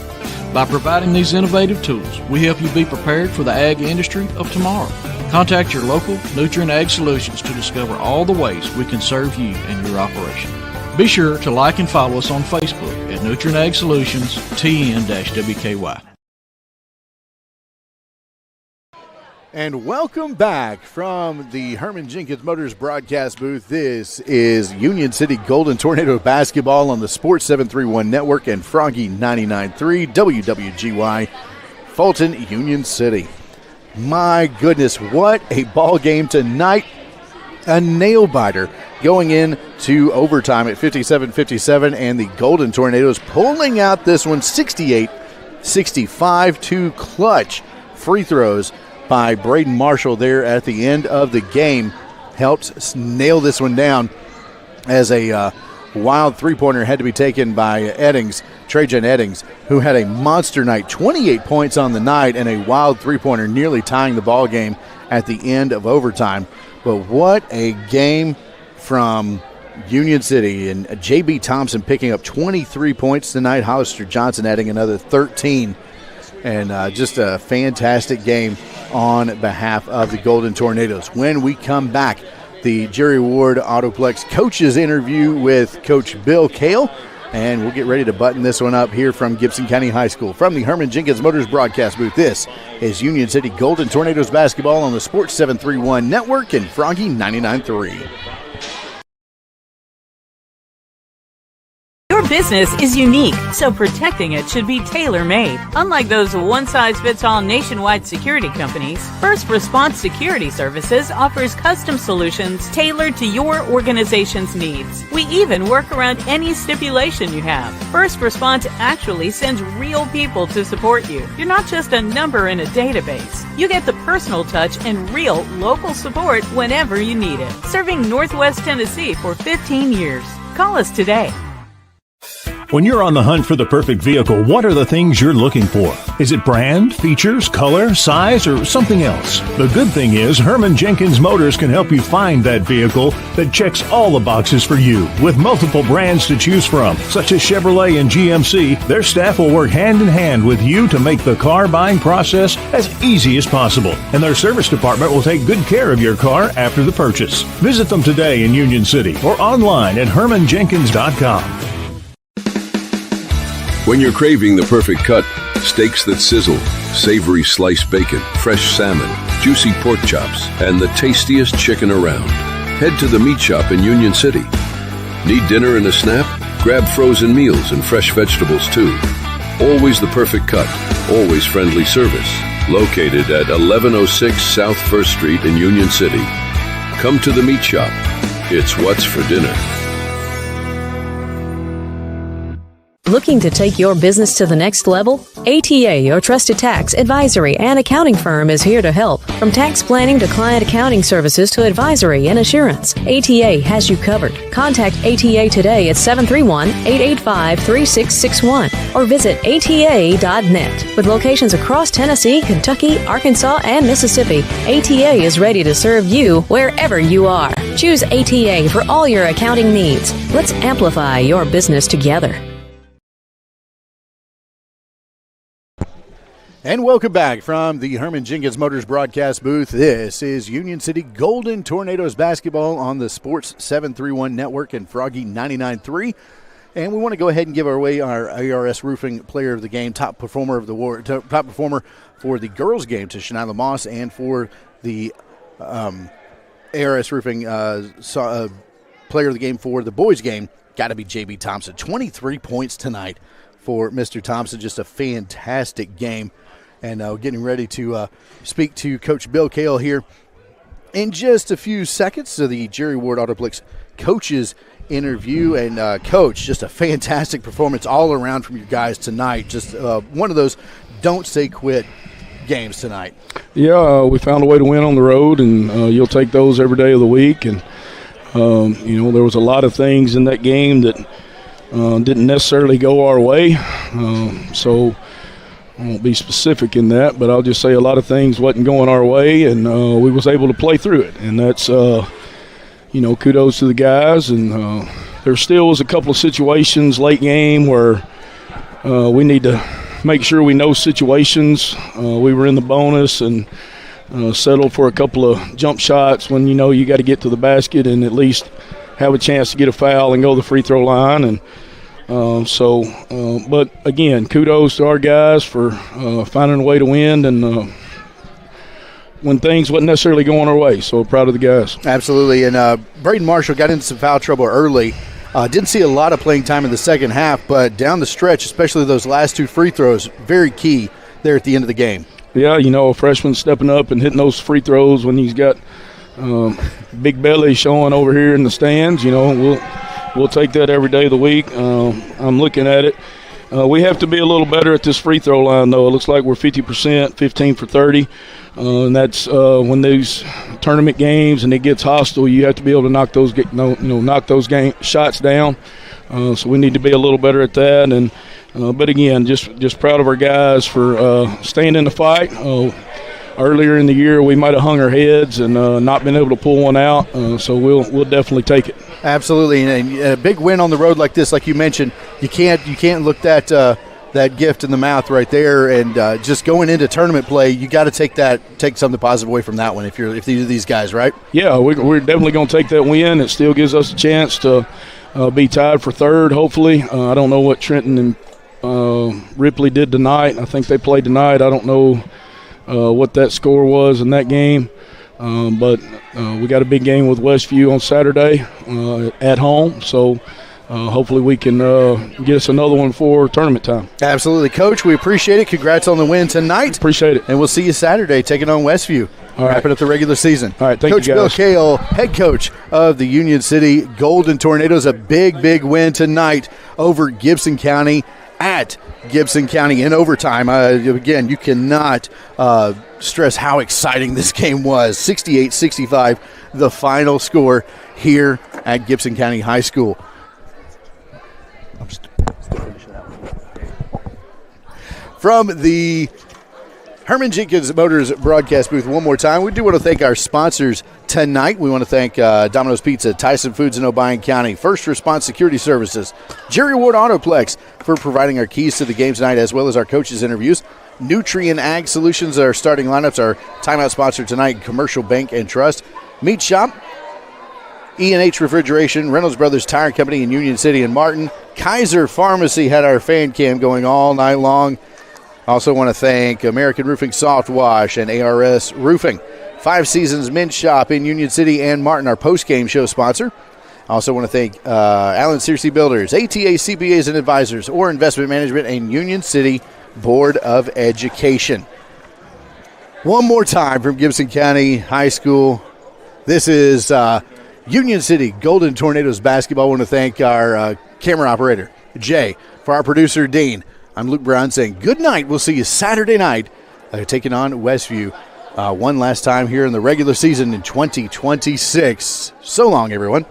By providing these innovative tools, we help you be prepared for the ag industry of tomorrow. Contact your local Nutrient Ag Solutions to discover all the ways we can serve you and your operation. Be sure to like and follow us on Facebook at Nutrient Ag Solutions TN-WKY. And welcome back from the Herman Jenkins Motors broadcast booth. This is Union City Golden Tornado basketball on the Sports 731 Network and Froggy 99.3 WWGY, Fulton, Union City. My goodness, what a ball game tonight. A nail-biter going into overtime at 57-57, and the Golden Tornadoes pulling out this one 68-65. 2 clutch free throws by Braden Marshall there at the end of the game helped nail this one down, as a wild three-pointer had to be taken by Eddings, Trajan Eddings, who had a monster night, 28 points on the night, and a wild three-pointer nearly tying the ball game at the end of overtime. But what a game from Union City, and J.B. Thompson picking up 23 points tonight, Hollister Johnson adding another 13, and just a fantastic game on behalf of the Golden Tornadoes. When we come back, the Jerry Ward Autoplex coaches interview with Coach Bill Kale And we'll get ready to button this one up here from Gibson County High School. From the Herman Jenkins Motors broadcast booth, this is Union City Golden Tornadoes basketball on the Sports 731 Network and Froggy 99.3. Your business is unique, so protecting it should be tailor-made. Unlike those one-size-fits-all nationwide security companies, First Response Security Services offers custom solutions tailored to your organization's needs. We even work around any stipulation you have. First Response actually sends real people to support you. You're not just a number in a database. You get the personal touch and real local support whenever you need it. Serving Northwest Tennessee for 15 years. Call us today. When you're on the hunt for the perfect vehicle, what are the things you're looking for? Is it brand, features, color, size, or something else? The good thing is Herman Jenkins Motors can help you find that vehicle that checks all the boxes for you. With multiple brands to choose from, such as Chevrolet and GMC, their staff will work hand in hand with you to make the car buying process as easy as possible. And their service department will take good care of your car after the purchase. Visit them today in Union City or online at hermanjenkins.com. When you're craving the perfect cut, steaks that sizzle, savory sliced bacon, fresh salmon, juicy pork chops, and the tastiest chicken around, head to the meat shop in Union City. Need dinner and a snap? Grab frozen meals and fresh vegetables too. Always the perfect cut, always friendly service. Located at 1106 South 1st Street in Union City. Come to the meat shop. It's what's for dinner. Looking to take your business to the next level? ATA, your trusted tax, advisory, and accounting firm, is here to help. From tax planning to client accounting services to advisory and assurance, ATA has you covered. Contact ATA today at 731-885-3661 or visit ATA.net. With locations across Tennessee, Kentucky, Arkansas, and Mississippi, ATA is ready to serve you wherever you are. Choose ATA for all your accounting needs. Let's amplify your business together. And welcome back from the Herman Jenkins Motors broadcast booth. This is Union City Golden Tornadoes basketball on the Sports 731 Network and Froggy 99.3. And we want to go ahead and give away our ARS Roofing Player of the Game, top performer for the girls' game to Shanila Moss, and for the ARS Roofing Player of the Game for the boys' game, got to be J.B. Thompson. 23 points tonight for Mr. Thompson. Just a fantastic game. And getting ready to speak to Coach Bill Cale here in just a few seconds. So the Jerry Ward Autoplex coaches interview. And, Coach, just a fantastic performance all around from you guys tonight. Just one of those don't say quit games tonight. Yeah, we found a way to win on the road, and you'll take those every day of the week. And, there was a lot of things in that game that didn't necessarily go our way. So I won't be specific in that, but I'll just say a lot of things wasn't going our way, and we was able to play through it. And that's, kudos to the guys. And there still was a couple of situations late game where we need to make sure we know situations. We were in the bonus and settled for a couple of jump shots when you got to get to the basket and at least have a chance to get a foul and go to the free throw line. And but again, kudos to our guys for finding a way to win and when things wasn't necessarily going our way. So proud of the guys. Absolutely. And Braden Marshall got into some foul trouble early. Didn't see a lot of playing time in the second half, but down the stretch, especially those last two free throws, very key there at the end of the game. Yeah, a freshman stepping up and hitting those free throws when he's got big belly showing over here in the stands. We'll take that every day of the week. I'm looking at it. We have to be a little better at this free throw line, though. It looks like we're 50%, 15 for 30. And that's when these tournament games and it gets hostile, you have to be able to knock those shots down. So we need to be a little better at that. And but again, just proud of our guys for staying in the fight. Earlier in the year, we might have hung our heads and not been able to pull one out. So we'll definitely take it. Absolutely, and a big win on the road like this, like you mentioned, you can't look that gift in the mouth right there. And just going into tournament play, you got to take something positive away from that one. If these are these guys, right? Yeah, we're definitely going to take that win. It still gives us a chance to be tied for third, hopefully. I don't know what Trenton and Ripley did tonight. I think they played tonight. I don't know what that score was in that game. But we got a big game with Westview on Saturday at home. So hopefully we can get us another one for tournament time. Absolutely, Coach. We appreciate it. Congrats on the win tonight. Appreciate it. And we'll see you Saturday taking on Westview. All right. Wrapping up the regular season. All right, thank Coach you, guys. Bill Cahill, head coach of the Union City Golden Tornadoes. A big, big win tonight over Gibson County at Gibson County in overtime. Again, you cannot stress how exciting this game was. 68-65, the final score here at Gibson County High School. From the Herman Jenkins Motors broadcast booth one more time, we do want to thank our sponsors tonight. We want to thank Domino's Pizza, Tyson Foods in Obion County, First Response Security Services, Jerry Ward Autoplex for providing our keys to the game tonight, as well as our coaches' interviews. Nutrien Ag Solutions, our starting lineups, our timeout sponsor tonight, Commercial Bank and Trust. Meat Shop, E&H Refrigeration, Reynolds Brothers Tire Company in Union City and Martin. Kaiser Pharmacy had our fan cam going all night long. Also want to thank American Roofing Soft Wash and ARS Roofing. 5 Seasons Men's Shop in Union City and Martin, our post-game show sponsor. Also want to thank Allen Searcy Builders, ATA CPAs and Advisors, or Investment Management, and Union City Board of Education. One more time from Gibson County High School. This is Union City Golden Tornadoes basketball. I want to thank our camera operator, Jay, for our producer, Dean. I'm Luke Brown saying good night. We'll see you Saturday night taking on Westview one last time here in the regular season in 2026. So long, everyone.